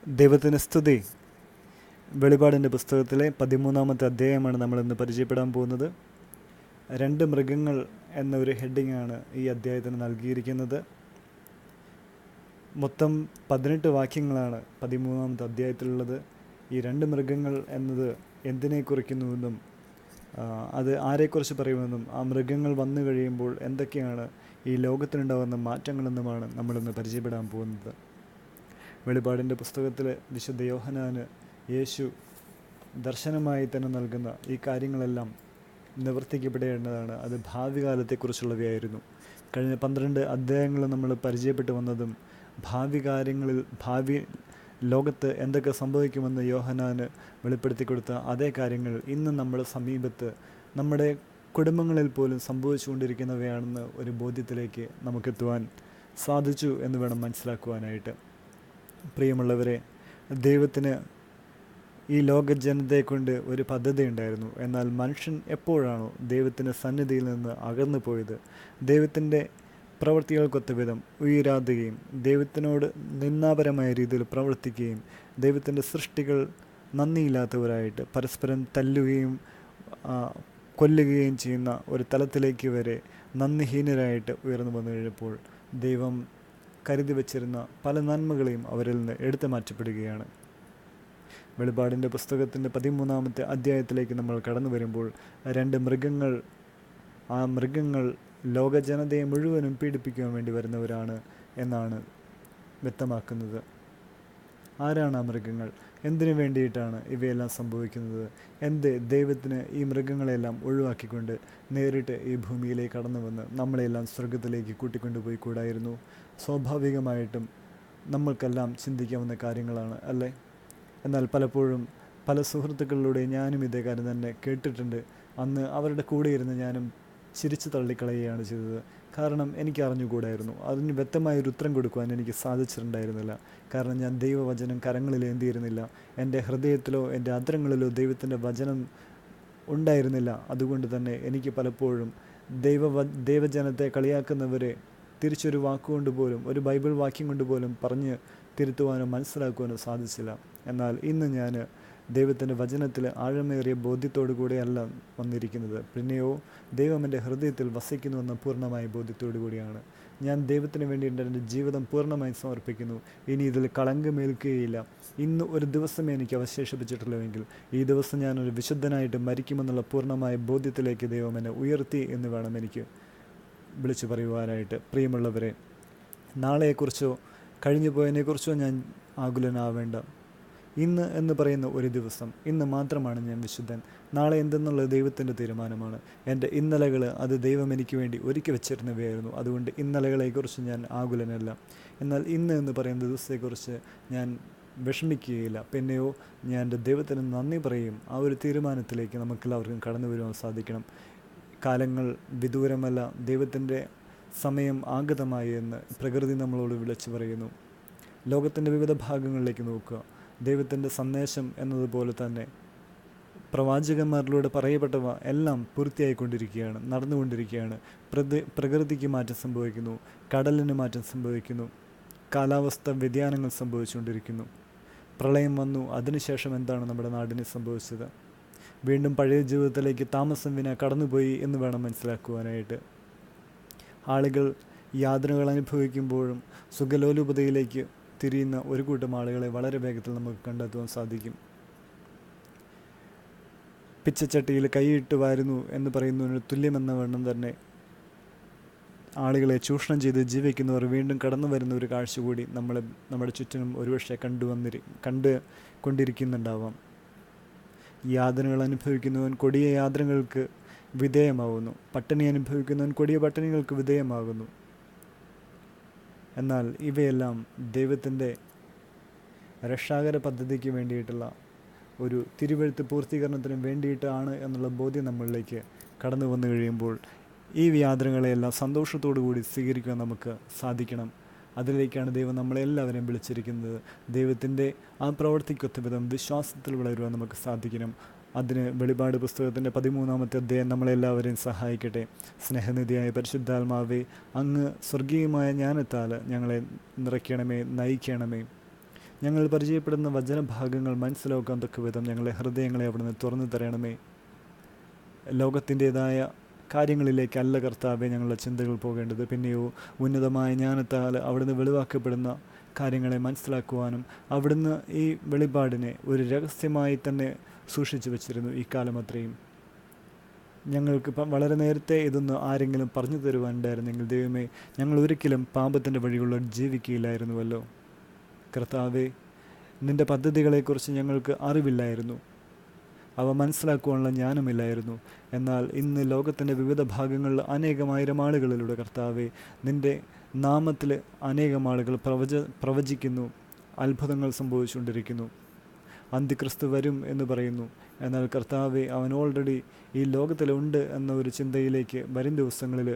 ദൈവത്തിന് സ്തുതി. വെളിപാടിൻ്റെ പുസ്തകത്തിലെ 13-ാമത്തെ അധ്യായമാണ് നമ്മളിന്ന് പരിചയപ്പെടാൻ പോകുന്നത്. 2 മൃഗങ്ങൾ എന്നൊരു ഹെഡിങ്ങാണ് ഈ അധ്യായത്തിന് നൽകിയിരിക്കുന്നത്. മൊത്തം 18 വാക്യങ്ങളാണ് 13-ാമത്തെ അധ്യായത്തിലുള്ളത്. ഈ 2 മൃഗങ്ങൾ എന്നത് എന്തിനെ കുറിക്കുന്നുവെന്നും അത് ആരെക്കുറിച്ച് പറയുമെന്നും ആ മൃഗങ്ങൾ വന്നു കഴിയുമ്പോൾ എന്തൊക്കെയാണ് ഈ ലോകത്തിനുണ്ടാകുന്ന മാറ്റങ്ങളെന്നുമാണ് നമ്മളിന്ന് പരിചയപ്പെടാൻ പോകുന്നത്. വെളിപാടിൻ്റെ പുസ്തകത്തിൽ വിശുദ്ധ യോഹന്നാന് യേശു ദർശനമായി തന്നെ നൽകുന്ന ഈ കാര്യങ്ങളെല്ലാം നിവർത്തിക്കപ്പെടേണ്ടതാണ്. അത് ഭാവി കാലത്തെക്കുറിച്ചുള്ളവയായിരുന്നു. കഴിഞ്ഞ 12 അധ്യായങ്ങൾ നമ്മൾ പരിചയപ്പെട്ടു വന്നതും ഭാവി കാര്യങ്ങളിൽ, ഭാവി ലോകത്ത് എന്തൊക്കെ സംഭവിക്കുമെന്ന് യോഹന്നാന് വെളിപ്പെടുത്തി കൊടുത്ത അതേ കാര്യങ്ങൾ ഇന്ന് നമ്മുടെ സമീപത്ത്, നമ്മുടെ കുടുംബങ്ങളിൽ പോലും സംഭവിച്ചുകൊണ്ടിരിക്കുന്നവയാണെന്ന് ഒരു ബോധ്യത്തിലേക്ക് നമുക്കെത്തുവാൻ സാധിച്ചു എന്ന് വേണം മനസ്സിലാക്കുവാനായിട്ട്. പ്രിയമുള്ളവരെ, ദൈവത്തിന് ഈ ലോക ജനതയെ കൊണ്ട് ഒരു പദ്ധതി ഉണ്ടായിരുന്നു. എന്നാൽ മനുഷ്യൻ എപ്പോഴാണോ ദൈവത്തിൻ്റെ സന്നിധിയിൽ നിന്ന് അകന്നു പോയത്, ദൈവത്തിൻ്റെ പ്രവൃത്തികൾക്കൊത്ത വിധം ഉയരാതുകയും ദൈവത്തിനോട് നിന്ദാപരമായ രീതിയിൽ പ്രവർത്തിക്കുകയും ദൈവത്തിൻ്റെ സൃഷ്ടികൾ നന്ദിയില്ലാത്തവരായിട്ട് പരസ്പരം തല്ലുകയും കൊല്ലുകയും ചെയ്യുന്ന ഒരു തലത്തിലേക്ക് വരെ നന്ദിഹീനരായിട്ട് ഉയർന്നു വന്നു കഴിഞ്ഞപ്പോൾ ദൈവം കരുതി വച്ചിരുന്ന പല നന്മകളെയും അവരിൽ നിന്ന് എടുത്തു മാറ്റപ്പെടുകയാണ്. വെളിപാടിൻ്റെ പുസ്തകത്തിൻ്റെ 13-ാമത്തെ അധ്യായത്തിലേക്ക് നമ്മൾ കടന്നു വരുമ്പോൾ 2 മൃഗങ്ങൾ, ആ മൃഗങ്ങൾ ലോകജനതയെ മുഴുവനും പീഡിപ്പിക്കുവാൻ വേണ്ടി വരുന്നവരാണ് എന്നാണ് വ്യക്തമാക്കുന്നത്. ആരാണ് ആ മൃഗങ്ങൾ? എന്തിനു വേണ്ടിയിട്ടാണ് ഇവയെല്ലാം സംഭവിക്കുന്നത്? ദൈവത്തിന് ഈ മൃഗങ്ങളെല്ലാം ഒഴിവാക്കിക്കൊണ്ട് നേരിട്ട് ഈ ഭൂമിയിലേക്ക് കടന്നു വന്ന് നമ്മളെല്ലാം സ്വർഗത്തിലേക്ക് കൂട്ടിക്കൊണ്ടുപോയി കൂടായിരുന്നു? സ്വാഭാവികമായിട്ടും നമ്മൾക്കെല്ലാം ചിന്തിക്കാവുന്ന കാര്യങ്ങളാണ്, അല്ലേ? എന്നാൽ പലപ്പോഴും പല സുഹൃത്തുക്കളിലൂടെ ഞാനും ഇതേ കാര്യം തന്നെ കേട്ടിട്ടുണ്ട്. അന്ന് അവരുടെ കൂടെ ഇരുന്ന് ഞാനും ചിരിച്ചു തള്ളിക്കളയുകയാണ് ചെയ്തത്. കാരണം എനിക്ക് അറിഞ്ഞുകൂടായിരുന്നു. അതിന് വ്യക്തമായൊരു ഉത്തരം കൊടുക്കുവാൻ എനിക്ക് സാധിച്ചിട്ടുണ്ടായിരുന്നില്ല. കാരണം ഞാൻ ദൈവവചനം കരങ്ങളിൽ ഏന്തിയിരുന്നില്ല. എൻ്റെ ഹൃദയത്തിലോ എൻ്റെ അധരങ്ങളിലോ ദൈവത്തിൻ്റെ വചനം ഉണ്ടായിരുന്നില്ല. അതുകൊണ്ട് തന്നെ എനിക്ക് പലപ്പോഴും ദൈവജനത്തെ കളിയാക്കുന്നവരെ തിരിച്ചൊരു വാക്കുകൊണ്ട് പോലും, ഒരു ബൈബിൾ വാക്യം കൊണ്ട് പോലും പറഞ്ഞ് തിരുത്തുവാനോ മനസ്സിലാക്കുവാനോ സാധിച്ചില്ല. എന്നാൽ ഇന്ന് ഞാൻ ദൈവത്തിൻ്റെ വചനത്തിൽ ആഴമേറിയ ബോധ്യത്തോടു കൂടിയല്ല വന്നിരിക്കുന്നത്. പിന്നെയോ ദൈവം എൻ്റെ ഹൃദയത്തിൽ വസിക്കുന്നുവെന്ന പൂർണ്ണമായ ബോധ്യത്തോടു കൂടിയാണ് ഞാൻ ദൈവത്തിന് വേണ്ടി എൻ്റെ ജീവിതം പൂർണ്ണമായി സമർപ്പിക്കുന്നു. ഇനി ഇതിൽ കളങ്കമേൽക്കുകയില്ല. ഇന്ന് ഒരു ദിവസമേ എനിക്ക് അവശേഷിപ്പിച്ചിട്ടുള്ളൂവെങ്കിൽ ഈ ദിവസം ഞാനൊരു വിശുദ്ധനായിട്ട് മരിക്കുമെന്നുള്ള പൂർണ്ണമായ ബോധ്യത്തിലേക്ക് ദൈവം എന്നെ ഉയർത്തി എന്ന് വേണം എനിക്ക് വിളിച്ചു പറയുവാനായിട്ട്. പ്രിയമുള്ളവരെ, നാളെയെക്കുറിച്ചോ കഴിഞ്ഞു പോയതിനെക്കുറിച്ചോ ഞാൻ ആകുലനാവേണ്ട. ഇന്ന് എന്ന് പറയുന്ന ഒരു ദിവസം, ഇന്ന് മാത്രമാണ് ഞാൻ വിശുദ്ധൻ. നാളെ എന്തെന്നുള്ളത് ദൈവത്തിൻ്റെ തീരുമാനമാണ്. എൻ്റെ ഇന്നലകൾ അത് ദൈവം എനിക്ക് വേണ്ടി ഒരുക്കി വെച്ചിരുന്നവയായിരുന്നു. അതുകൊണ്ട് ഇന്നലകളെക്കുറിച്ച് ഞാൻ ആകുലനല്ല. എന്നാൽ ഇന്ന് എന്ന് പറയുന്ന ദിവസത്തെക്കുറിച്ച് ഞാൻ വിഷമിക്കുകയില്ല. പിന്നെയോ ഞാൻ എൻ്റെ ദൈവത്തിന് നന്ദി പറയും. ആ ഒരു തീരുമാനത്തിലേക്ക് നമുക്കെല്ലാവർക്കും കടന്നു വരുവാൻ സാധിക്കണം. കാലങ്ങൾ വിദൂരമല്ല, ദൈവത്തിൻ്റെ സമയം ആഗതമായി എന്ന് പ്രകൃതി നമ്മളോട് വിളിച്ചു പറയുന്നു. ലോകത്തിൻ്റെ വിവിധ ഭാഗങ്ങളിലേക്ക് നോക്കുക. ദൈവത്തിൻ്റെ സന്ദേശം എന്നതുപോലെ തന്നെ പ്രവാചകന്മാരിലൂടെ പറയപ്പെട്ടവ എല്ലാം പൂർത്തിയായിക്കൊണ്ടിരിക്കുകയാണ്, നടന്നുകൊണ്ടിരിക്കുകയാണ്. പ്രകൃതിക്ക് മാറ്റം സംഭവിക്കുന്നു, കടലിന് മാറ്റം സംഭവിക്കുന്നു, കാലാവസ്ഥ വ്യതിയാനങ്ങൾ സംഭവിച്ചുകൊണ്ടിരിക്കുന്നു. പ്രളയം വന്നു, അതിനുശേഷം എന്താണ് നമ്മുടെ നാടിന് സംഭവിച്ചത്? വീണ്ടും പഴയ ജീവിതത്തിലേക്ക് താമസം വിന കടന്നുപോയി എന്ന് വേണം മനസ്സിലാക്കുവാനായിട്ട്. ആളുകൾ യാതനകൾ അനുഭവിക്കുമ്പോഴും സുഖലോലുപതയിലേക്ക് തിരിയുന്ന ഒരു കൂട്ടം ആളുകളെ വളരെ വേഗത്തിൽ നമുക്ക് കണ്ടെത്തുവാൻ സാധിക്കും. പിച്ചച്ചട്ടിയിൽ കൈയിട്ട് വാരുന്നു എന്ന് പറയുന്നതിന് തുല്യമെന്ന വണ്ണം തന്നെ ആളുകളെ ചൂഷണം ചെയ്ത് ജീവിക്കുന്നവർ വീണ്ടും കടന്നു വരുന്ന ഒരു കാഴ്ച കൂടി നമ്മുടെ ചുറ്റിനും ഒരുപക്ഷെ കണ്ടുകൊണ്ടിരിക്കുന്നുണ്ടാവാം. യാതനകൾ അനുഭവിക്കുന്നവൻ കൊടിയ യാതനകൾക്ക് വിധേയമാകുന്നു. പട്ടിണി അനുഭവിക്കുന്നവൻ കൊടിയ പട്ടിണികൾക്ക് വിധേയമാകുന്നു. എന്നാൽ ഇവയെല്ലാം ദൈവത്തിൻ്റെ രക്ഷാകര പദ്ധതിക്ക് വേണ്ടിയിട്ടുള്ള ഒരു തിരുവെഴുത്ത് പൂർത്തീകരണത്തിന് വേണ്ടിയിട്ടാണ് എന്നുള്ള ബോധ്യം നമ്മളിലേക്ക് കടന്നു വന്നു കഴിയുമ്പോൾ ഈ യാതനകളെയെല്ലാം സന്തോഷത്തോടു കൂടി സ്വീകരിക്കാൻ നമുക്ക് സാധിക്കണം. അതിലേക്കാണ് ദൈവം നമ്മളെല്ലാവരെയും വിളിച്ചിരിക്കുന്നത്. ദൈവത്തിൻ്റെ ആ പ്രവൃത്തിക്കൊത്ത വിധം വിശ്വാസത്തിൽ വളരുവാൻ നമുക്ക് സാധിക്കണം. അതിന് വെളിപാട് പുസ്തകത്തിൻ്റെ 13-ാമത്തെ അധ്യായം നമ്മളെല്ലാവരെയും സഹായിക്കട്ടെ. സ്നേഹനിധിയായ പരിശുദ്ധാത്മാവേ, അങ്ങ് സ്വർഗീയമായ ജ്ഞാനത്താൽ ഞങ്ങളെ നിറയ്ക്കണമേ, നയിക്കണമേ. ഞങ്ങൾ പരിചയപ്പെടുന്ന വചനഭാഗങ്ങൾ മനസ്സിലാക്കാൻ തക്ക വിധം ഞങ്ങളെ ഹൃദയങ്ങളെ അവിടുന്ന് തുറന്നു തരണമേ. ലോകത്തിൻ്റേതായ കാര്യങ്ങളിലേക്കല്ല കർത്താവെ ഞങ്ങളുടെ ചിന്തകൾ പോകേണ്ടത്. പിന്നെയോ ഉന്നതമായ ജ്ഞാനത്താൽ അവിടുന്ന് വെളിവാക്കപ്പെടുന്ന കാര്യങ്ങളെ മനസ്സിലാക്കുവാനും അവിടുന്ന് ഈ വെളിപാടിനെ ഒരു രഹസ്യമായി തന്നെ സൂക്ഷിച്ചു വച്ചിരുന്നു ഈ കാലം അത്രയും. ഞങ്ങൾക്ക് വളരെ നേരത്തെ ഇതൊന്ന് ആരെങ്കിലും പറഞ്ഞു തരുവാനുണ്ടായിരുന്നെങ്കിൽ ദൈവമേ, ഞങ്ങൾ ഒരിക്കലും പാപത്തിൻ്റെ വഴികളിൽ ജീവിക്കുകയില്ലായിരുന്നുവല്ലോ. കർത്താവെ, നിൻ്റെ പദ്ധതികളെക്കുറിച്ച് ഞങ്ങൾക്ക് അറിവില്ലായിരുന്നു, അവ മനസ്സിലാക്കുവാനുള്ള ജ്ഞാനമില്ലായിരുന്നു. എന്നാൽ ഇന്ന് ലോകത്തിൻ്റെ വിവിധ ഭാഗങ്ങളിൽ അനേകമായിരം ആളുകളിലൂടെ കർത്താവെ, നിൻ്റെ നാമത്തിൽ അനേകം ആളുകൾ പ്രവചിക്കുന്നു, അത്ഭുതങ്ങൾ സംഭവിച്ചുകൊണ്ടിരിക്കുന്നു. അന്തിക്രിസ്തു വരും എന്ന് പറയുന്നു. എന്നാൽ കർത്താവെ, അവൻ ഓൾറെഡി ഈ ലോകത്തിലുണ്ട് എന്ന ഒരു ചിന്തയിലേക്ക് വരും ദിവസങ്ങളിൽ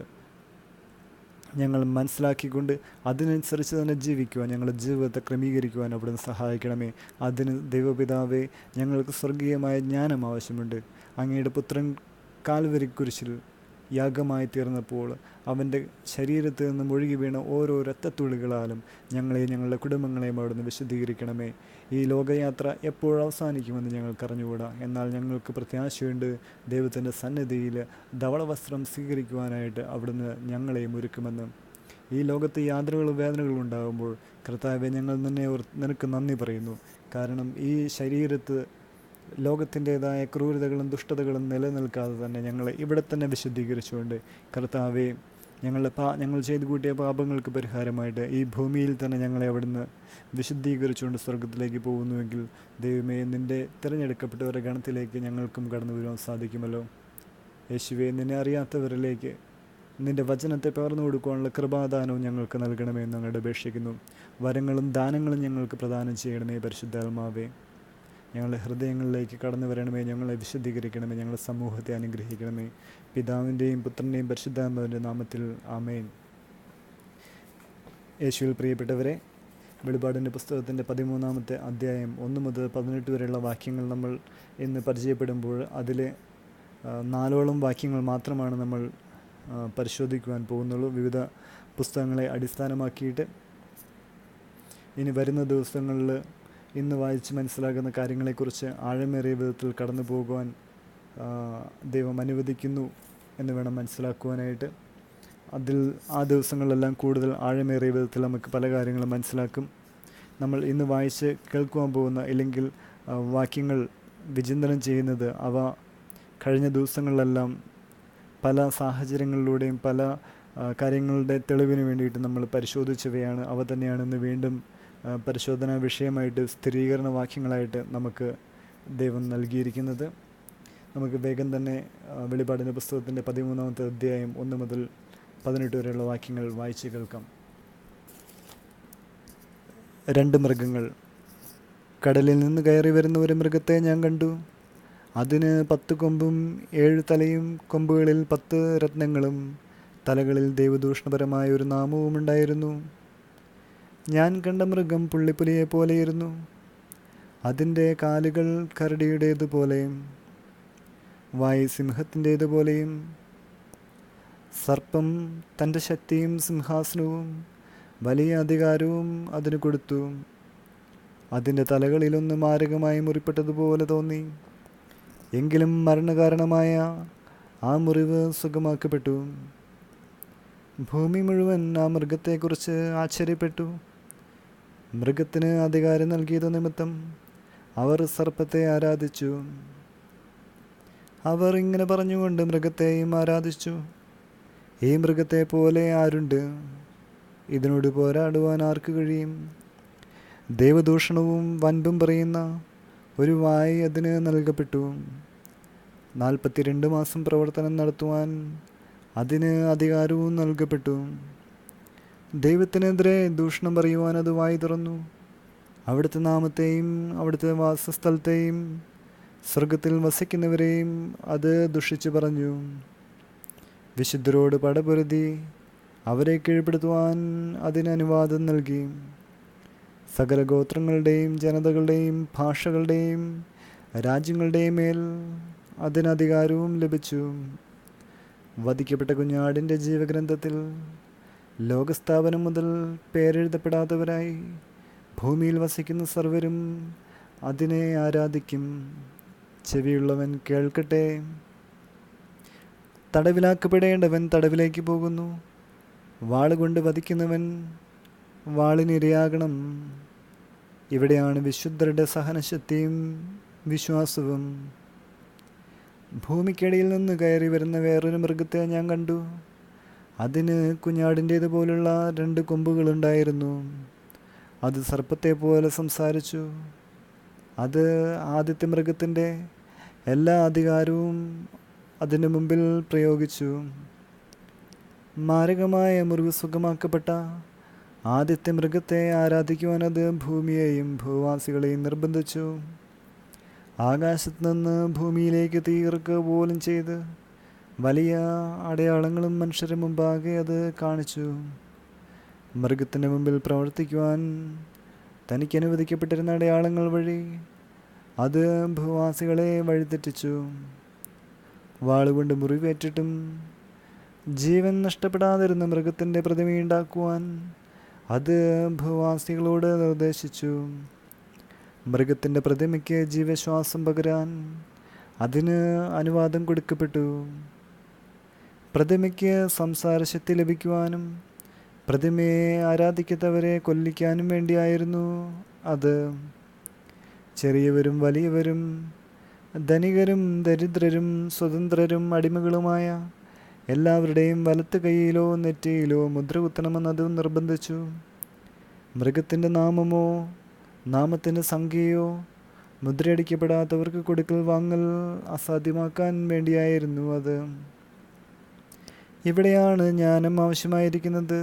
ഞങ്ങൾ മനസ്സിലാക്കിക്കൊണ്ട് അതിനനുസരിച്ച് തന്നെ ജീവിക്കുവാൻ, ഞങ്ങളുടെ ജീവിതത്തെ ക്രമീകരിക്കുവാൻ അവിടുന്ന് സഹായിക്കണമേ. അതിന് ദൈവപിതാവേ, ഞങ്ങൾക്ക് സ്വർഗീയമായ ജ്ഞാനം ആവശ്യമുണ്ട്. അങ്ങയുടെ പുത്രൻ കാൽവരിക്കുരിശിൽ യാഗമായി തീർന്നപ്പോൾ അവൻ്റെ ശരീരത്തിൽ നിന്നും ഒഴുകി വീണ ഓരോ രക്തത്തുള്ളികളാലും ഞങ്ങളെയും ഞങ്ങളുടെ കുടുംബങ്ങളെയും അവിടുന്ന് വിശുദ്ധീകരിക്കണമേ. ഈ ലോകയാത്ര എപ്പോഴവസാനിക്കുമെന്ന് ഞങ്ങൾക്കറിഞ്ഞുകൂടാ. എന്നാൽ ഞങ്ങൾക്ക് പ്രത്യാശയുണ്ട്, ദൈവത്തിൻ്റെ സന്നിധിയിൽ ധവളവസ്ത്രം സ്വീകരിക്കുവാനായിട്ട് അവിടുന്ന് ഞങ്ങളെയും ഒരുക്കുമെന്ന്. ഈ ലോകത്ത് യാതനകളും വേദനകളും ഉണ്ടാകുമ്പോൾ കർത്താവെ, ഞങ്ങൾ നിനക്ക് നന്ദി പറയുന്നു. കാരണം ഈ ശരീരത്ത് ലോകത്തിൻ്റേതായ ക്രൂരതകളും ദുഷ്ടതകളും നിലനിൽക്കാതെ തന്നെ ഞങ്ങളെ ഇവിടെ തന്നെ വിശുദ്ധീകരിച്ചുകൊണ്ട് കർത്താവെ, ഞങ്ങൾ ചെയ്തു കൂട്ടിയ പാപങ്ങൾക്ക് പരിഹാരമായിട്ട് ഈ ഭൂമിയിൽ തന്നെ ഞങ്ങളെ അവിടുന്ന് വിശുദ്ധീകരിച്ചുകൊണ്ട് സ്വർഗത്തിലേക്ക് പോകുന്നുവെങ്കിൽ ദൈവമേ, നിൻ്റെ തിരഞ്ഞെടുക്കപ്പെട്ടവരുടെ ഗണത്തിലേക്ക് ഞങ്ങൾക്കും കടന്നു വരുവാൻ സാധിക്കുമല്ലോ. യേശുവേ, നിന്നെ അറിയാത്തവരിലേക്ക് നിൻ്റെ വചനത്തെ പകർന്നു കൊടുക്കുവാനുള്ള കൃപാദാനവും ഞങ്ങൾക്ക് നൽകണമേ എന്ന് ഞങ്ങളുടെ അപേക്ഷിക്കുന്നു. വരങ്ങളും ദാനങ്ങളും ഞങ്ങൾക്ക് പ്രദാനം ചെയ്യണമേ. പരിശുദ്ധാത്മാവേ, ഞങ്ങളുടെ ഹൃദയങ്ങളിലേക്ക് കടന്നു വരണമേ. ഞങ്ങളെ വിശുദ്ധീകരിക്കണമേ. ഞങ്ങളുടെ സമൂഹത്തെ അനുഗ്രഹിക്കണമേ. പിതാവിൻ്റെയും പുത്രൻ്റെയും പരിശുദ്ധാത്മാവിൻ്റെ നാമത്തിൽ ആമേൻ. യേശുവിൽ പ്രിയപ്പെട്ടവരെ, വെളിപാടിൻ്റെ പുസ്തകത്തിൻ്റെ 13-ാമത്തെ അധ്യായം 1 മുതൽ 18 വരെയുള്ള വാക്യങ്ങൾ നമ്മൾ ഇന്ന് പരിചയപ്പെടുമ്പോൾ അതിൽ 4ഓളം വാക്യങ്ങൾ മാത്രമാണ് നമ്മൾ പരിശോധിക്കുവാൻ പോകുന്നുള്ളൂ. വിവിധ പുസ്തകങ്ങളെ അടിസ്ഥാനമാക്കിയിട്ട് ഇനി വരുന്ന ദിവസങ്ങളിൽ ഇന്ന് വായിച്ച് മനസ്സിലാക്കുന്ന കാര്യങ്ങളെക്കുറിച്ച് ആഴമേറിയ വിധത്തിൽ കടന്നു പോകുവാൻ ദൈവം അനുവദിക്കുന്നു എന്ന് വേണം മനസ്സിലാക്കുവാനായിട്ട്. ആ ദിവസങ്ങളിലെല്ലാം കൂടുതൽ ആഴമേറിയ വിധത്തിൽ നമുക്ക് പല കാര്യങ്ങളും മനസ്സിലാക്കും. നമ്മൾ ഇന്ന് വായിച്ച് കേൾക്കുവാൻ പോകുന്ന ഇല്ലെങ്കിൽ വാക്യങ്ങൾ വിചിന്തനം ചെയ്യുന്നത് അവ കഴിഞ്ഞ ദിവസങ്ങളിലെല്ലാം പല സാഹചര്യങ്ങളിലൂടെയും പല കാര്യങ്ങളുടെ തെളിവിന് വേണ്ടിയിട്ട് നമ്മൾ പരിശോധിച്ചവയാണ്. അവ തന്നെയാണ് ഇന്ന് വീണ്ടും പരിശോധനാ വിഷയമായിട്ട് സ്ഥിരീകരണ വാക്യങ്ങളായിട്ട് നമുക്ക് ദൈവം നൽകിയിരിക്കുന്നത്. നമുക്ക് വേഗം തന്നെ വെളിപാടിൻ്റെ പുസ്തകത്തിൻ്റെ 13-ാമത്തെ അധ്യായം 1 മുതൽ 18 വരെയുള്ള വാക്യങ്ങൾ വായിച്ച് കേൾക്കാം. 2 മൃഗങ്ങൾ. കടലിൽ നിന്ന് കയറി വരുന്ന ഒരു മൃഗത്തെ ഞാൻ കണ്ടു. അതിന് 10 കൊമ്പും 7 തലയും, കൊമ്പുകളിൽ 10 രത്നങ്ങളും, തലകളിൽ ദൈവദൂഷണപരമായ ഒരു നാമവും ഉണ്ടായിരുന്നു. ഞാൻ കണ്ട മൃഗം പുള്ളിപ്പുലിയെ പോലെയിരുന്നു. അതിൻ്റെ കാലുകൾ കരടിയുടേതുപോലെയും വായ് സിംഹത്തിൻ്റേതുപോലെയും. സർപ്പം തൻ്റെ ശക്തിയും സിംഹാസനവും വലിയ അധികാരവും അതിന് കൊടുത്തു. അതിൻ്റെ തലകളിലൊന്ന് മാരകമായി മുറിപ്പെട്ടതുപോലെ തോന്നി. എങ്കിലും മരണകാരണമായ ആ മുറിവ് സുഖമാക്കപ്പെട്ടു. ഭൂമി മുഴുവൻ ആ മൃഗത്തെക്കുറിച്ച് ആശ്ചര്യപ്പെട്ടു. മൃഗത്തിന് അധികാരം നൽകിയത് നിമിത്തം അവർ സർപ്പത്തെ ആരാധിച്ചു. അവർ ഇങ്ങനെ പറഞ്ഞുകൊണ്ട് മൃഗത്തെയും ആരാധിച്ചു. ഈ മൃഗത്തെ പോലെ ആരുണ്ട്? ഇതിനോട് പോരാടുവാൻ ആർക്ക് കഴിയും? ദൈവദൂഷണവും വൻപും പറയുന്ന ഒരു വായ് അതിന് നൽകപ്പെട്ടു. 42 മാസം പ്രവർത്തനം നടത്തുവാൻ അതിന് അധികാരവും നൽകപ്പെട്ടു. ദൈവത്തിനെതിരെ ദൂഷണം പറയുവാൻ അത് വായി തുറന്നു. അവിടുത്തെ നാമത്തെയും അവിടുത്തെ വാസസ്ഥലത്തെയും സ്വർഗത്തിൽ വസിക്കുന്നവരെയും അത് ദുഷിച്ചു പറഞ്ഞു. വിശുദ്ധരോട് പടപൊരുതി അവരെ കീഴ്പ്പെടുത്തുവാൻ അതിന് അനുവാദം നൽകി. സകല ഗോത്രങ്ങളുടെയും ജനതകളുടെയും ഭാഷകളുടെയും രാജ്യങ്ങളുടെയും മേൽ അതിനധികാരവും ലഭിച്ചു. വധിക്കപ്പെട്ട കുഞ്ഞാടിൻ്റെ ജീവഗ്രന്ഥത്തിൽ ലോകസ്ഥാപനം മുതൽ പേരെഴുതപ്പെടാത്തവരായി ഭൂമിയിൽ വസിക്കുന്ന സർവരും അതിനെ ആരാധിക്കും. ചെവിയുള്ളവൻ കേൾക്കട്ടെ. തടവിലാക്കപ്പെടേണ്ടവൻ തടവിലേക്ക് പോകുന്നു. വാളുകൊണ്ട് വധിക്കുന്നവൻ വാളിനിരയാകണം. ഇവിടെയാണ് വിശുദ്ധരുടെ സഹനശക്തിയും വിശ്വാസവും. ഭൂമിക്കടിയിൽ നിന്ന് കയറി വരുന്ന വേറൊരു മൃഗത്തെ ഞാൻ കണ്ടു. അതിന് കുഞ്ഞാടിൻ്റേതുപോലുള്ള 2 കൊമ്പുകളുണ്ടായിരുന്നു. അത് സർപ്പത്തെ പോലെ സംസാരിച്ചു. അത് ആദ്യത്തെ മൃഗത്തിൻ്റെ എല്ലാ അധികാരവും അതിന് മുമ്പിൽ പ്രയോഗിച്ചു. മാരകമായ മുറിവ് സുഖമാക്കപ്പെട്ട ആദ്യത്തെ മൃഗത്തെ ആരാധിക്കുവാൻ അത് ഭൂമിയെയും ഭൂവാസികളെയും നിർബന്ധിച്ചു. ആകാശത്ത് നിന്ന് ഭൂമിയിലേക്ക് തീ ഇറക്കുക പോലും ചെയ്ത് വലിയ അടയാളങ്ങളും മനുഷ്യരുടെ മുമ്പാകെ അത് കാണിച്ചു. മൃഗത്തിൻ്റെ മുമ്പിൽ പ്രവർത്തിക്കുവാൻ തനിക്ക് അനുവദിക്കപ്പെട്ടിരുന്ന അടയാളങ്ങൾ വഴി അത് ഭൂവാസികളെ വഴിതെറ്റിച്ചു. വാളുകൊണ്ട് മുറിവേറ്റിട്ടും ജീവൻ നഷ്ടപ്പെടാതിരുന്ന മൃഗത്തിൻ്റെ പ്രതിമയുണ്ടാക്കുവാൻ അത് ഭൂവാസികളോട് നിർദ്ദേശിച്ചു. മൃഗത്തിൻ്റെ പ്രതിമയ്ക്ക് ജീവശ്വാസം പകരാൻ അതിന് അനുവാദം കൊടുക്കപ്പെട്ടു. പ്രതിമയ്ക്ക് സംസാരശക്തി ലഭിക്കുവാനും പ്രതിമയെ ആരാധിക്കാത്തവരെ കൊല്ലിക്കാനും വേണ്ടിയായിരുന്നു അത്. ചെറിയവരും വലിയവരും, ധനികരും ദരിദ്രരും, സ്വതന്ത്രരും അടിമകളുമായ എല്ലാവരുടെയും വലത്ത് കൈയിലോ നെറ്റിയിലോ മുദ്ര കുത്തണമെന്നത് നിർബന്ധിച്ചു. മൃഗത്തിൻ്റെ നാമമോ നാമത്തിൻ്റെ സംഖ്യയോ മുദ്രയടിക്കപ്പെടാത്തവർക്ക് കൊടുക്കൽ വാങ്ങൽ അസാധ്യമാക്കാൻ വേണ്ടിയായിരുന്നു അത്. ഇവിടെയാണ് ജ്ഞാനം ആവശ്യമായിരിക്കുന്നത്.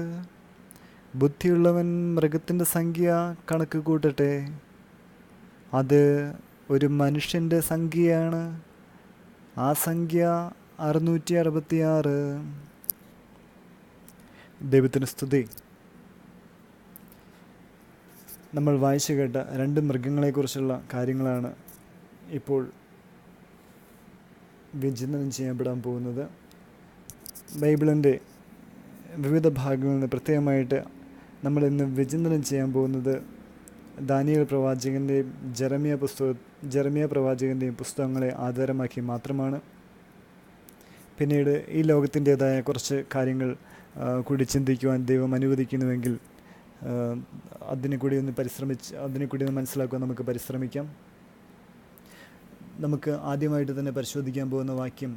ബുദ്ധിയുള്ളവൻ മൃഗത്തിൻ്റെ സംഖ്യ കണക്ക് കൂട്ടട്ടെ. അത് ഒരു മനുഷ്യൻ്റെ സംഖ്യയാണ്. ആ സംഖ്യ 666. ദൈവത്തിന് സ്തുതി. നമ്മൾ വായിച്ചു കേട്ട 2 മൃഗങ്ങളെക്കുറിച്ചുള്ള കാര്യങ്ങളാണ് ഇപ്പോൾ വിചിന്തനം ചെയ്യപ്പെടാൻ പോകുന്നത്. ബൈബിളിൻ്റെ വിവിധ ഭാഗങ്ങളിൽ നിന്ന് പ്രത്യേകമായിട്ട് നമ്മൾ ഇന്ന് വിചിന്തനം ചെയ്യാൻ പോകുന്നത് ദാനിയേൽ പ്രവാചകൻ്റെയും ജെറമിയ പ്രവാചകൻ്റെയും പുസ്തകങ്ങളെ ആധാരമാക്കി മാത്രമാണ്. പിന്നീട് ഈ ലോകത്തിൻ്റേതായ കുറച്ച് കാര്യങ്ങൾ കൂടി ചിന്തിക്കുവാൻ ദൈവം അനുവദിക്കുന്നുവെങ്കിൽ അതിനെക്കൂടി ഒന്ന് മനസ്സിലാക്കുവാൻ നമുക്ക് പരിശ്രമിക്കാം. നമുക്ക് ആദ്യമായിട്ട് തന്നെ പരിശോധിക്കാൻ പോകുന്ന വാക്യം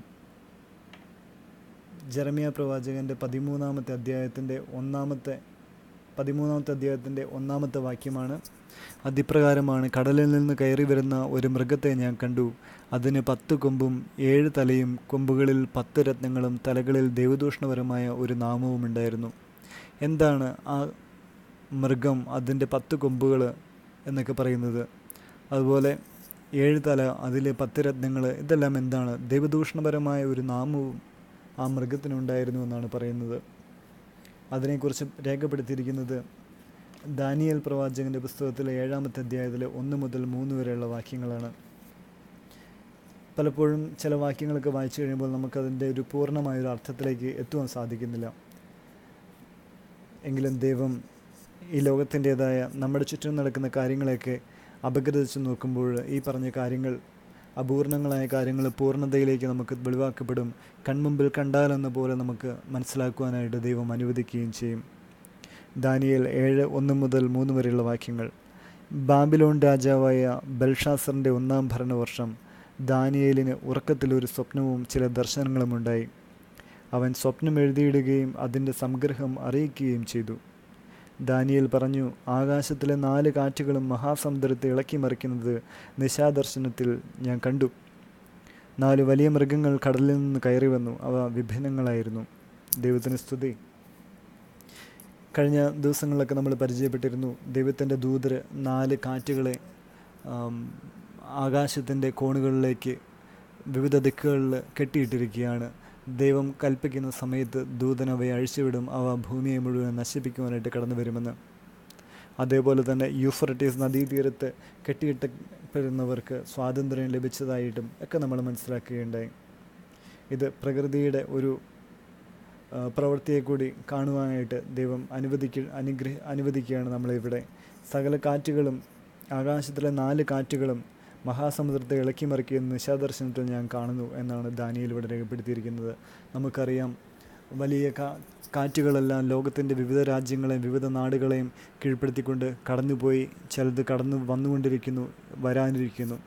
ജെറമിയ പ്രവാചകൻ്റെ 13-ാമത്തെ അധ്യായത്തിൻ്റെ 1-ാമത്തെ വാക്യമാണ്. അതിപ്രകാരമാണ്: കടലിൽ നിന്ന് കയറി വരുന്ന ഒരു മൃഗത്തെ ഞാൻ കണ്ടു. അതിന് 10 കൊമ്പും 7 തലയും, കൊമ്പുകളിൽ 10 രത്നങ്ങളും, തലകളിൽ ദൈവദൂഷണപരമായ ഒരു നാമവും ഉണ്ടായിരുന്നു. എന്താണ് ആ മൃഗം, അതിൻ്റെ 10 കൊമ്പുകൾ എന്നൊക്കെ പറയുന്നത്? അതുപോലെ 7 തല, അതിൽ 10 രത്നങ്ങൾ, ഇതെല്ലാം എന്താണ്? ദൈവദൂഷണപരമായ ഒരു നാമവും ആ മൃഗത്തിനുണ്ടായിരുന്നു എന്നാണ് പറയുന്നത്. അതിനെക്കുറിച്ച് രേഖപ്പെടുത്തിയിരിക്കുന്നത് ദാനിയേൽ പ്രവാചകൻ്റെ പുസ്തകത്തിലെ 7-ാമത്തെ അധ്യായത്തിലെ 1 മുതൽ 3 വരെയുള്ള വാക്യങ്ങളാണ്. പലപ്പോഴും ചില വാക്യങ്ങളൊക്കെ വായിച്ചു കഴിയുമ്പോൾ നമുക്കതിൻ്റെ ഒരു പൂർണ്ണമായൊരു അർത്ഥത്തിലേക്ക് എത്തുവാൻ സാധിക്കുന്നില്ല. എങ്കിലും ദൈവം ഈ ലോകത്തിൻ്റേതായ നമ്മുടെ ചുറ്റും നടക്കുന്ന കാര്യങ്ങളെയൊക്കെ അപഗ്രഥിച്ച് നോക്കുമ്പോൾ ഈ പറഞ്ഞ കാര്യങ്ങൾ, അപൂർണങ്ങളായ കാര്യങ്ങൾ പൂർണ്ണതയിലേക്ക് നമുക്ക് വെളിവാക്കപ്പെടും. കൺമുമ്പിൽ കണ്ടാലെന്ന പോലെ നമുക്ക് മനസ്സിലാക്കുവാനായിട്ട് ദൈവം അനുവദിക്കുകയും ചെയ്യും. ദാനിയേൽ 7:1 മുതൽ 3 വരെയുള്ള വാക്യങ്ങൾ. ബാബിലോൺ രാജാവായ ബെൽഷാസറിൻ്റെ 1-ാം ഭരണവർഷം ദാനിയേലിന് ഉറക്കത്തിലൊരു സ്വപ്നവും ചില ദർശനങ്ങളും ഉണ്ടായി. അവൻ സ്വപ്നം എഴുതിയിടുകയും അതിൻ്റെ സംഗ്രഹം അറിയിക്കുകയും ചെയ്തു. ദാനിയേൽ പറഞ്ഞു: ആകാശത്തിലെ 4 കാറ്റുകളും മഹാസമുദ്രത്തെ ഇളക്കി മറിക്കുന്നത് നിശാദർശനത്തിൽ ഞാൻ കണ്ടു. 4 വലിയ മൃഗങ്ങൾ കടലിൽ നിന്ന് കയറി വന്നു. അവ വിഭിന്നങ്ങളായിരുന്നു. ദൈവത്തിന് സ്തുതി. കഴിഞ്ഞ ദിവസങ്ങളിലൊക്കെ നമ്മൾ പരിചയപ്പെട്ടിരുന്നു. ദൈവത്തിൻ്റെ ദൂതർ 4 കാറ്റുകളെ ആകാശത്തിൻ്റെ കോണുകളിലേക്ക് വിവിധ ദിക്കുകളിൽ കെട്ടിയിട്ടിരിക്കുകയാണ്. ദൈവം കൽപ്പിക്കുന്ന സമയത്ത് ദൂതൻ അവയെ അഴിച്ചുവിടും. അവ ഭൂമിയെ മുഴുവൻ നശിപ്പിക്കുവാനായിട്ട് കടന്നു വരുമെന്ന്. അതേപോലെ തന്നെ യൂഫ്രട്ടീസ് നദീതീരത്ത് കെട്ടിയിട്ടപ്പെടുന്നവർക്ക് സ്വാതന്ത്ര്യം ലഭിച്ചതായിട്ടും ഒക്കെ നമ്മൾ മനസ്സിലാക്കുകയുണ്ടായി. ഇത് പ്രകൃതിയുടെ ഒരു പ്രവൃത്തിയെ കൂടി കാണുവാനായിട്ട് ദൈവം അനുവദിക്കുകയാണ് നമ്മളിവിടെ. സകല കാറ്റുകളും, ആകാശത്തിലെ 4 കാറ്റുകളും മഹാസമുദ്രത്തെ ഇളക്കിമറിക്കുന്ന നിശാദർശനത്തിൽ ഞാൻ കാണുന്നു എന്നാണ് ദാനിയേൽ ഇവിടെ രേഖപ്പെടുത്തിയിരിക്കുന്നത്. നമുക്കറിയാം, വലിയ കാറ്റുകളെല്ലാം ലോകത്തിൻ്റെ വിവിധ രാജ്യങ്ങളെയും വിവിധ നാടുകളെയും കീഴ്പ്പെടുത്തിക്കൊണ്ട് കടന്നുപോയി. ചിലത് കടന്നു വന്നുകൊണ്ടിരിക്കുന്നു, വരാനിരിക്കുന്നു.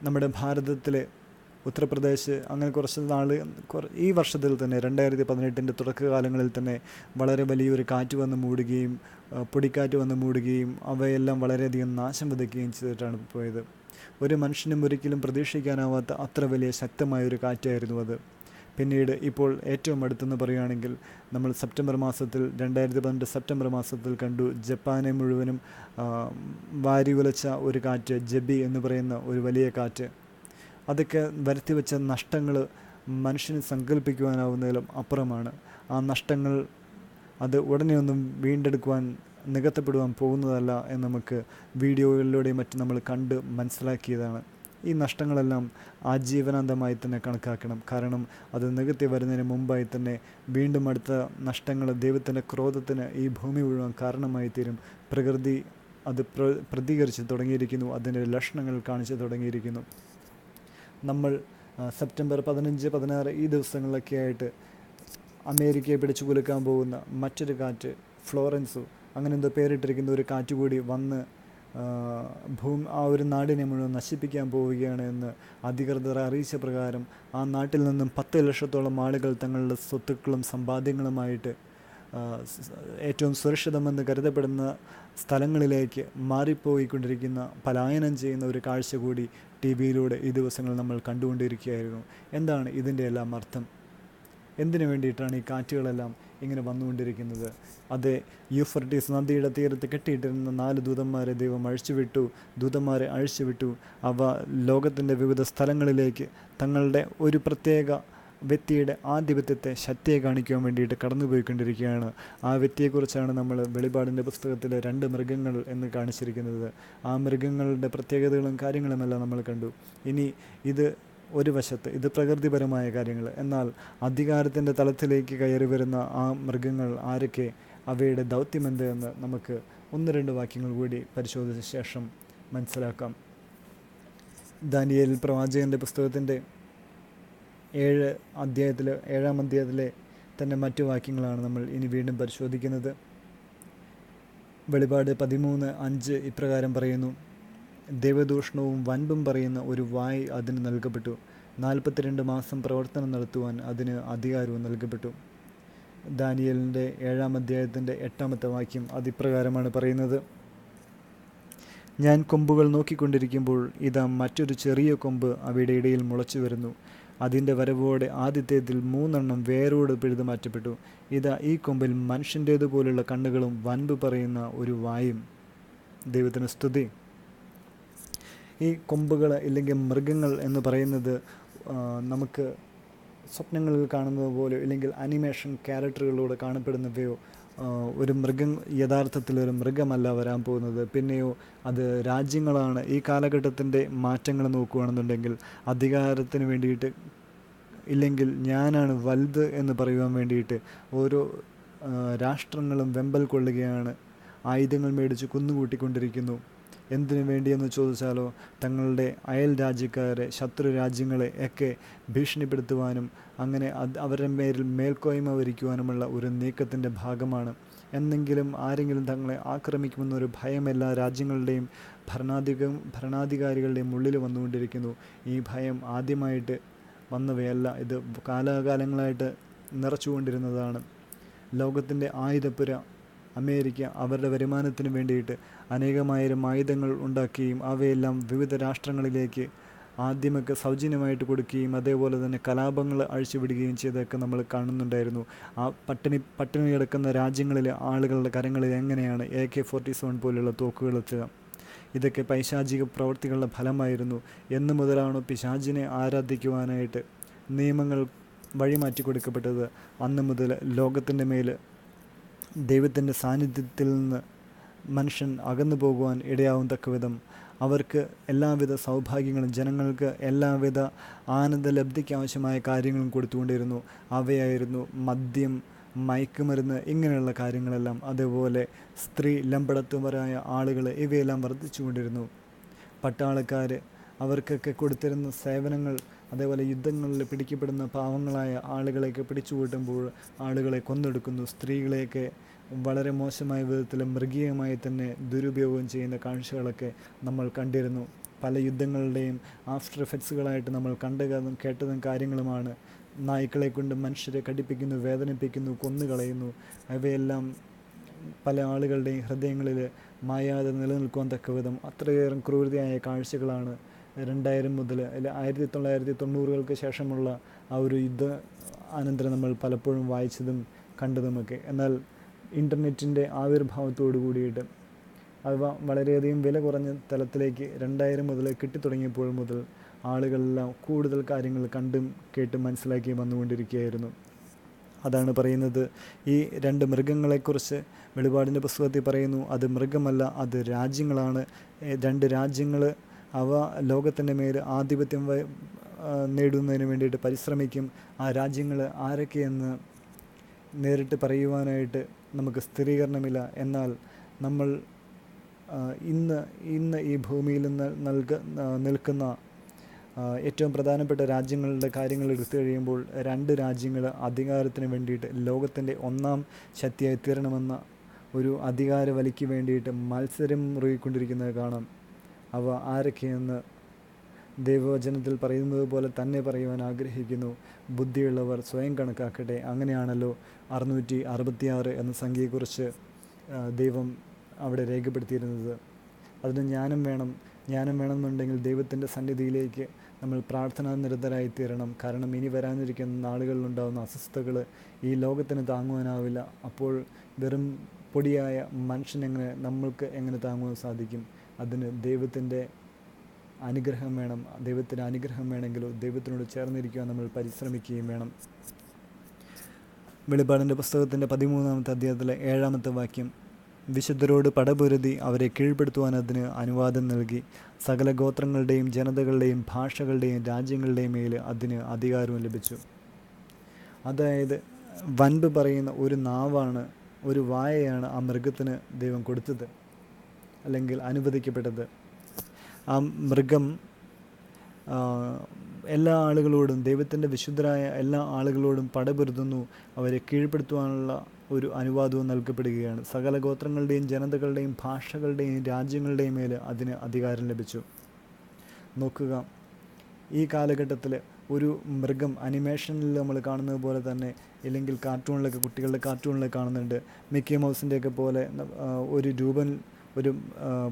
നമ്മുടെ ഭാരതത്തിലെ ഉത്തർപ്രദേശ് അങ്ങനെ കുറച്ച് നാൾ ഈ വർഷത്തിൽ തന്നെ 2018 തുടക്കകാലങ്ങളിൽ തന്നെ വളരെ വലിയൊരു കാറ്റ് വന്ന് മൂടുകയും പൊടിക്കാറ്റ് വന്ന് മൂടുകയും അവയെല്ലാം വളരെയധികം നാശം വിതയ്ക്കുകയും ചെയ്തിട്ടാണ് പോയത്. ഒരു മനുഷ്യനും ഒരിക്കലും പ്രതീക്ഷിക്കാനാവാത്ത അത്ര വലിയ ശക്തമായൊരു കാറ്റായിരുന്നു അത്. പിന്നീട് ഇപ്പോൾ ഏറ്റവും അടുത്തെന്ന് പറയുകയാണെങ്കിൽ നമ്മൾ സെപ്റ്റംബർ മാസത്തിൽ 2018 സെപ്റ്റംബർ മാസത്തിൽ കണ്ടു, ജപ്പാനെ മുഴുവനും വാരി ഉലച്ച ഒരു കാറ്റ്, ജെബി എന്ന് പറയുന്ന ഒരു വലിയ കാറ്റ്. അതൊക്കെ വരുത്തിവെച്ച നഷ്ടങ്ങൾ മനുഷ്യന് സങ്കല്പിക്കുവാനാവുന്നതിലും അപ്പുറമാണ്. ആ നഷ്ടങ്ങൾ അത് ഉടനെയൊന്നും വീണ്ടെടുക്കുവാൻ നികത്തപ്പെടുവാൻ പോകുന്നതല്ല എന്ന് നമുക്ക് വീഡിയോകളിലൂടെയും മറ്റും നമ്മൾ കണ്ട് മനസ്സിലാക്കിയതാണ്. ഈ നഷ്ടങ്ങളെല്ലാം ആജീവനാന്തമായി തന്നെ കണക്കാക്കണം. കാരണം അത് നികത്തി വരുന്നതിന് മുമ്പായി തന്നെ വീണ്ടും അടുത്ത നഷ്ടങ്ങൾ ദൈവത്തിൻ്റെ ക്രോധത്തിന് ഈ ഭൂമി മുഴുവൻ കാരണമായി തീരും. പ്രകൃതി അത് പ്രതികരിച്ച് തുടങ്ങിയിരിക്കുന്നു, അതിൻ്റെ ലക്ഷണങ്ങൾ കാണിച്ച് തുടങ്ങിയിരിക്കുന്നു. നമ്മൾ സെപ്റ്റംബർ 15, 16 ഈ ദിവസങ്ങളിലൊക്കെ ആയിട്ട് അമേരിക്കയെ പിടിച്ചു കുലുക്കാൻ പോകുന്ന മറ്റൊരു കാറ്റ്, ഫ്ലോറൻസോ അങ്ങനെ എന്തോ പേരിട്ടിരിക്കുന്ന ഒരു കാറ്റ് കൂടി വന്ന് ആ ഒരു നാടിനെ മുഴുവൻ നശിപ്പിക്കാൻ പോവുകയാണ് എന്ന് അധികൃതർ അറിയിച്ച പ്രകാരം ആ നാട്ടിൽ നിന്നും 10 ലക്ഷത്തോളം ആളുകൾ തങ്ങളുടെ സ്വത്തുക്കളും സമ്പാദ്യങ്ങളുമായിട്ട് ഏറ്റവും സുരക്ഷിതമെന്ന് കരുതപ്പെടുന്ന സ്ഥലങ്ങളിലേക്ക് മാറിപ്പോയിക്കൊണ്ടിരിക്കുന്ന, പലായനം ചെയ്യുന്ന ഒരു കാഴ്ച കൂടി TV-യിലൂടെ ഈ ദിവസങ്ങൾ നമ്മൾ കണ്ടുകൊണ്ടിരിക്കുകയായിരുന്നു. എന്താണ് ഇതിൻ്റെ എല്ലാം അർത്ഥം? എന്തിനു വേണ്ടിയിട്ടാണ് ഈ കാറ്റുകളെല്ലാം ഇങ്ങനെ വന്നുകൊണ്ടിരിക്കുന്നത്? അത് യൂഫ്രട്ടീസ് നദിയുടെ തീരത്ത് കെട്ടിയിട്ടിരുന്ന 4 ദൂതന്മാരെ ദൈവം ദൂതന്മാരെ അഴിച്ചുവിട്ടു. അവ ലോകത്തിൻ്റെ വിവിധ സ്ഥലങ്ങളിലേക്ക് തങ്ങളുടെ ഒരു പ്രത്യേക വ്യക്തിയുടെ ആധിപത്യത്തെ, ശക്തിയെ കാണിക്കുവാൻ വേണ്ടിയിട്ട് കടന്നുപോയിക്കൊണ്ടിരിക്കുകയാണ്. ആ വ്യക്തിയെക്കുറിച്ചാണ് നമ്മൾ വെളിപാടിൻ്റെ പുസ്തകത്തിൽ 2 മൃഗങ്ങൾ എന്ന് കാണിച്ചിരിക്കുന്നത്. ആ മൃഗങ്ങളുടെ പ്രത്യേകതകളും കാര്യങ്ങളുമെല്ലാം നമ്മൾ കണ്ടു. ഇനി ഇത് ഒരു വശത്ത് ഇത് പ്രകൃതിപരമായ കാര്യങ്ങൾ, എന്നാൽ അധികാരത്തിൻ്റെ തലത്തിലേക്ക് കയറി വരുന്ന ആ മൃഗങ്ങൾ ആരൊക്കെ, അവയുടെ ദൗത്യമെന്ത് എന്ന് നമുക്ക് 1-2 വാക്യങ്ങൾ കൂടി പരിശോധിച്ച ശേഷം മനസ്സിലാക്കാം. ദാനിയേൽ പ്രവാചകൻ്റെ പുസ്തകത്തിൻ്റെ 7-ാം അധ്യായത്തിലെ തന്നെ മറ്റു വാക്യങ്ങളാണ് നമ്മൾ ഇനി വീണ്ടും പരിശോധിക്കുന്നത്. വെളിപാട് 13:5 ഇപ്രകാരം പറയുന്നു: ദൈവദൂഷണവും വൻപും പറയുന്ന ഒരു വായ് അതിന് നൽകപ്പെട്ടു. 42 മാസം പ്രവർത്തനം നടത്തുവാൻ അതിന് അധികാരവും നൽകപ്പെട്ടു. ദാനിയേലിൻ്റെ 7-ാം അധ്യായത്തിൻ്റെ 8-ാമത്തെ വാക്യം അതിപ്രകാരമാണ് പറയുന്നത്: ഞാൻ കൊമ്പുകൾ നോക്കിക്കൊണ്ടിരിക്കുമ്പോൾ ഇതാ മറ്റൊരു ചെറിയ കൊമ്പ് അവയുടെ ഇടയിൽ മുളച്ചു വരുന്നു. അതിൻ്റെ വരവോടെ ആദ്യത്തേതിൽ 3 എണ്ണം വേരോട് പിഴുതു മാറ്റപ്പെട്ടു. ഇതാ ഈ കൊമ്പിൽ മനുഷ്യൻ്റേതുപോലുള്ള കണ്ണുകളും വൻപ് പറയുന്ന ഒരു വായും. ദൈവത്തിന് സ്തുതി. ഈ കൊമ്പുകൾ ഇല്ലെങ്കിൽ മൃഗങ്ങൾ എന്ന് പറയുന്നത് നമുക്ക് സ്വപ്നങ്ങളിൽ കാണുന്നത് പോലെ ഇല്ലെങ്കിൽ അനിമേഷൻ ക്യാരക്ടറുകളിലൂടെ കാണപ്പെടുന്നവയോ ഒരു മൃഗം യഥാർത്ഥത്തിൽ ഒരു മൃഗമല്ല വരാൻ പോകുന്നത്. പിന്നെയോ അത് രാജ്യങ്ങളാണ്. ഈ കാലഘട്ടത്തിൻ്റെ മാറ്റങ്ങൾ നോക്കുകയാണെന്നുണ്ടെങ്കിൽ അധികാരത്തിന് വേണ്ടിയിട്ട് ഇല്ലെങ്കിൽ ഞാനാണ് വലുത് എന്ന് പറയുവാൻ വേണ്ടിയിട്ട് ഓരോ രാഷ്ട്രങ്ങളും വെമ്പൽ കൊള്ളുകയാണ്. ആയുധങ്ങൾ മേടിച്ച് കുന്നുകൂട്ടിക്കൊണ്ടിരിക്കുന്നു. എന്തിനു വേണ്ടിയെന്ന് ചോദിച്ചാലോ, തങ്ങളുടെ അയൽ രാജ്യക്കാരെ, ശത്രു രാജ്യങ്ങളെ ഒക്കെ ഭീഷണിപ്പെടുത്തുവാനും അങ്ങനെ അവരുടെ മേൽക്കോയ്മ വരിക്കുവാനുമുള്ള ഒരു നീക്കത്തിൻ്റെ ഭാഗമാണ്. എന്നെങ്കിലും ആരെങ്കിലും തങ്ങളെ ആക്രമിക്കുമെന്നൊരു ഭയം എല്ലാ രാജ്യങ്ങളുടെയും ഭരണാധികാരികളുടെയും ഉള്ളിൽ വന്നുകൊണ്ടിരിക്കുന്നു. ഈ ഭയം ആദ്യമായിട്ട് വന്നവയല്ല, ഇത് കാലാകാലങ്ങളായിട്ട് നിറച്ചുകൊണ്ടിരുന്നതാണ്. ലോകത്തിൻ്റെ ആയുധപ്പുര അമേരിക്ക അവരുടെ വരുമാനത്തിന് വേണ്ടിയിട്ട് അനേകമായിരം ആയുധങ്ങൾ ഉണ്ടാക്കുകയും അവയെല്ലാം വിവിധ രാഷ്ട്രങ്ങളിലേക്ക് ആദ്യമൊക്കെ സൗജന്യമായിട്ട് കൊടുക്കുകയും അതേപോലെ തന്നെ കലാപങ്ങൾ അഴിച്ചുവിടുകയും ചെയ്തൊക്കെ നമ്മൾ കാണുന്നുണ്ടായിരുന്നു. ആ പട്ടിണി കിടക്കുന്ന രാജ്യങ്ങളിലെ ആളുകളുടെ കരങ്ങളിൽ എങ്ങനെയാണ് AK-47 പോലുള്ള തോക്കുകൾ എത്തുക? ഇതൊക്കെ പൈശാചിക പ്രവൃത്തികളുടെ ഫലമായിരുന്നു. എന്നു മുതലാണോ പിശാചിനെ ആരാധിക്കുവാനായിട്ട് നിയമങ്ങൾ വഴിമാറ്റി കൊടുക്കപ്പെട്ടത്, അന്ന് മുതൽ ലോകത്തിൻ്റെ മേൽ ദൈവത്തിൻ്റെ സാന്നിധ്യത്തിൽ നിന്ന് മനുഷ്യൻ അകന്നു പോകുവാൻ ഇടയാവും തക്കവിധം അവർക്ക് എല്ലാവിധ സൗഭാഗ്യങ്ങളും ജനങ്ങൾക്ക് എല്ലാവിധ ആനന്ദലബ്ധിക്ക് ആവശ്യമായ കാര്യങ്ങളും കൊടുത്തുകൊണ്ടിരുന്നു. അവയായിരുന്നു മദ്യം, മയക്കുമരുന്ന്, ഇങ്ങനെയുള്ള കാര്യങ്ങളെല്ലാം, അതേപോലെ സ്ത്രീ ലംബടത്തുമരായ ആളുകൾ, ഇവയെല്ലാം വർദ്ധിച്ചു കൊണ്ടിരുന്നു. പട്ടാളക്കാർ അവർക്കൊക്കെ കൊടുത്തിരുന്ന സേവനങ്ങൾ, അതേപോലെ യുദ്ധങ്ങളിൽ പിടിക്കപ്പെടുന്ന പാവങ്ങളായ ആളുകളെയൊക്കെ പിടിച്ചു കൂട്ടുമ്പോൾ ആളുകളെ കൊന്നെടുക്കുന്നു. സ്ത്രീകളെയൊക്കെ വളരെ മോശമായ വിധത്തിൽ മൃഗീയമായി തന്നെ ദുരുപയോഗം ചെയ്യുന്ന കാഴ്ചകളൊക്കെ നമ്മൾ കണ്ടിരുന്നു. പല യുദ്ധങ്ങളുടെയും ആഫ്റ്റർ എഫക്ട്സുകളായിട്ട് നമ്മൾ കണ്ടതും കേട്ടതും കാര്യങ്ങളുമാണ്. നായ്ക്കളെ കൊണ്ട് മനുഷ്യരെ കടിപ്പിക്കുന്നു, വേദനിപ്പിക്കുന്നു, കൊന്നുകളയുന്നു. അവയെല്ലാം പല ആളുകളുടെയും ഹൃദയങ്ങളിൽ മായാതെ നിലനിൽക്കുവാൻ തക്ക വിധം അത്രയേറെ ക്രൂരതയായ കാഴ്ചകളാണ് 2000 മുതൽ 1990-കൾക്ക് ശേഷമുള്ള ആ ഒരു യുദ്ധ അനന്തരം നമ്മൾ പലപ്പോഴും വായിച്ചതും കണ്ടതുമൊക്കെ. എന്നാൽ ഇൻ്റർനെറ്റിൻ്റെ ആവിർഭാവത്തോടു കൂടിയിട്ട് അവ വളരെയധികം വില കുറഞ്ഞ തലത്തിലേക്ക് 2000 മുതൽ കിട്ടിത്തുടങ്ങിയപ്പോൾ മുതൽ ആളുകളെല്ലാം കൂടുതൽ കാര്യങ്ങൾ കണ്ടും കേട്ടും മനസ്സിലാക്കി വന്നുകൊണ്ടിരിക്കുകയായിരുന്നു. അതാണ് പറയുന്നത്, ഈ 2 മൃഗങ്ങളെക്കുറിച്ച് വെളിപാടിൻ്റെ പുസ്തകത്തിൽ പറയുന്നു. അത് മൃഗമല്ല, അത് രാജ്യങ്ങളാണ്. 2 രാജ്യങ്ങൾ, അവ ലോകത്തിൻ്റെ മേൽ ആധിപത്യം നേടുന്നതിന് വേണ്ടിയിട്ട് പരിശ്രമിക്കും. ആ രാജ്യങ്ങൾ ആരൊക്കെയെന്ന് നേരിട്ട് പറയുവാനായിട്ട് നമുക്ക് സ്ഥിരീകരണമില്ല. എന്നാൽ നമ്മൾ ഇന്ന് ഈ ഭൂമിയിൽ നിൽക്കുന്ന ഏറ്റവും പ്രധാനപ്പെട്ട രാജ്യങ്ങളുടെ കാര്യങ്ങൾ എടുത്തു കഴിയുമ്പോൾ 2 രാജ്യങ്ങൾ അധികാരത്തിന് വേണ്ടിയിട്ട് ലോകത്തിൻ്റെ 1ാം ശക്തിയായി തീരണമെന്ന ഒരു അധികാര വലിക്ക് വേണ്ടിയിട്ട് മത്സരം മുറുകിക്കൊണ്ടിരിക്കുന്നത് കാണാം. അവ ആരൊക്കെയെന്ന് ദൈവവചനത്തിൽ പറയുന്നത് പോലെ തന്നെ പറയുവാൻ ആഗ്രഹിക്കുന്നു. ബുദ്ധിയുള്ളവർ സ്വയം കണക്കാക്കട്ടെ. അങ്ങനെയാണല്ലോ 666 എന്ന സംഖ്യയെക്കുറിച്ച് ദൈവം അവിടെ രേഖപ്പെടുത്തിയിരുന്നത്. അതിന് ജ്ഞാനം വേണമെന്നുണ്ടെങ്കിൽ ദൈവത്തിൻ്റെ സന്നിധിയിലേക്ക് നമ്മൾ പ്രാർത്ഥനാ നിരതരായി തീരണം. കാരണം ഇനി വരാനിരിക്കുന്ന നാളുകളിലുണ്ടാകുന്ന അസ്വസ്ഥതകൾ ഈ ലോകത്തിന് താങ്ങുവാനാവില്ല. അപ്പോൾ വെറും പൊടിയായ നമ്മൾക്ക് എങ്ങനെ താങ്ങുവാൻ സാധിക്കും? അതിന് ദൈവത്തിൻ്റെ അനുഗ്രഹം വേണം. ദൈവത്തിൻ്റെ അനുഗ്രഹം വേണമെങ്കിലോ ദൈവത്തിനോട് ചേർന്നിരിക്കുവാൻ നമ്മൾ പരിശ്രമിക്കുകയും വേണം. വെളിപാടിൻ്റെ പുസ്തകത്തിൻ്റെ 13-ാമത്തെ അധ്യായത്തിലെ 7-ാമത്തെ വാക്യം, വിശുദ്ധരോട് പടപൊരുതി അവരെ കീഴ്പ്പെടുത്തുവാൻ അതിന് അനുവാദം നൽകി. സകല ഗോത്രങ്ങളുടെയും ജനതകളുടെയും ഭാഷകളുടെയും രാജ്യങ്ങളുടെയും മേൽ അതിന് അധികാരവും ലഭിച്ചു. അതായത് വൻപ് പറയുന്ന ഒരു നാവാണ്, ഒരു വായയാണ് ആ മൃഗത്തിന് ദൈവം കൊടുത്തത്, അല്ലെങ്കിൽ അനുവദിക്കപ്പെട്ടത്. ആ മൃഗം എല്ലാ ആളുകളോടും, ദൈവത്തിൻ്റെ വിശുദ്ധരായ എല്ലാ ആളുകളോടും പടപൊരുതുന്നു. അവരെ കീഴ്പ്പെടുത്തുവാനുള്ള ഒരു അനുവാദവും നൽകപ്പെടുകയാണ്. സകല ഗോത്രങ്ങളുടെയും ജനതകളുടെയും ഭാഷകളുടെയും രാജ്യങ്ങളുടെയും മേൽ അതിന് അധികാരം ലഭിച്ചു. നോക്കുക, ഈ കാലഘട്ടത്തിൽ ഒരു മൃഗം അനിമേഷനിൽ നമ്മൾ കാണുന്നത് പോലെ തന്നെ, ഇല്ലെങ്കിൽ കാർട്ടൂണിലൊക്കെ, കുട്ടികളുടെ കാർട്ടൂണിലൊക്കെ കാണുന്നുണ്ട്. മിക്കി മൗസിൻ്റെയൊക്കെ പോലെ ഒരു രൂപം, ഒരു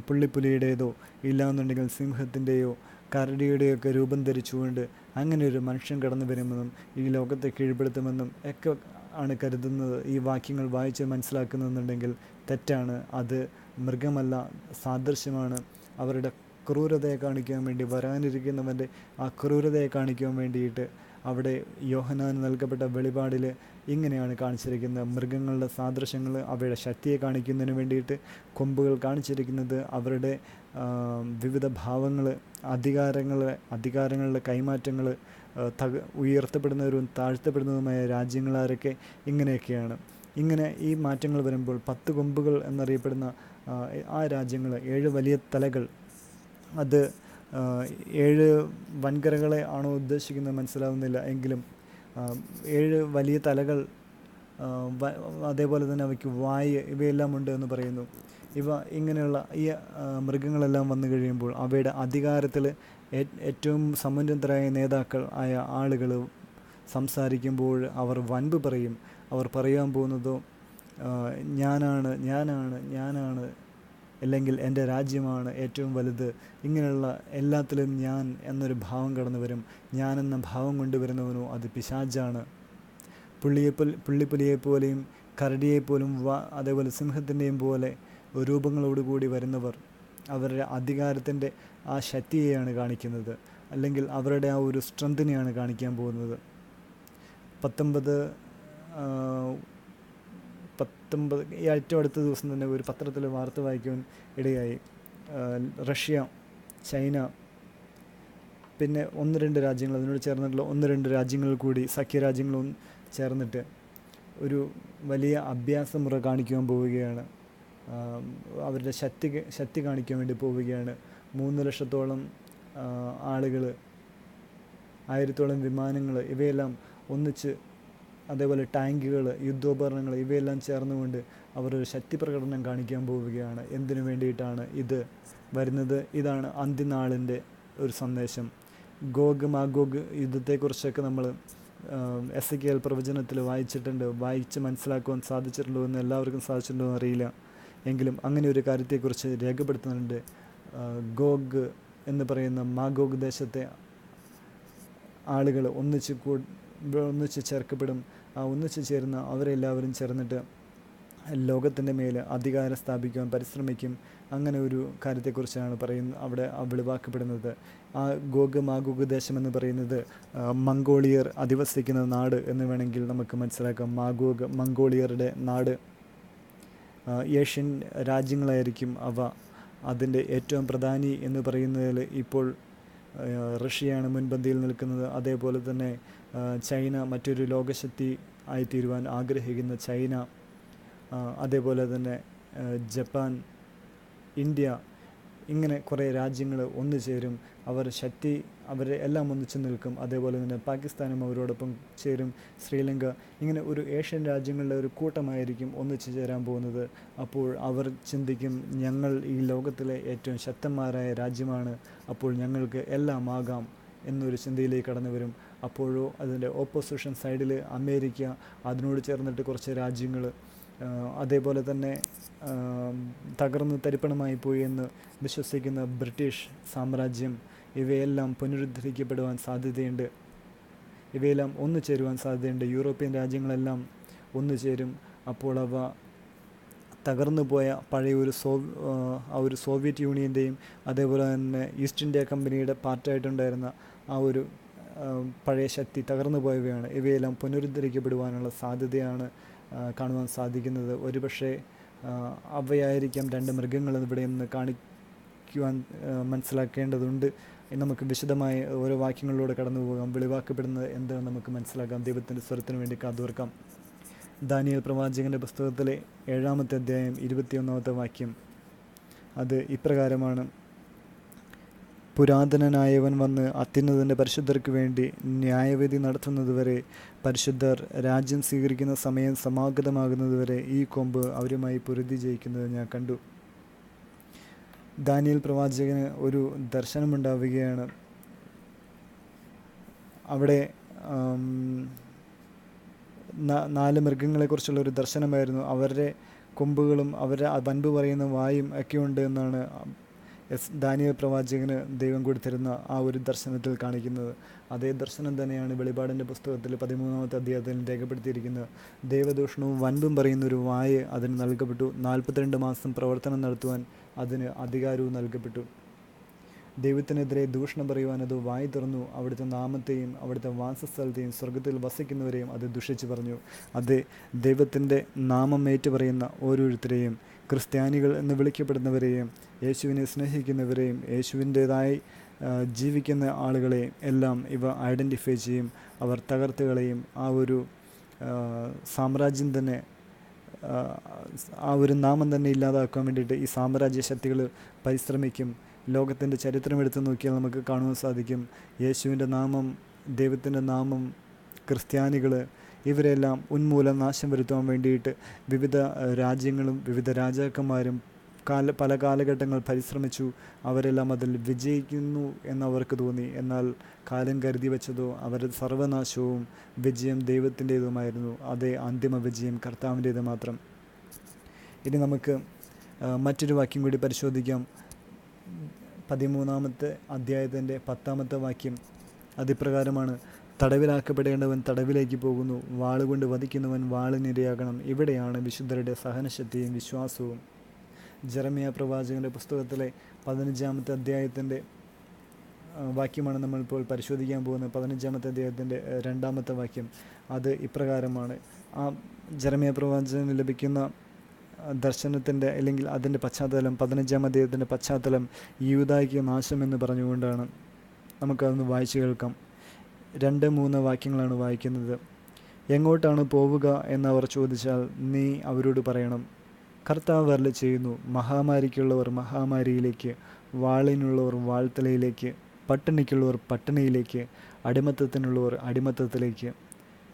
പുള്ളിപ്പുലിയുടേതോ ഇല്ലാന്നുണ്ടെങ്കിൽ സിംഹത്തിൻ്റെയോ കരടിയുടെയൊക്കെ രൂപം ധരിച്ചുകൊണ്ട് അങ്ങനെ ഒരു മനുഷ്യൻ കടന്നു വരുമെന്നും ഈ ലോകത്തെ കീഴ്പ്പെടുത്തുമെന്നും ഒക്കെ ആണ് കരുതുന്നത്. ഈ വാക്യങ്ങൾ വായിച്ച് മനസ്സിലാക്കുന്നതെന്നുണ്ടെങ്കിൽ തെറ്റാണ്. അത് മൃഗമല്ല, സാദൃശ്യമാണ്. അവരുടെ ക്രൂരതയെ കാണിക്കാൻ വേണ്ടി, വരാനിരിക്കുന്നവൻ്റെ ആ ക്രൂരതയെ കാണിക്കാൻ വേണ്ടിയിട്ട് അവിടെ യോഹന്നാന് നൽകപ്പെട്ട വെളിപാടിൽ ഇങ്ങനെയാണ് കാണിച്ചിരിക്കുന്നത്. മൃഗങ്ങളുടെ സാദൃശ്യങ്ങൾ അവയുടെ ശക്തിയെ കാണിക്കുന്നതിന് വേണ്ടിയിട്ട്, കൊമ്പുകൾ കാണിച്ചിരിക്കുന്നത് അവരുടെ വിവിധ ഭാവങ്ങൾ, അധികാരങ്ങളുടെ കൈമാറ്റങ്ങൾ, ഉയർത്തപ്പെടുന്നവരും താഴ്ത്തപ്പെടുന്നതുമായ രാജ്യങ്ങളാരൊക്കെ, ഇങ്ങനെയൊക്കെയാണ്. ഇങ്ങനെ ഈ മാറ്റങ്ങൾ വരുമ്പോൾ 10 കൊമ്പുകൾ എന്നറിയപ്പെടുന്ന ആ രാജ്യങ്ങൾ, 7 വലിയ തലകൾ, അത് 7 വൻകരകളെ ആണോ ഉദ്ദേശിക്കുന്നത് മനസ്സിലാവുന്നില്ല. എങ്കിലും 7 വലിയ തലകൾ, അതേപോലെ തന്നെ അവയ്ക്ക് വായ്, ഇവയെല്ലാം ഉണ്ട് എന്ന് പറയുന്നു. ഇവ ഇങ്ങനെയുള്ള ഈ മൃഗങ്ങളെല്ലാം വന്നു കഴിയുമ്പോൾ അവയുടെ അധികാരത്തിൽ ഏറ്റവും സമുന്നതരായ നേതാക്കൾ ആയ ആളുകൾ സംസാരിക്കുമ്പോൾ അവർ വൻപ് പറയും. അവർ പറയാൻ പോകുന്നതോ ഞാനാണ്, അല്ലെങ്കിൽ എൻ്റെ രാജ്യമാണ് ഏറ്റവും വലുത്, ഇങ്ങനെയുള്ള എല്ലാത്തിലും ഞാൻ എന്നൊരു ഭാവം കടന്നു വരും. ഞാനെന്ന ഭാവം കൊണ്ടുവരുന്നവനോ അത് പിശാചാണ്. പുള്ളിപ്പുലിയെപ്പോലെയും കരടിയെപ്പോലും അതേപോലെ സിംഹത്തിൻ്റെയും പോലെ രൂപങ്ങളോടുകൂടി വരുന്നവർ അവരുടെ അധികാരത്തിൻ്റെ ആ ശക്തിയെയാണ് കാണിക്കുന്നത്, അല്ലെങ്കിൽ അവരുടെ ആ ഒരു സ്ട്രെങ്തിനെയാണ് കാണിക്കാൻ പോകുന്നത്. 19 ഈ ഏറ്റവും അടുത്ത ദിവസം തന്നെ ഒരു പത്രത്തിൽ വാർത്ത വായിക്കാൻ ഇടയായി. റഷ്യ, ചൈന, പിന്നെ 1-2 രാജ്യങ്ങൾ, അതിനോട് ചേർന്നിട്ടുള്ള 1-2 രാജ്യങ്ങൾ കൂടി, സഖ്യരാജ്യങ്ങളും ചേർന്നിട്ട് ഒരു വലിയ അഭ്യാസമുറ കാണിക്കുവാൻ പോവുകയാണ്. അവരുടെ ശക്തി കാണിക്കാൻ വേണ്ടി പോവുകയാണ്. 3 ലക്ഷത്തോളം ആളുകൾ, 1000-ഓളം വിമാനങ്ങൾ, ഇവയെല്ലാം ഒന്നിച്ച്, അതേപോലെ ടാങ്കുകൾ, യുദ്ധോപകരണങ്ങൾ, ഇവയെല്ലാം ചേർന്നുകൊണ്ട് അവർ ഒരു ശക്തി പ്രകടനം കാണിക്കാൻ പോവുകയാണ്. എന്തിനു വേണ്ടിയിട്ടാണ് ഇത് വരുന്നത്? ഇതാണ് അന്ത്യനാളിൻ്റെ ഒരു സന്ദേശം. ഗോഗ് മാഗോഗ് യുദ്ധത്തെക്കുറിച്ചൊക്കെ നമ്മൾ എസെക്കിയേൽ പ്രവചനത്തിൽ വായിച്ച് മനസ്സിലാക്കുവാൻ സാധിച്ചിട്ടുണ്ടോ എന്ന് എല്ലാവർക്കും സാധിച്ചിട്ടുണ്ടോ എന്ന് അറിയില്ല. എങ്കിലും അങ്ങനെ ഒരു കാര്യത്തെക്കുറിച്ച് രേഖപ്പെടുത്തുന്നുണ്ട്. ഗോഗ് എന്ന് പറയുന്ന മാഗോഗ് ദേശത്തെ ആളുകൾ ഒന്നിച്ച് ചേർക്കപ്പെടും. ആ ഒന്നിച്ച് ചേരുന്ന അവരെല്ലാവരും ചേർന്നിട്ട് ലോകത്തിൻ്റെ മേൽ അധികാരം സ്ഥാപിക്കുവാൻ പരിശ്രമിക്കും. അങ്ങനെ ഒരു കാര്യത്തെക്കുറിച്ചാണ് അവിടെ വെളിവാക്കപ്പെടുന്നത്. ആ ഗോഗ് മാഗോഗ് ദേശം എന്ന് പറയുന്നത് മംഗോളിയർ അധിവസിക്കുന്ന നാട് എന്ന് വേണമെങ്കിൽ നമുക്ക് മനസ്സിലാക്കാം. മംഗോളിയരുടെ നാട്. ഏഷ്യൻ രാജ്യങ്ങളായിരിക്കും അവ. അതിൻ്റെ ഏറ്റവും പ്രധാനി എന്ന് പറയുന്നതിൽ ഇപ്പോൾ റഷ്യയാണ് മുൻപന്തിയിൽ നിൽക്കുന്നത്. അതേപോലെ തന്നെ ചൈന, മറ്റൊരു ലോകശക്തി ആയിത്തീരുവാൻ ആഗ്രഹിക്കുന്ന ചൈന, അതേപോലെ തന്നെ ജപ്പാൻ, ഇന്ത്യ, ഇങ്ങനെ കുറേ രാജ്യങ്ങൾ ഒന്നു ചേരും. അവരെ എല്ലാം ഒന്നിച്ചു നിൽക്കും. അതേപോലെ തന്നെ പാകിസ്ഥാനും അവരോടൊപ്പം ചേരും, ശ്രീലങ്ക. ഇങ്ങനെ ഒരു ഏഷ്യൻ രാജ്യങ്ങളുടെ ഒരു കൂട്ടമായിരിക്കും ഒന്നിച്ചു ചേരാൻ പോകുന്നത്. അപ്പോൾ അവർ ചിന്തിക്കും, ഞങ്ങൾ ഈ ലോകത്തിലെ ഏറ്റവും ശക്തന്മാരായ രാജ്യമാണ്, അപ്പോൾ ഞങ്ങൾക്ക് എല്ലാം ആകാം എന്നൊരു ചിന്തയിലേക്ക് കടന്നു വരും. അപ്പോഴോ അതിൻ്റെ ഓപ്പോസിഷൻ സൈഡിൽ അമേരിക്ക, അതിനോട് ചേർന്നിട്ട് കുറച്ച് രാജ്യങ്ങൾ, അതേപോലെ തന്നെ തകർന്ന് തരിപ്പണമായി പോയി എന്ന് വിശ്വസിക്കുന്ന ബ്രിട്ടീഷ് സാമ്രാജ്യം, ഇവയെല്ലാം പുനരുദ്ധരിക്കപ്പെടുവാൻ സാധ്യതയുണ്ട്. ഇവയെല്ലാം ഒന്നു ചേരുവാൻ സാധ്യതയുണ്ട്. യൂറോപ്യൻ രാജ്യങ്ങളെല്ലാം ഒന്നു ചേരും. അപ്പോൾ അവ തകർന്നു പോയ പഴയ ഒരു സോവിയറ്റ് യൂണിയൻ്റെയും അതേപോലെ തന്നെ ഈസ്റ്റ് ഇന്ത്യ കമ്പനിയുടെ പാർട്ടായിട്ടുണ്ടായിരുന്ന ആ ഒരു പഴയ ശക്തി തകർന്നു പോയവയാണ്. ഇവയെല്ലാം പുനരുദ്ധരിക്കപ്പെടുവാനുള്ള സാധ്യതയാണ് കാണുവാൻ സാധിക്കുന്നത്. ഒരുപക്ഷെ അവയായിരിക്കാം 2 മൃഗങ്ങൾ ഇവിടെ നിന്ന് കാണിക്കുവാൻ മനസ്സിലാക്കേണ്ടതുണ്ട്. നമുക്ക് വിശദമായ ഓരോ വാക്യങ്ങളിലൂടെ കടന്നു പോകാം. വെളിവാക്കപ്പെടുന്നത് എന്താണെന്ന് നമുക്ക് മനസ്സിലാക്കാം. ദൈവത്തിൻ്റെ സ്വരത്തിന് വേണ്ടി കാതോർക്കാം. ദാനിയേൽ പ്രവാചകൻ്റെ പുസ്തകത്തിലെ 7-ാമത്തെ അധ്യായം 21-ാമത്തെ വാക്യം, അത് ഇപ്രകാരമാണ്: പുരാതനനായവൻ വന്ന് അത്യുന്നതൻ്റെ പരിശുദ്ധർക്ക് വേണ്ടി ന്യായവിധി നടത്തുന്നതുവരെ, പരിശുദ്ധർ രാജ്യം സ്വീകരിക്കുന്ന സമയം സമാഗതമാകുന്നതുവരെ ഈ കൊമ്പ് അവരുമായി പൊരുതി ജയിക്കുന്നത് ഞാൻ കണ്ടു. ദാനിയേൽ പ്രവാചകന് ഒരു ദർശനമുണ്ടാവുകയാണ്. അവിടെ 4 മൃഗങ്ങളെക്കുറിച്ചുള്ള ഒരു ദർശനമായിരുന്നു. അവരുടെ കൊമ്പുകളും അവരുടെ വൻപ് പറയുന്ന വായും ഒക്കെ ഉണ്ട് എന്നാണ് ദാനിയേൽ പ്രവാചകന് ദൈവം കൊടുത്തിരുന്ന ആ ഒരു ദർശനത്തിൽ കാണിക്കുന്നത്. അതേ ദർശനം തന്നെയാണ് വെളിപാടിൻ്റെ പുസ്തകത്തിൽ 13-ാമത്തെ അധ്യായത്തിൽ രേഖപ്പെടുത്തിയിരിക്കുന്നത്. ദൈവദൂഷണവും വൻപും പറയുന്നൊരു വായ് അതിന് നൽകപ്പെട്ടു. 42 മാസം പ്രവർത്തനം നടത്തുവാൻ അതിന് അധികാരവും നൽകപ്പെട്ടു. ദൈവത്തിനെതിരെ ദൂഷണം പറയുവാൻ അത് വായി തുറന്നു. അവിടുത്തെ നാമത്തെയും അവിടുത്തെ വാസസ്ഥലത്തെയും സ്വർഗത്തിൽ വസിക്കുന്നവരെയും അത് ദുഷിച്ചു പറഞ്ഞു. അത് ദൈവത്തിൻ്റെ നാമം ഏറ്റുപറയുന്ന ഓരോരുത്തരെയും, ക്രിസ്ത്യാനികൾ എന്ന് വിളിക്കപ്പെടുന്നവരെയും, യേശുവിനെ സ്നേഹിക്കുന്നവരെയും, യേശുവിൻ്റേതായി ജീവിക്കുന്ന ആളുകളെയും എല്ലാം ഇവ ഐഡൻറ്റിഫൈ ചെയ്യും. അവർ തകർത്തുകളെയും ആ ഒരു സാമ്രാജ്യം തന്നെ, ആ ഒരു നാമം തന്നെ ഇല്ലാതാക്കാൻ വേണ്ടിയിട്ട് ഈ സാമ്രാജ്യ ശക്തികൾ പരിശ്രമിക്കും. ലോകത്തിൻ്റെ ചരിത്രം എടുത്തു നോക്കിയാൽ നമുക്ക് കാണുവാൻ സാധിക്കും, യേശുവിൻ്റെ നാമം, ദൈവത്തിൻ്റെ നാമം, ക്രിസ്ത്യാനികൾ, ഇവരെല്ലാം ഉന്മൂലം നാശം വരുത്തുവാൻ വേണ്ടിയിട്ട് വിവിധ രാജ്യങ്ങളും വിവിധ രാജാക്കന്മാരും പല കാലഘട്ടങ്ങൾ പരിശ്രമിച്ചു. അവരെല്ലാം അതിൽ വിജയിക്കുന്നു എന്നവർക്ക് തോന്നി. എന്നാൽ കാലം കരുതി വെച്ചതോ അവരുടെ സർവനാശവും വിജയം ദൈവത്തിൻ്റേതുമായിരുന്നു. അതേ അന്തിമ വിജയം കർത്താവിൻ്റേത് മാത്രം. ഇനി നമുക്ക് മറ്റൊരു വാക്യം കൂടി പരിശോധിക്കാം. 13-ാമത്തെ അധ്യായത്തിൻ്റെ 10-ാമത്തെ വാക്യം അതിപ്രകാരമാണ്: തടവിലാക്കപ്പെടേണ്ടവൻ തടവിലേക്ക് പോകുന്നു, വാളുകൊണ്ട് വധിക്കുന്നവൻ വാളിനിരയാകണം. ഇവിടെയാണ് വിശുദ്ധരുടെ സഹനശക്തിയും വിശ്വാസവും. ജെറമ്യാ പ്രവാചകൻ്റെ പുസ്തകത്തിലെ 15-ാമത്തെ അധ്യായത്തിൻ്റെ വാക്യമാണ് നമ്മളിപ്പോൾ പരിശോധിക്കാൻ പോകുന്നത്. 15-ാമത്തെ അധ്യായത്തിൻ്റെ 2-ാമത്തെ വാക്യം അത് ഇപ്രകാരമാണ്. ആ ജെറമ്യാ പ്രവാചകന് ലഭിക്കുന്ന ദർശനത്തിൻ്റെ അല്ലെങ്കിൽ അതിൻ്റെ പശ്ചാത്തലം, 15-ാം അധ്യായത്തിൻ്റെ പശ്ചാത്തലം യൂദായ്ക്ക് നാശം എന്ന് പറഞ്ഞുകൊണ്ടാണ്. നമുക്കതൊന്ന് വായിച്ചു കേൾക്കാം. 2-3 വാക്യങ്ങളാണ് വായിക്കുന്നത്. എങ്ങോട്ടാണ് പോവുക എന്നവർ ചോദിച്ചാൽ നീ അവരോട് പറയണം, കർത്താവ് അരുളി ചെയ്യുന്നു, മഹാമാരിക്കുള്ളവർ മഹാമാരിയിലേക്ക്, വാളിനുള്ളവർ വാൾത്തലയിലേക്ക്, പട്ടിണിക്കുള്ളവർ പട്ടിണിയിലേക്ക്, അടിമത്തത്തിനുള്ളവർ അടിമത്തത്തിലേക്ക്.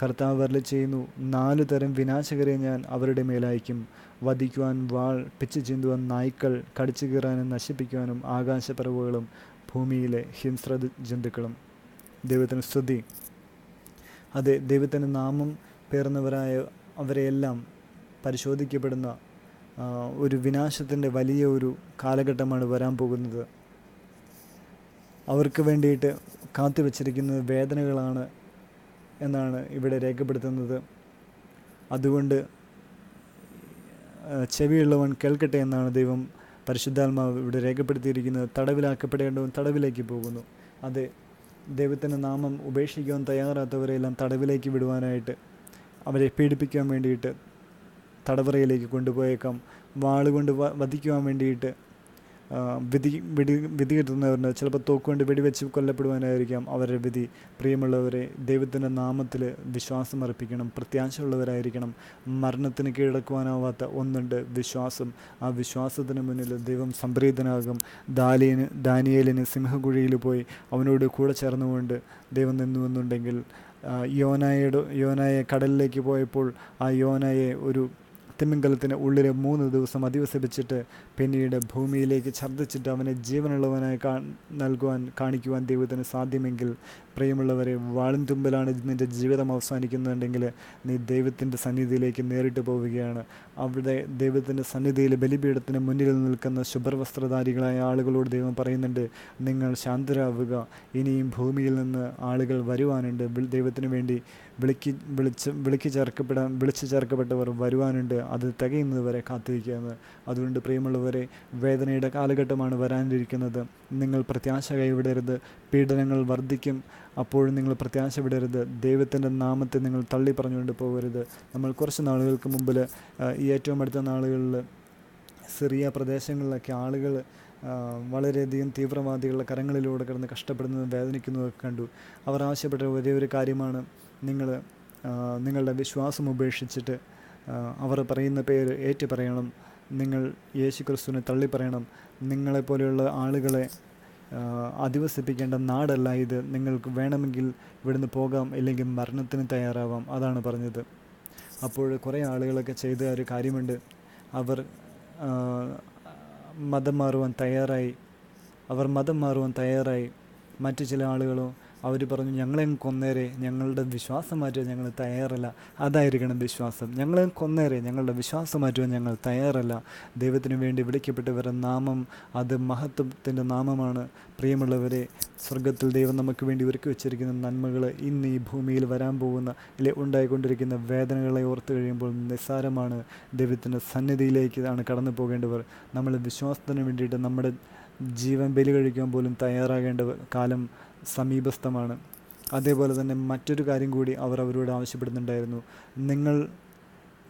കർത്താവ് അരുളി ചെയ്യുന്നു, 4 തരം വിനാശകരെ ഞാൻ അവരുടെ മേലയക്കും. വധിക്കുവാൻ വാൾ, പിച്ചു ചീന്തുവാൻ നായ്ക്കൾ, കടിച്ചു കീറാനും നശിപ്പിക്കുവാനും ആകാശപ്പറവുകളും ഭൂമിയിലെ ഹിംസ്ര ജന്തുക്കളും. ദൈവത്തിന് സ്തുതി. അതെ, ദൈവത്തിൻ്റെ നാമം പേർന്നവരായ അവരെയെല്ലാം പരിശോധിക്കപ്പെടുന്ന ഒരു വിനാശത്തിൻ്റെ വലിയ ഒരു കാലഘട്ടമാണ് വരാൻ പോകുന്നത്. അവർക്ക് വേണ്ടിയിട്ട് കാത്തുവച്ചിരിക്കുന്നത് വേദനകളാണ് എന്നാണ് ഇവിടെ രേഖപ്പെടുത്തുന്നത്. അതുകൊണ്ട് ചെവിയുള്ളവൻ കേൾക്കട്ടെ എന്നാണ് ദൈവം പരിശുദ്ധാത്മാവ് ഇവിടെ രേഖപ്പെടുത്തിയിരിക്കുന്നത്. തടവിലാക്കപ്പെടേണ്ടവൻ തടവിലേക്ക് പോകുന്നു. അതെ, ദൈവത്തിൻ്റെ നാമം ഉപേക്ഷിക്കുവാൻ തയ്യാറാത്തവരെല്ലാം തടവിലേക്ക് വിടുവാനായിട്ട്, അവരെ പീഡിപ്പിക്കാൻ വേണ്ടിയിട്ട് തടവറയിലേക്ക് കൊണ്ടുപോയേക്കാം. വാളുകൊണ്ട് വധിക്കുവാൻ വേണ്ടിയിട്ട് വിധി കിട്ടുന്നവരുണ്ട്. ചിലപ്പോൾ തോക്കുകൊണ്ട് വെടിവെച്ച് കൊല്ലപ്പെടുവാനായിരിക്കാം അവരുടെ വിധി. പ്രിയമുള്ളവരെ, ദൈവത്തിൻ്റെ നാമത്തിൽ വിശ്വാസം അർപ്പിക്കണം, പ്രത്യാശയുള്ളവരായിരിക്കണം. മരണത്തിന് കീഴടക്കുവാനാവാത്ത ഒന്നുണ്ട്, വിശ്വാസം. ആ വിശ്വാസത്തിന് മുന്നിൽ ദൈവം സംപ്രീതനാകും. ദാനിയേലിന് സിംഹകുഴിയിൽ പോയി അവനോട് കൂടെ ചേർന്നുകൊണ്ട് ദൈവം നിന്നുവെന്നുണ്ടെങ്കിൽ, യോനായെ കടലിലേക്ക് പോയപ്പോൾ ആ യോനായെ ഒരു തിമിംഗലത്തിന് ഉള്ളിൽ 3 ദിവസം അധിവസിപ്പിച്ചിട്ട് പിന്നീട് ഭൂമിയിലേക്ക് ഛർദ്ദിച്ചിട്ട് അവനെ ജീവനുള്ളവനായി കാണിക്കുവാൻ ദൈവത്തിന് സാധ്യമെങ്കിൽ, പ്രിയമുള്ളവരെ, വാളിൻ തുമ്പിലാണ് നിൻ്റെ ജീവിതം അവസാനിക്കുന്നുണ്ടെങ്കിൽ നീ ദൈവത്തിൻ്റെ സന്നിധിയിലേക്ക് നേരിട്ട് പോവുകയാണ്. അവിടെ ദൈവത്തിൻ്റെ സന്നിധിയിൽ ബലിപീഠത്തിന് മുന്നിൽ നിൽക്കുന്ന ശുഭ്രവസ്ത്രധാരികളായ ആളുകളോട് ദൈവം പറയുന്നുണ്ട്, നിങ്ങൾ ശാന്തരാവുക, ഇനിയും ഭൂമിയിൽ നിന്ന് ആളുകൾ വരുവാനുണ്ട്. ദൈവത്തിന് വേണ്ടി വിളിച്ചു ചേർക്കപ്പെട്ടവർ വരുവാനുണ്ട്. അത് തികയുന്നത് വരെ കാത്തിരിക്കുകയെന്ന്. അതുകൊണ്ട് പ്രിയമുള്ളവരെ, വേദനയുടെ കാലഘട്ടമാണ് വരാനിരിക്കുന്നത്. നിങ്ങൾ പ്രത്യാശ കൈവിടരുത്. പീഡനങ്ങൾ വർദ്ധിക്കും, അപ്പോഴും നിങ്ങൾ പ്രത്യാശ വിടരുത്. ദൈവത്തിൻ്റെ നാമത്തെ നിങ്ങൾ തള്ളി പറഞ്ഞുകൊണ്ട് പോകരുത്. നമ്മൾ കുറച്ച് നാളുകൾക്ക് മുമ്പിൽ, ഈ ഏറ്റവും അടുത്ത നാളുകളിൽ സിറിയ പ്രദേശങ്ങളിലൊക്കെ ആളുകൾ വളരെയധികം തീവ്രവാദികളുടെ കരങ്ങളിലൂടെ കിടന്ന് കഷ്ടപ്പെടുന്നതും വേദനിക്കുന്നതൊക്കെ കണ്ടു. അവർ ആവശ്യപ്പെട്ട ഒരേ ഒരു കാര്യമാണ്, നിങ്ങളുടെ വിശ്വാസം ഉപേക്ഷിച്ചിട്ട് അവർ പറയുന്ന പേര് ഏറ്റു പറയണം. നിങ്ങൾ യേശു ക്രിസ്തുവിനെ തള്ളിപ്പറയണം. നിങ്ങളെപ്പോലെയുള്ള ആളുകളെ അധിവസിപ്പിക്കേണ്ട നാടല്ല ഇത്. നിങ്ങൾക്ക് വേണമെങ്കിൽ ഇവിടുന്ന് പോകാം, ഇല്ലെങ്കിൽ മരണത്തിന് തയ്യാറാവാം. അതാണ് പറഞ്ഞത്. അപ്പോൾ കുറേ ആളുകളൊക്കെ ചെയ്ത ഒരു കാര്യമുണ്ട്. അവർ മതം മാറുവാൻ തയ്യാറായി. മറ്റു ചില ആളുകളോ അവർ പറഞ്ഞു, ഞങ്ങളെ കൊന്നേരെ, ഞങ്ങളുടെ വിശ്വാസം മാറ്റുവാൻ ഞങ്ങൾ തയ്യാറല്ല. അതായിരിക്കണം വിശ്വാസം. ഞങ്ങളെ കൊന്നേരെ, ഞങ്ങളുടെ വിശ്വാസം മാറ്റുവാൻ ഞങ്ങൾ തയ്യാറല്ല. ദൈവത്തിന് വേണ്ടി വിളിക്കപ്പെട്ടവരുടെ നാമം അത് മഹത്വത്തിൻ്റെ നാമമാണ്. പ്രിയമുള്ളവരെ, സ്വർഗത്തിൽ ദൈവം നമുക്ക് വേണ്ടി ഒരുക്കി വെച്ചിരിക്കുന്ന നന്മകൾ ഇന്ന് ഈ ഭൂമിയിൽ വരാൻ പോകുന്ന ഉണ്ടായിക്കൊണ്ടിരിക്കുന്ന വേദനകളെ ഓർത്ത് കഴിയുമ്പോൾ നിസ്സാരമാണ്. ദൈവത്തിൻ്റെ സന്നിധിയിലേക്കാണ് കടന്നു പോകേണ്ടവർ. നമ്മൾ വിശ്വാസത്തിന് വേണ്ടിയിട്ട് നമ്മുടെ ജീവൻ ബലി കഴിക്കാൻ പോലും തയ്യാറാകേണ്ട കാലം സമീപസ്ഥമാണ്. അതേപോലെ തന്നെ മറ്റൊരു കാര്യം കൂടി അവരോട് ആവശ്യപ്പെടുന്നുണ്ടായിരുന്നു. നിങ്ങൾ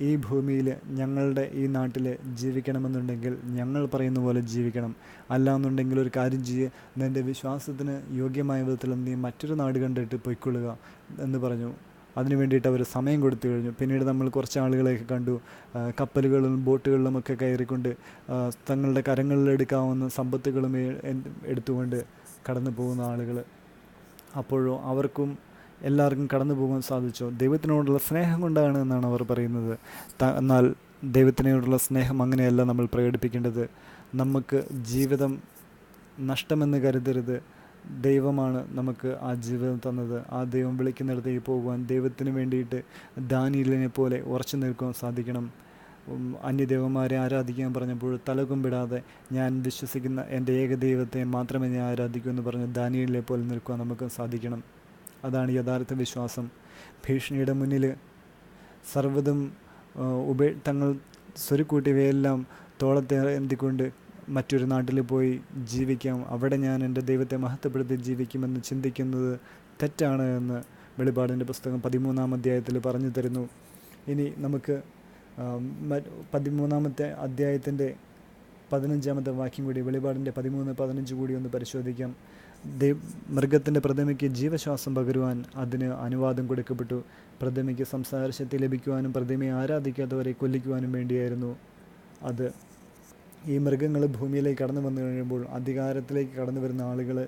ഈ ഭൂമിയിൽ, ഞങ്ങളുടെ ഈ നാട്ടിൽ ജീവിക്കണമെന്നുണ്ടെങ്കിൽ ഞങ്ങൾ പറയുന്ന പോലെ ജീവിക്കണം. അല്ലാന്നുണ്ടെങ്കിൽ ഒരു കാര്യം ചെയ്യുക, നിൻ്റെ വിശ്വാസത്തിന് യോഗ്യമായ വിധത്തിൽ നീ മറ്റൊരു നാട് കണ്ടിട്ട് പൊയ്ക്കൊള്ളുക എന്ന് പറഞ്ഞു. അതിനു വേണ്ടിയിട്ട് അവർ സമയം കൊടുത്തു കഴിഞ്ഞു. പിന്നീട് നമ്മൾ കുറച്ച് ആളുകളെയൊക്കെ കണ്ടു, കപ്പലുകളിലും ബോട്ടുകളിലുമൊക്കെ കയറിക്കൊണ്ട് തങ്ങളുടെ കരങ്ങളിലെടുക്കാവുന്ന സമ്പത്തുകളും എടുത്തുകൊണ്ട് കടന്നു പോകുന്ന ആളുകൾ. അപ്പോഴോ അവർക്കും എല്ലാവർക്കും കടന്നു പോകാൻ സാധിച്ചോ? ദൈവത്തിനോടുള്ള സ്നേഹം കൊണ്ടാണ് എന്നാണ് അവർ പറയുന്നത്. എന്നാൽ ദൈവത്തിനോടുള്ള സ്നേഹം അങ്ങനെയല്ല നമ്മൾ പ്രകടിപ്പിക്കേണ്ടത്. നമുക്ക് ജീവിതം നഷ്ടമെന്ന് കരുതരുത്. ദൈവമാണ് നമുക്ക് ആ ജീവിതം തന്നത്. ആ ദൈവം വിളിക്കുന്നിടത്തേക്ക് പോകുവാൻ ദൈവത്തിന് വേണ്ടിയിട്ട് ദാനിയേലിനെ പോലെ ഉറച്ചു നിൽക്കുവാൻ സാധിക്കണം. അന്യദേവന്മാരെ ആരാധിക്കാൻ പറഞ്ഞപ്പോൾ തലകുമ്പിടാതെ ഞാൻ വിശ്വസിക്കുന്ന എൻ്റെ ഏക ദൈവത്തെ മാത്രമേ ഞാൻ ആരാധിക്കൂ എന്ന് പറഞ്ഞ് ദാനിയേലിനെ പോലെ നിൽക്കുവാൻ നമുക്ക് സാധിക്കണം. അതാണ് യഥാർത്ഥ വിശ്വാസം. ഭീഷണിയുടെ മുന്നിൽ സർവ്വതും തങ്ങൾ സ്വരുക്കൂട്ടിയവയെല്ലാം തോളത്തെ എന്തിക്കൊണ്ട് മറ്റൊരു നാട്ടിൽ പോയി ജീവിക്കാം, അവിടെ ഞാൻ എൻ്റെ ദൈവത്തെ മഹത്വപ്പെടുത്തി ജീവിക്കുമെന്ന് ചിന്തിക്കുന്നത് തെറ്റാണ് എന്ന് വെളിപാടിൻ്റെ പുസ്തകം 13-ാം അധ്യായത്തിൽ പറഞ്ഞു തരുന്നു. ഇനി നമുക്ക് 13-ാമത്തെ അധ്യായത്തിൻ്റെ 15-ാമത്തെ വാക്യം കൂടി, വെളിപാടിൻ്റെ 13-15 കൂടി ഒന്ന് പരിശോധിക്കാം. മൃഗത്തിൻ്റെ പ്രതിമയ്ക്ക് ജീവശ്വാസം പകരുവാൻ അതിന് അനുവാദം കൊടുക്കപ്പെട്ടു. പ്രതിമയ്ക്ക് സംസാരശക്തി ലഭിക്കുവാനും പ്രതിമയെ ആരാധിക്കാത്തവരെ കൊല്ലിക്കുവാനും വേണ്ടിയായിരുന്നു അത്. ഈ മൃഗങ്ങൾ ഭൂമിയിലേക്ക് കടന്നു വന്നു കഴിയുമ്പോൾ അധികാരത്തിലേക്ക് കടന്നു വരുന്ന ആളുകൾ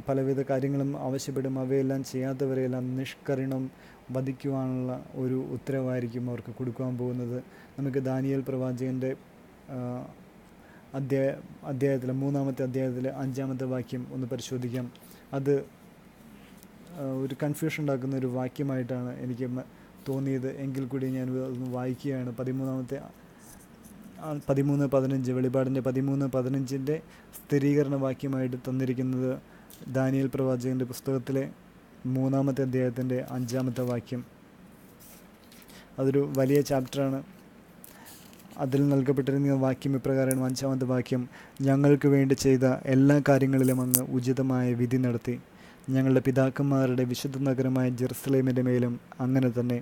പലവിധ കാര്യങ്ങളും ആവശ്യപ്പെടും. അവയെല്ലാം ചെയ്യാത്തവരെയെല്ലാം നിഷ്കരുണം വധിക്കുവാനുള്ള ഒരു ഉത്തരവായിരിക്കും അവർക്ക് കൊടുക്കുവാൻ പോകുന്നത്. നമുക്ക് ദാനിയേൽ പ്രവാചകൻ്റെ അധ്യായത്തിലെ 3-ാമത്തെ അധ്യായത്തിലെ 5-ാമത്തെ വാക്യം ഒന്ന് പരിശോധിക്കാം. അത് ഒരു കൺഫ്യൂഷൻ ഉണ്ടാക്കുന്ന ഒരു വാക്യമായിട്ടാണ് എനിക്ക് തോന്നിയത്. എങ്കിൽ കൂടി ഞാൻ ഒന്ന് വായിക്കുകയാണ്. 13-15 വെളിപാടിൻ്റെ 13-15 സ്ഥിരീകരണ വാക്യമായിട്ട് തന്നിരിക്കുന്നത് ദാനിയേൽ പ്രവാചകൻ്റെ പുസ്തകത്തിലെ 3-ാമത്തെ അധ്യായത്തിൻ്റെ 5-ാമത്തെ വാക്യം. അതൊരു വലിയ ചാപ്റ്ററാണ്. അതിൽ നൽകപ്പെട്ടിരുന്ന വാക്യം ഇപ്രകാരമാണ്. 5-ാമത്തെ വാക്യം: ഞങ്ങൾക്ക് വേണ്ടി ചെയ്ത എല്ലാ കാര്യങ്ങളിലും അങ്ങ് ഉചിതമായ വിധി നടത്തി. ഞങ്ങളുടെ പിതാക്കന്മാരുടെ വിശുദ്ധ നഗരമായ ജെറുസലേമിൻ്റെ മേലും അങ്ങനെ തന്നെ.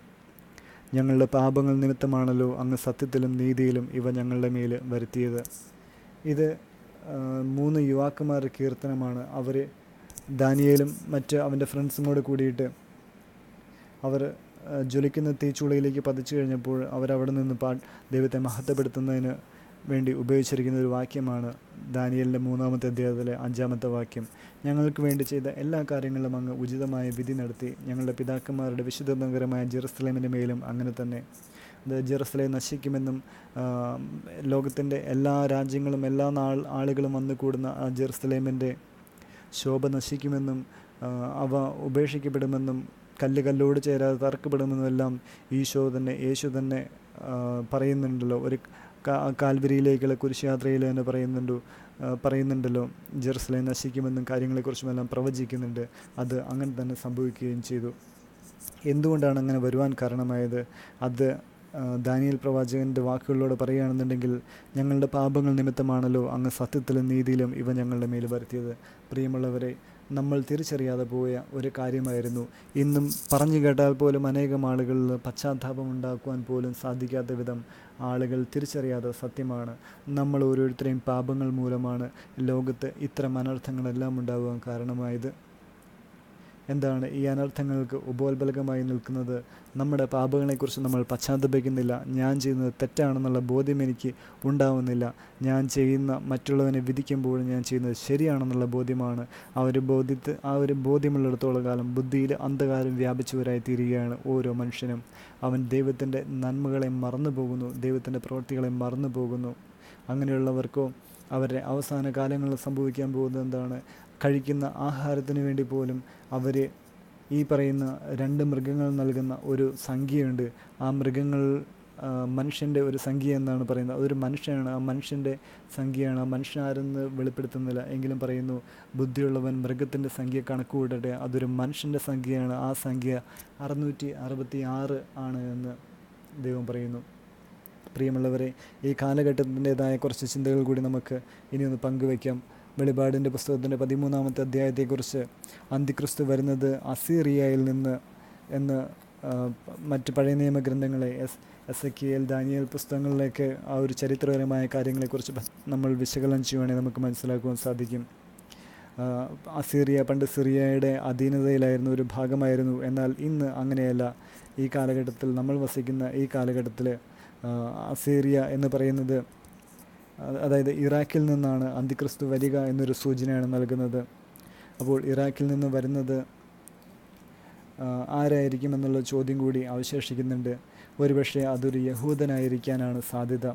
ഞങ്ങളുടെ പാപങ്ങൾ നിമിത്തമാണല്ലോ അങ്ങ് സത്യത്തിലും നീതിയിലും ഇവ ഞങ്ങളുടെ മേൽ വരുത്തിയത്. ഇത് 3 യുവാക്കന്മാരുടെ കീർത്തനമാണ്. അവർ ദാനിയേലും മറ്റ് അവൻ്റെ ഫ്രണ്ട്സും കൂടെ കൂടിയിട്ട് അവർ ജ്വലിക്കുന്ന തീച്ചൂളയിലേക്ക് പതിച്ചു കഴിഞ്ഞപ്പോൾ അവരവിടെ നിന്ന് ദൈവത്തെ മഹത്വപ്പെടുത്തുന്നതിന് വേണ്ടി ഉപയോഗിച്ചിരിക്കുന്ന ഒരു വാക്യമാണ് ദാനിയേലിൻ്റെ 3-ാമത്തെ അധ്യായത്തിലെ 5-ാമത്തെ വാക്യം. ഞങ്ങൾക്ക് വേണ്ടി ചെയ്ത എല്ലാ കാര്യങ്ങളിലും അങ്ങ് ഉചിതമായ വിധി നടത്തി. ഞങ്ങളുടെ പിതാക്കന്മാരുടെ വിശുദ്ധ നഗരമായ ജെറുസലേമിൻ്റെ മേലും അങ്ങനെ തന്നെ. അത് ജെറുസലേം നശിക്കുമെന്നും ലോകത്തിൻ്റെ എല്ലാ രാജ്യങ്ങളും എല്ലാ ആളുകളും വന്നു കൂടുന്ന ആ ജെറുസലേമിൻ്റെ ശോഭ നശിക്കുമെന്നും അവ ഉപേക്ഷിക്കപ്പെടുമെന്നും കല്ലോട് ചേരാതെ തറക്കപ്പെടുമെന്നും എല്ലാം യേശു തന്നെ പറയുന്നുണ്ടല്ലോ. ഒരു കാൽവരിയിലേക്കുള്ള കുരിശുയാത്രയിൽ തന്നെ പറയുന്നുണ്ടല്ലോ ജെറുസലേം നശിക്കുമെന്നും കാര്യങ്ങളെക്കുറിച്ചുമെല്ലാം പ്രവചിക്കുന്നുണ്ട്. അത് അങ്ങനെ തന്നെ സംഭവിക്കുകയും ചെയ്തു. എന്തുകൊണ്ടാണ് അങ്ങനെ വരുവാൻ കാരണമായത്? അത് ദാനിയേൽ പ്രവാചകൻ്റെ വാക്കുകളിലൂടെ പറയുകയാണെന്നുണ്ടെങ്കിൽ, ഞങ്ങളുടെ പാപങ്ങൾ നിമിത്തമാണല്ലോ അങ്ങ് സത്യത്തിലും നീതിയിലും ഇവ ഞങ്ങളുടെ മേൽ വരുത്തിയത്. പ്രിയമുള്ളവരെ, നമ്മൾ തിരിച്ചറിയാതെ പോയ ഒരു കാര്യമായിരുന്നു. ഇന്നും പറഞ്ഞു കേട്ടാൽ പോലും അനേകം ആളുകളിൽ പശ്ചാത്താപം ഉണ്ടാക്കുവാൻ പോലും സാധിക്കാത്ത വിധം ആളുകൾ തിരിച്ചറിയാത്ത സത്യമാണ്. നമ്മൾ ഓരോരുത്തരെയും പാപങ്ങൾ മൂലമാണ് ലോകത്ത് ഇത്തരം അനർത്ഥങ്ങളെല്ലാം ഉണ്ടാകുവാൻ കാരണമായത്. എന്താണ് ഈ അനർത്ഥങ്ങൾക്ക് ഉപോത്ബലകമായി നിൽക്കുന്നത്? നമ്മുടെ പാപങ്ങളെക്കുറിച്ച് നമ്മൾ പശ്ചാത്തപിക്കുന്നില്ല. ഞാൻ ചെയ്യുന്നത് തെറ്റാണെന്നുള്ള ബോധ്യം എനിക്ക് ഉണ്ടാവുന്നില്ല. ഞാൻ ചെയ്യുന്ന മറ്റുള്ളവനെ വിധിക്കുമ്പോൾ ഞാൻ ചെയ്യുന്നത് ശരിയാണെന്നുള്ള ബോധ്യമാണ്. ആ ഒരു ബോധ്യമുള്ളിടത്തോളം കാലം ബുദ്ധിയിൽ അന്ധകാരം വ്യാപിച്ചവരായി തീരുകയാണ് ഓരോ മനുഷ്യനും. അവൻ ദൈവത്തിൻ്റെ നന്മകളെ മറന്നു പോകുന്നു, ദൈവത്തിൻ്റെ പ്രവൃത്തികളെ മറന്നു പോകുന്നു. അങ്ങനെയുള്ളവർക്കോ അവരുടെ അവസാന കാലങ്ങളിൽ സംഭവിക്കാൻ പോകുന്നത് എന്താണ്? കഴിക്കുന്ന ആഹാരത്തിന് വേണ്ടി പോലും അവർ ഈ പറയുന്ന 2 മൃഗങ്ങൾ നൽകുന്ന ഒരു സംഖ്യയുണ്ട്. ആ മൃഗങ്ങൾ മനുഷ്യൻ്റെ ഒരു സംഖ്യ എന്നാണ് പറയുന്നത്. അതൊരു മനുഷ്യനാണ്, ആ മനുഷ്യൻ്റെ സംഖ്യയാണ്. ആ മനുഷ്യൻ ആരെന്ന് വെളിപ്പെടുത്തുന്നില്ല, എങ്കിലും പറയുന്നു ബുദ്ധിയുള്ളവൻ മൃഗത്തിൻ്റെ സംഖ്യ കണക്ക് കൂട്ടട്ടെ. അതൊരു മനുഷ്യൻ്റെ സംഖ്യയാണ്. ആ സംഖ്യ 666 ആണ് എന്ന് ദൈവം പറയുന്നു. പ്രിയമുള്ളവരെ, ഈ കാലഘട്ടത്തിൻ്റെതായ കുറച്ച് ചിന്തകൾ കൂടി നമുക്ക് ഇനിയൊന്ന് പങ്കുവയ്ക്കാം. വെളിപാടിൻ്റെ പുസ്തകത്തിൻ്റെ 13-ാമത്തെ അധ്യായത്തെക്കുറിച്ച് അന്തിക്രിസ്തു വരുന്നത് അസീറിയയിൽ നിന്ന് എന്ന് മറ്റ് പഴയ നിയമ ഗ്രന്ഥങ്ങളെ എസെക്കിയേൽ, ദാനിയേൽ പുസ്തകങ്ങളിലേക്ക് ആ ഒരു ചരിത്രപരമായ കാര്യങ്ങളെക്കുറിച്ച് നമ്മൾ വിശകലനം ചെയ്യുവാണെങ്കിൽ നമുക്ക് മനസ്സിലാക്കുവാൻ സാധിക്കും. അസീറിയ പണ്ട് സിറിയയുടെ അധീനതയിലായിരുന്ന ഒരു ഭാഗമായിരുന്നു. എന്നാൽ ഇന്ന് അങ്ങനെയല്ല. ഈ കാലഘട്ടത്തിൽ നമ്മൾ വസിക്കുന്ന ഈ കാലഘട്ടത്തിൽ അസീറിയ എന്ന് പറയുന്നത്, അതായത് ഇറാഖിൽ നിന്നാണ് അന്തിക്രിസ്തു വരിക എന്നൊരു സൂചനയാണ് നൽകുന്നത്. അപ്പോൾ ഇറാഖിൽ നിന്ന് വരുന്നത് ആരായിരിക്കും എന്നുള്ള ചോദ്യം കൂടി അവശേഷിക്കുന്നുണ്ട്. ഒരുപക്ഷെ അതൊരു യഹൂദനായിരിക്കാനാണ് സാധ്യത.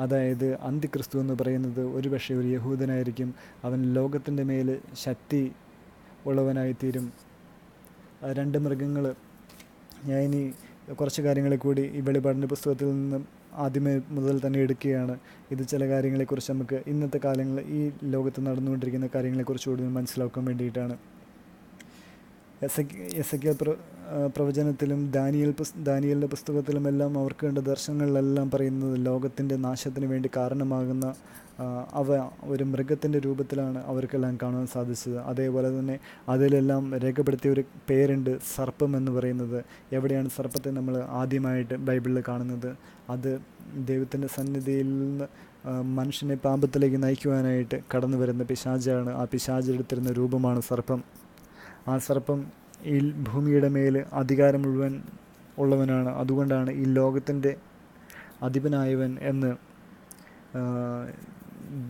അതായത് അന്തിക്രിസ്തു എന്ന് പറയുന്നത് ഒരുപക്ഷെ ഒരു യഹൂദനായിരിക്കും. അവൻ ലോകത്തിൻ്റെ മേൽ ശക്തി ഉള്ളവനായിത്തീരും. 2 മൃഗങ്ങൾ, ഞാൻ ഇനി കുറച്ച് കാര്യങ്ങളെ കൂടി ഈ വെളിപാടിൻ്റെ പുസ്തകത്തിൽ നിന്നും ആദ്യമേ മുതൽ തന്നെ എടുക്കുകയാണ്. ഇത് ചില കാര്യങ്ങളെക്കുറിച്ച് നമുക്ക് ഇന്നത്തെ കാലങ്ങളിൽ ഈ ലോകത്ത് നടന്നുകൊണ്ടിരിക്കുന്ന കാര്യങ്ങളെക്കുറിച്ച് കൂടുതൽ മനസ്സിലാക്കാൻ വേണ്ടിയിട്ടാണ്. എസെക്കിയേൽ പ്രവചനത്തിലും ദാനിയേലിൻ്റെ പുസ്തകത്തിലുമെല്ലാം അവർക്ക് വേണ്ട ദർശനങ്ങളിലെല്ലാം പറയുന്നത് ലോകത്തിൻ്റെ നാശത്തിന് വേണ്ടി കാരണമാകുന്ന അവ ഒരു മൃഗത്തിൻ്റെ രൂപത്തിലാണ് അവർക്കെല്ലാം കാണാൻ സാധിച്ചത്. അതേപോലെ തന്നെ അതിലെല്ലാം രേഖപ്പെടുത്തിയ ഒരു പേരുണ്ട്, സർപ്പം എന്ന് പറയുന്നത്. എവിടെയാണ് സർപ്പത്തെ നമ്മൾ ആദ്യമായിട്ട് ബൈബിളിൽ കാണുന്നത്? അത് ദൈവത്തിൻ്റെ സന്നിധിയിൽ നിന്ന് മനുഷ്യനെ പാപത്തിലേക്ക് നയിക്കുവാനായിട്ട് കടന്നു വരുന്ന പിശാചാണ്. ആ പിശാചെടുത്തിരുന്ന രൂപമാണ് സർപ്പം. ആ സർപ്പം ഈ ഭൂമിയുടെ മേൽ അധികാരം മുഴുവൻ ഉള്ളവനാണ്. അതുകൊണ്ടാണ് ഈ ലോകത്തിൻ്റെ അധിപനായവൻ എന്ന്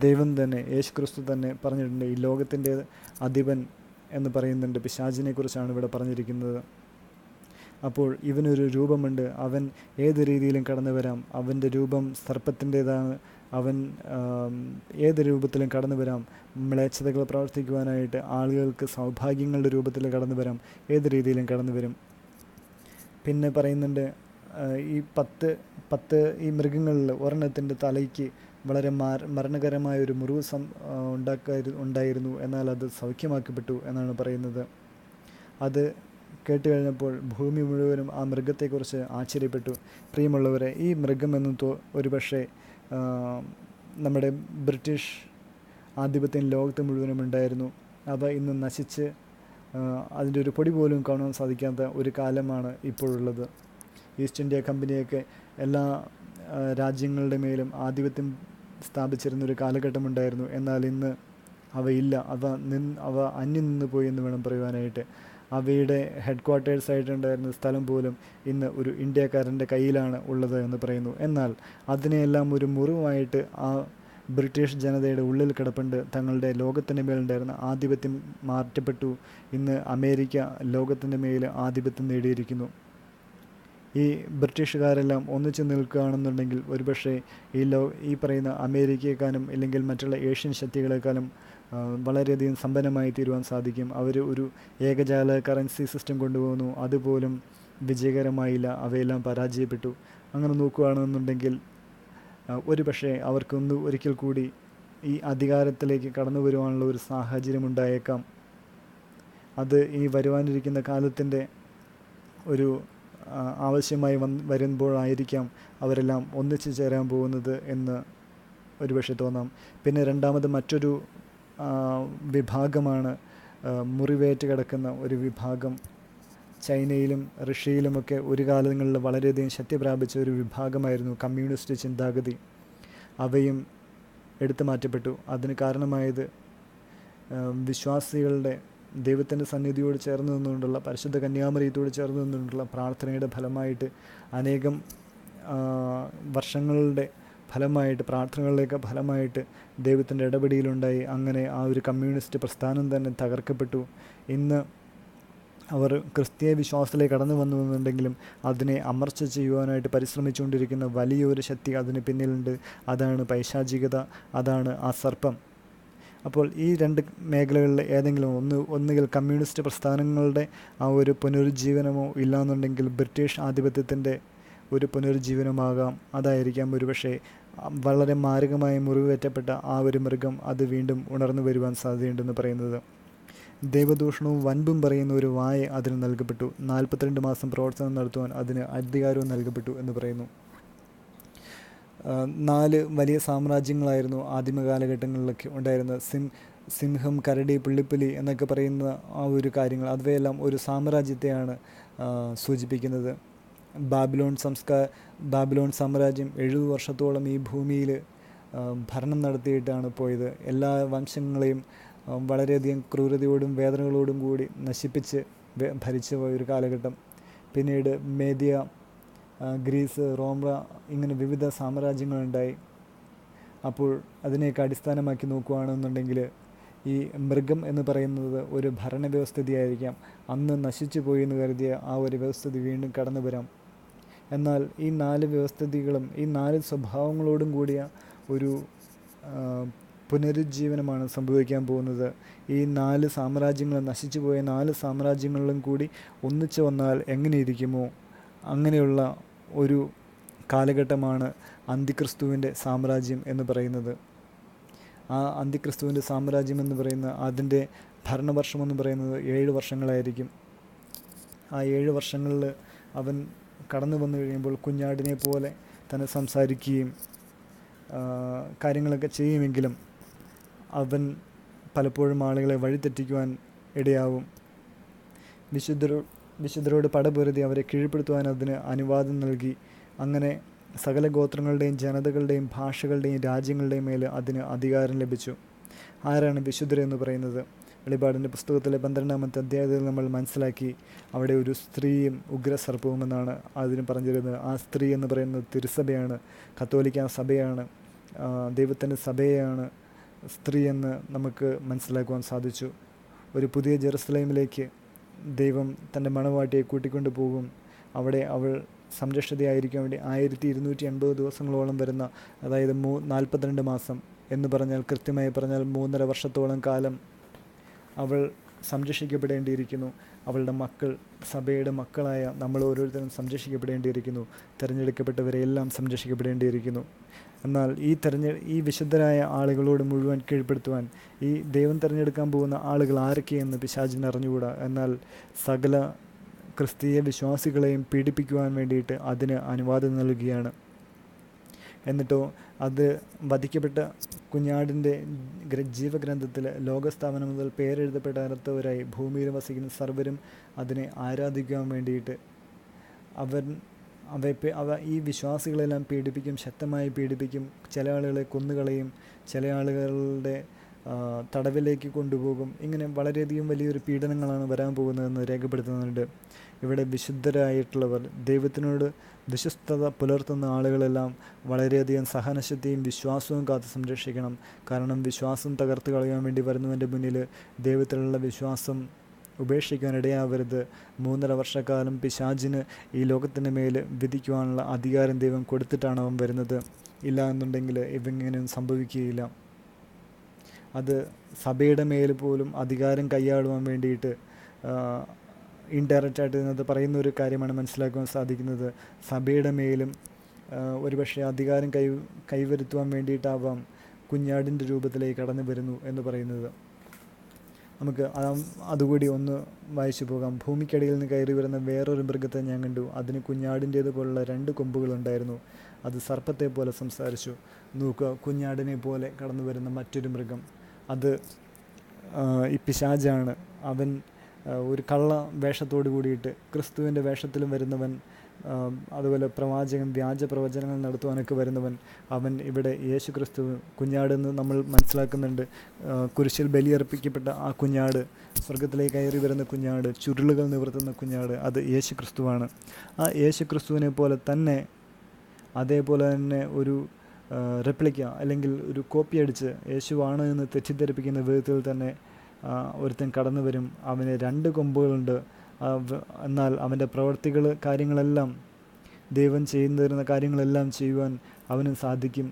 ദൈവം തന്നെ, യേശു ക്രിസ്തു തന്നെ പറഞ്ഞിട്ടുണ്ട്. ഈ ലോകത്തിൻ്റെ അധിപൻ എന്ന് പറയുന്നുണ്ട്. പിശാചിനെ കുറിച്ചാണ് ഇവിടെ പറഞ്ഞിരിക്കുന്നത്. അപ്പോൾ ഇവനൊരു രൂപമുണ്ട്. അവൻ ഏത് രീതിയിലും കടന്നു വരാം. അവൻ്റെ രൂപം സർപ്പത്തിൻ്റേതാണ്. അവൻ ഏത് രൂപത്തിലും കടന്നു വരാം. മ്ലേച്ഛതകൾ പ്രവർത്തിക്കുവാനായിട്ട് ആളുകൾക്ക് സൗഭാഗ്യങ്ങളുടെ രൂപത്തിൽ കടന്നു വരാം. ഏത് രീതിയിലും കടന്നു വരും. പിന്നെ പറയുന്നുണ്ട്, ഈ 10 ഈ മൃഗങ്ങളിൽ ഒരെണ്ണത്തിൻ്റെ തലയ്ക്ക് വളരെ മരണകരമായൊരു മുറിവ് ഉണ്ടായിരുന്നു. എന്നാൽ അത് സൗഖ്യമാക്കപ്പെട്ടു എന്നാണ് പറയുന്നത്. അത് കേട്ട് കഴിഞ്ഞപ്പോൾ ഭൂമി മുഴുവനും ആ മൃഗത്തെക്കുറിച്ച് ആശ്ചര്യപ്പെട്ടു. പ്രിയമുള്ളവരെ, ഈ മൃഗമെന്നും ഒരുപക്ഷെ നമ്മുടെ ബ്രിട്ടീഷ് ആധിപത്യം ലോകത്ത് മുഴുവനും ഉണ്ടായിരുന്നു. അവ ഇന്ന് നശിച്ച് അതിൻ്റെ ഒരു പൊടി പോലും കാണാൻ സാധിക്കാത്ത ഒരു കാലമാണ് ഇപ്പോഴുള്ളത്. ഈസ്റ്റ് ഇന്ത്യ കമ്പനിയൊക്കെ എല്ലാ രാജ്യങ്ങളുടെ മേലും ആധിപത്യം സ്ഥാപിച്ചിരുന്നൊരു കാലഘട്ടമുണ്ടായിരുന്നു. എന്നാൽ ഇന്ന് അവയില്ല. അവ അന്യം നിന്ന് പോയി എന്ന് വേണം പറയുവാനായിട്ട്. അവയുടെ ഹെഡ് ക്വാർട്ടേഴ്സായിട്ടുണ്ടായിരുന്ന സ്ഥലം പോലും ഇന്ന് ഒരു ഇന്ത്യക്കാരൻ്റെ കയ്യിലാണ് ഉള്ളത് എന്ന് പറയുന്നു. എന്നാൽ അതിനെയെല്ലാം ഒരു മുറിവായിട്ട് ആ ബ്രിട്ടീഷ് ജനതയുടെ ഉള്ളിൽ കിടപ്പുണ്ട്. തങ്ങളുടെ ലോകത്തിൻ്റെ മേലുണ്ടായിരുന്ന ആധിപത്യം മാറ്റപ്പെട്ടു. ഇന്ന് അമേരിക്ക ലോകത്തിൻ്റെ മേൽ ആധിപത്യം നേടിയിരിക്കുന്നു. ഈ ബ്രിട്ടീഷുകാരെല്ലാം ഒന്നിച്ചു നിൽക്കുകയാണെന്നുണ്ടെങ്കിൽ ഒരുപക്ഷെ ഈ പറയുന്ന അമേരിക്കയെക്കാളും ഇല്ലെങ്കിൽ മറ്റുള്ള ഏഷ്യൻ ശക്തികളെക്കാളും വളരെയധികം സമ്പന്നമായി തീരുവാൻ സാധിക്കും. അവർ ഒരു ഏകജാല കറൻസി സിസ്റ്റം കൊണ്ടുപോകുന്നു. അതുപോലും വിജയകരമായില്ല. അവയെല്ലാം പരാജയപ്പെട്ടു. അങ്ങനെ നോക്കുകയാണെന്നുണ്ടെങ്കിൽ ഒരുപക്ഷെ അവർക്കൊന്ന് ഒരിക്കൽ കൂടി ഈ അധികാരത്തിലേക്ക് കടന്നു വരുവാനുള്ള ഒരു സാഹചര്യം ഉണ്ടായേക്കാം. അത് ഈ വരുവാനിരിക്കുന്ന കാലത്തിൻ്റെ ഒരു ആവശ്യമായി വരുമ്പോഴായിരിക്കാം അവരെല്ലാം ഒന്നിച്ചു ചേരാൻ പോകുന്നത് എന്ന് ഒരുപക്ഷെ തോന്നാം. പിന്നെ രണ്ടാമത് മറ്റൊരു വിഭാഗമാണ് മുറിവേറ്റ് കിടക്കുന്ന ഒരു വിഭാഗം. ചൈനയിലും റഷ്യയിലുമൊക്കെ ഒരു കാലങ്ങളിൽ വളരെയധികം ശക്തി പ്രാപിച്ച ഒരു വിഭാഗമായിരുന്നു കമ്മ്യൂണിസ്റ്റ് ചിന്താഗതി. അവയും എടുത്തു മാറ്റപ്പെട്ടു. അതിന് കാരണമായത് വിശ്വാസികളുടെ ദൈവത്തിൻ്റെ സന്നിധിയോട് ചേർന്ന് നിന്നുകൊണ്ടുള്ള, പരിശുദ്ധ കന്യാമറിയത്തോട് ചേർന്ന് നിന്നുകൊണ്ടുള്ള പ്രാർത്ഥനയുടെ ഫലമായിട്ട്, അനേകം വർഷങ്ങളുടെ ഫലമായിട്ട്, പ്രാർത്ഥനകളുടെയൊക്കെ ഫലമായിട്ട് ദൈവത്തിൻ്റെ ഇടപെടലുണ്ടായി. അങ്ങനെ ആ ഒരു കമ്മ്യൂണിസ്റ്റ് പ്രസ്ഥാനം തന്നെ തകർക്കപ്പെട്ടു. ഇന്ന് അവർ ക്രിസ്തീയ വിശ്വാസത്തിലേക്ക് കടന്നു വന്നുവെന്നുണ്ടെങ്കിലും അതിനെ അമർച്ച ചെയ്യുവാനായിട്ട് പരിശ്രമിച്ചുകൊണ്ടിരിക്കുന്ന വലിയൊരു ശക്തി അതിന് പിന്നിലുണ്ട്. അതാണ് പൈശാചികത, അതാണ് ആ സർപ്പം. അപ്പോൾ ഈ രണ്ട് മേഖലകളിൽ ഏതെങ്കിലും ഒന്നുകിൽ കമ്മ്യൂണിസ്റ്റ് പ്രസ്ഥാനങ്ങളുടെ ആ ഒരു പുനരുജ്ജീവനമോ ഇല്ലാന്നുണ്ടെങ്കിൽ ബ്രിട്ടീഷ് ആധിപത്യത്തിൻ്റെ ഒരു പുനരുജ്ജീവനമാകാം. അതായിരിക്കാം ഒരുപക്ഷെ വളരെ മാരകമായി മുറിവേറ്റപ്പെട്ട ആ ഒരു മൃഗം അത് വീണ്ടും ഉണർന്നു വരുവാൻ സാധ്യതയുണ്ടെന്ന് പറയുന്നത്. ദൈവദൂഷണവും വൻപും പറയുന്ന ഒരു വായ അതിന് നൽകപ്പെട്ടു. 42 മാസം പ്രവർത്തനം നടത്തുവാൻ അതിന് അധികാരവും നൽകപ്പെട്ടു എന്ന് പറയുന്നു. 4 വലിയ സാമ്രാജ്യങ്ങളായിരുന്നു ആദിമകാലഘട്ടങ്ങളിലൊക്കെ ഉണ്ടായിരുന്നത്. സിംഹം, കരടി, പുള്ളിപ്പുലി എന്നൊക്കെ പറയുന്ന ആ ഒരു കാര്യങ്ങൾ, അവയെല്ലാം ഒരു സാമ്രാജ്യത്തെയാണ് സൂചിപ്പിക്കുന്നത്. ബാബിലോൺ സാമ്രാജ്യം 70 വർഷത്തോളം ഈ ഭൂമിയിൽ ഭരണം നടത്തിയിട്ടാണ് പോയത്. എല്ലാ വംശങ്ങളെയും വളരെയധികം ക്രൂരതയോടും വേദനകളോടും കൂടി നശിപ്പിച്ച് ഭരിച്ചു പോയൊരു കാലഘട്ടം. പിന്നീട് മേദിയ, ഗ്രീസ്, റോമ, ഇങ്ങനെ വിവിധ സാമ്രാജ്യങ്ങളുണ്ടായി. അപ്പോൾ അതിനെയൊക്കെ അടിസ്ഥാനമാക്കി നോക്കുകയാണെന്നുണ്ടെങ്കിൽ ഈ മൃഗം എന്ന് പറയുന്നത് ഒരു ഭരണവ്യവസ്ഥിതിയായിരിക്കാം. അന്ന് നശിച്ചു പോയി എന്ന് കരുതിയ ആ ഒരു വ്യവസ്ഥിതി വീണ്ടും കടന്നു വരാം. എന്നാൽ ഈ 4 വ്യവസ്ഥിതികളും ഈ 4 സ്വഭാവങ്ങളോടും കൂടിയ ഒരു പുനരുജ്ജീവനമാണ് സംഭവിക്കാൻ പോകുന്നത്. ഈ 4 സാമ്രാജ്യങ്ങൾ, നശിച്ചു പോയ 4 സാമ്രാജ്യങ്ങളിലും കൂടി ഒന്നിച്ചു വന്നാൽ എങ്ങനെയിരിക്കുമോ അങ്ങനെയുള്ള ഒരു കാലഘട്ടമാണ് അന്തിക്രിസ്തുവിൻ്റെ സാമ്രാജ്യം എന്ന് പറയുന്നത്. ആ അന്തിക്രിസ്തുവിൻ്റെ സാമ്രാജ്യം എന്ന് പറയുന്ന അതിൻ്റെ ഭരണവർഷമെന്ന് പറയുന്നത് 7 വർഷങ്ങളായിരിക്കും. ആ 7 വർഷങ്ങളിൽ അവൻ കടന്നു വന്നു കഴിയുമ്പോൾ കുഞ്ഞാടിനെ പോലെ തന്നെ സംസാരിക്കുകയും കാര്യങ്ങളൊക്കെ ചെയ്യുമെങ്കിലും അവൻ പലപ്പോഴും ആളുകളെ വഴിതെറ്റിക്കുവാൻ ഇടയാവും. വിശുദ്ധരോട് പടപൊരുതി അവരെ കീഴ്പ്പെടുത്തുവാൻ അതിന് അനുവാദം നൽകി. അങ്ങനെ സകല ഗോത്രങ്ങളുടെയും ജനതകളുടെയും ഭാഷകളുടെയും രാജ്യങ്ങളുടെയും മേൽ അതിന് അധികാരം ലഭിച്ചു. ആരാണ് വിശുദ്ധരെന്ന് പറയുന്നത്? വെളിപാടിൻ്റെ പുസ്തകത്തിലെ 12-ാമത്തെ അധ്യായത്തിൽ നമ്മൾ മനസ്സിലാക്കി, അവിടെ ഒരു സ്ത്രീയും ഉഗ്രസർപ്പവും എന്നാണ് അതിന് പറഞ്ഞിരുന്നത്. ആ സ്ത്രീ എന്ന് പറയുന്നത് തിരുസഭയാണ്, കത്തോലിക്ക സഭയാണ്, ദൈവത്തിൻ്റെ സഭയാണ് സ്ത്രീ എന്ന് നമുക്ക് മനസ്സിലാക്കുവാൻ സാധിച്ചു. ഒരു പുതിയ ജെറുസലേമിലേക്ക് ദൈവം തൻ്റെ മണവാട്ടിയെ കൂട്ടിക്കൊണ്ടു പോകും. അവിടെ അവൾ സംരക്ഷിതയായിരിക്കാൻ വേണ്ടി 1280 ദിവസങ്ങളോളം വരുന്ന, അതായത് 42 മാസം എന്ന് പറഞ്ഞാൽ, കൃത്യമായി പറഞ്ഞാൽ 3.5 വർഷത്തോളം കാലം അവൾ സംരക്ഷിക്കപ്പെടേണ്ടിയിരിക്കുന്നു. അവളുടെ മക്കൾ, സഭയുടെ മക്കളായ നമ്മൾ ഓരോരുത്തരും സംരക്ഷിക്കപ്പെടേണ്ടിയിരിക്കുന്നു. തിരഞ്ഞെടുക്കപ്പെട്ടവരെല്ലാം സംരക്ഷിക്കപ്പെടേണ്ടിയിരിക്കുന്നു. എന്നാൽ ഈ വിശുദ്ധരായ ആളുകളോട് മുഴുവൻ കീഴ്പ്പെടുത്തുവാൻ ഈ ദൈവം തിരഞ്ഞെടുക്കാൻ പോകുന്ന ആളുകൾ ആരൊക്കെയെന്ന് പിശാചിന് അറിഞ്ഞുകൂടാ. എന്നാൽ സകല ക്രിസ്തീയ വിശ്വാസികളെയും പീഡിപ്പിക്കുവാൻ വേണ്ടിയിട്ട് അതിന് അനുവാദം നൽകുകയാണ്. എന്നിട്ടോ അത് വധിക്കപ്പെട്ട കുഞ്ഞാടിൻ്റെ ജീവഗ്രന്ഥത്തിൽ ലോകസ്ഥാപനം മുതൽ പേരെഴുതപ്പെടാത്തവരായി ഭൂമിയിൽ വസിക്കുന്ന സർവ്വരും അതിനെ ആരാധിക്കുവാൻ വേണ്ടിയിട്ട് ഈ വിശ്വാസികളെല്ലാം പീഡിപ്പിക്കും, ശക്തമായി പീഡിപ്പിക്കും. ചില ആളുകളെ കൊന്നുകളയും, ചില ആളുകളുടെ തടവിലേക്ക് കൊണ്ടുപോകും. ഇങ്ങനെ വളരെയധികം വലിയൊരു പീഡനങ്ങളാണ് വരാൻ പോകുന്നതെന്ന് രേഖപ്പെടുത്തുന്നുണ്ട്. ഇവിടെ വിശുദ്ധരായിട്ടുള്ളവർ, ദൈവത്തിനോട് വിശ്വസ്തത പുലർത്തുന്ന ആളുകളെല്ലാം വളരെയധികം സഹനശക്തിയും വിശ്വാസവും കാത്ത് സംരക്ഷിക്കണം. കാരണം വിശ്വാസം തകർത്ത് കളയാൻ വേണ്ടി വരുന്നവൻ്റെ മുന്നിൽ ദൈവത്തിലുള്ള വിശ്വാസം ഉപേക്ഷിക്കാൻ ഇടയാവരുത്. 3.5 വർഷക്കാലം പിശാചിന് ഈ ലോകത്തിൻ്റെ മേൽ വിധിക്കുവാനുള്ള അധികാരം ദൈവം കൊടുത്തിട്ടാണ് അവൻ വരുന്നത്. ഇല്ല എന്നുണ്ടെങ്കിൽ ഇവങ്ങനെയും സംഭവിക്കുകയില്ല. അത് സഭയുടെ മേൽ പോലും അധികാരം കൈയാളുവാൻ വേണ്ടിയിട്ട് ഇൻഡയറക്റ്റായിട്ട് ഇതിനകത്ത് പറയുന്ന ഒരു കാര്യമാണ് മനസ്സിലാക്കുവാൻ സാധിക്കുന്നത്. സഭയുടെ മേലും ഒരുപക്ഷെ അധികാരം കൈവരുത്തുവാൻ വേണ്ടിയിട്ടാവാം കുഞ്ഞാടിൻ്റെ രൂപത്തിലേക്ക് കടന്നു വരുന്നു എന്ന് പറയുന്നത്. നമുക്ക് അതുകൂടി ഒന്ന് വായിച്ചു പോകാം. ഭൂമിക്കടിയിൽ നിന്ന് കയറി വരുന്ന വേറൊരു മൃഗത്തെ ഞാൻ കണ്ടു. അതിന് കുഞ്ഞാടിൻ്റേതുപോലുള്ള 2 കൊമ്പുകളുണ്ടായിരുന്നു. അത് സർപ്പത്തെ പോലെ സംസാരിച്ചു. നോക്കുക, കുഞ്ഞാടിനെ പോലെ കടന്നു വരുന്ന മറ്റൊരു മൃഗം, അത് ഈ പിശാചാണ്. അവൻ ഒരു കള്ള വേഷത്തോട് കൂടിയിട്ട്, ക്രിസ്തുവിൻ്റെ വേഷത്തിലും വരുന്നവൻ, അതുപോലെ പ്രവാചകൻ, വ്യാജ പ്രവചനങ്ങൾ നടത്തുവാനൊക്കെ വരുന്നവൻ, അവൻ ഇവിടെ യേശു ക്രിസ്തു കുഞ്ഞാടെന്ന് നമ്മൾ മനസ്സിലാക്കുന്നുണ്ട്. കുരിശിൽ ബലിയർപ്പിക്കപ്പെട്ട ആ കുഞ്ഞാട്, സ്വർഗത്തിലേക്ക് കയറി വരുന്ന കുഞ്ഞാട്, ചുരുളുകൾ നിവർത്തുന്ന കുഞ്ഞാട്, അത് യേശു ക്രിസ്തുവാണ്. ആ യേശു ക്രിസ്തുവിനെ പോലെ തന്നെ, അതേപോലെ തന്നെ ഒരു റെപ്ലിക്ക അല്ലെങ്കിൽ ഒരു കോപ്പി അടിച്ച് യേശുവാണ് എന്ന് തെറ്റിദ്ധരിപ്പിക്കുന്ന വിധത്തിൽ തന്നെ ഒരുത്തൻ കടന്നു വരും. അവന് 2 കൊമ്പുകളുണ്ട്. എന്നാൽ അവൻ്റെ പ്രവർത്തികൾ, കാര്യങ്ങളെല്ലാം, ദൈവം ചെയ്യുന്ന കാര്യങ്ങളെല്ലാം ചെയ്യുവാൻ അവനും സാധിക്കും.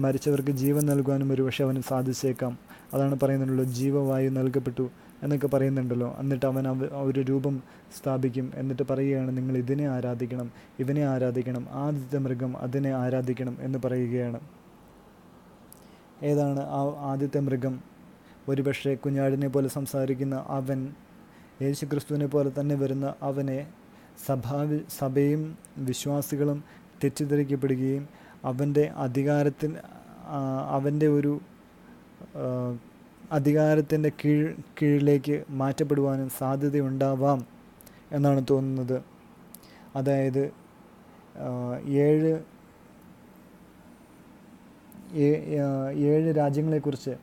മരിച്ചവർക്ക് ജീവൻ നൽകുവാനും ഒരുപക്ഷെ അവന് സാധിച്ചേക്കാം. അതാണ് പറയുന്നുണ്ടല്ലോ, ജീവവായു നൽകപ്പെട്ടു എന്നൊക്കെ പറയുന്നുണ്ടല്ലോ. എന്നിട്ട് അവൻ ഒരു രൂപം സ്ഥാപിക്കും. എന്നിട്ട് പറയുകയാണ്, നിങ്ങൾ ഇതിനെ ആരാധിക്കണം, ഇവനെ ആരാധിക്കണം, ആദ്യത്തെ മൃഗം അതിനെ ആരാധിക്കണം എന്ന് പറയുകയാണ്. ഏതാണ് ആ ആദ്യത്തെ മൃഗം? ഒരുപക്ഷെ കുഞ്ഞാടിനെ പോലെ സംസാരിക്കുന്ന അവൻ, യേശു ക്രിസ്തുവിനെ പോലെ തന്നെ വരുന്ന അവനെ സഭയും വിശ്വാസികളും തെറ്റിദ്ധരിക്കപ്പെടുകയും അവൻ്റെ ഒരു അധികാരത്തിൻ്റെ കീഴിലേക്ക് മാറ്റപ്പെടുവാനും സാധ്യതയുണ്ടാവാം എന്നാണ് തോന്നുന്നത്. അതായത് 7 രാജ്യങ്ങളെക്കുറിച്ച്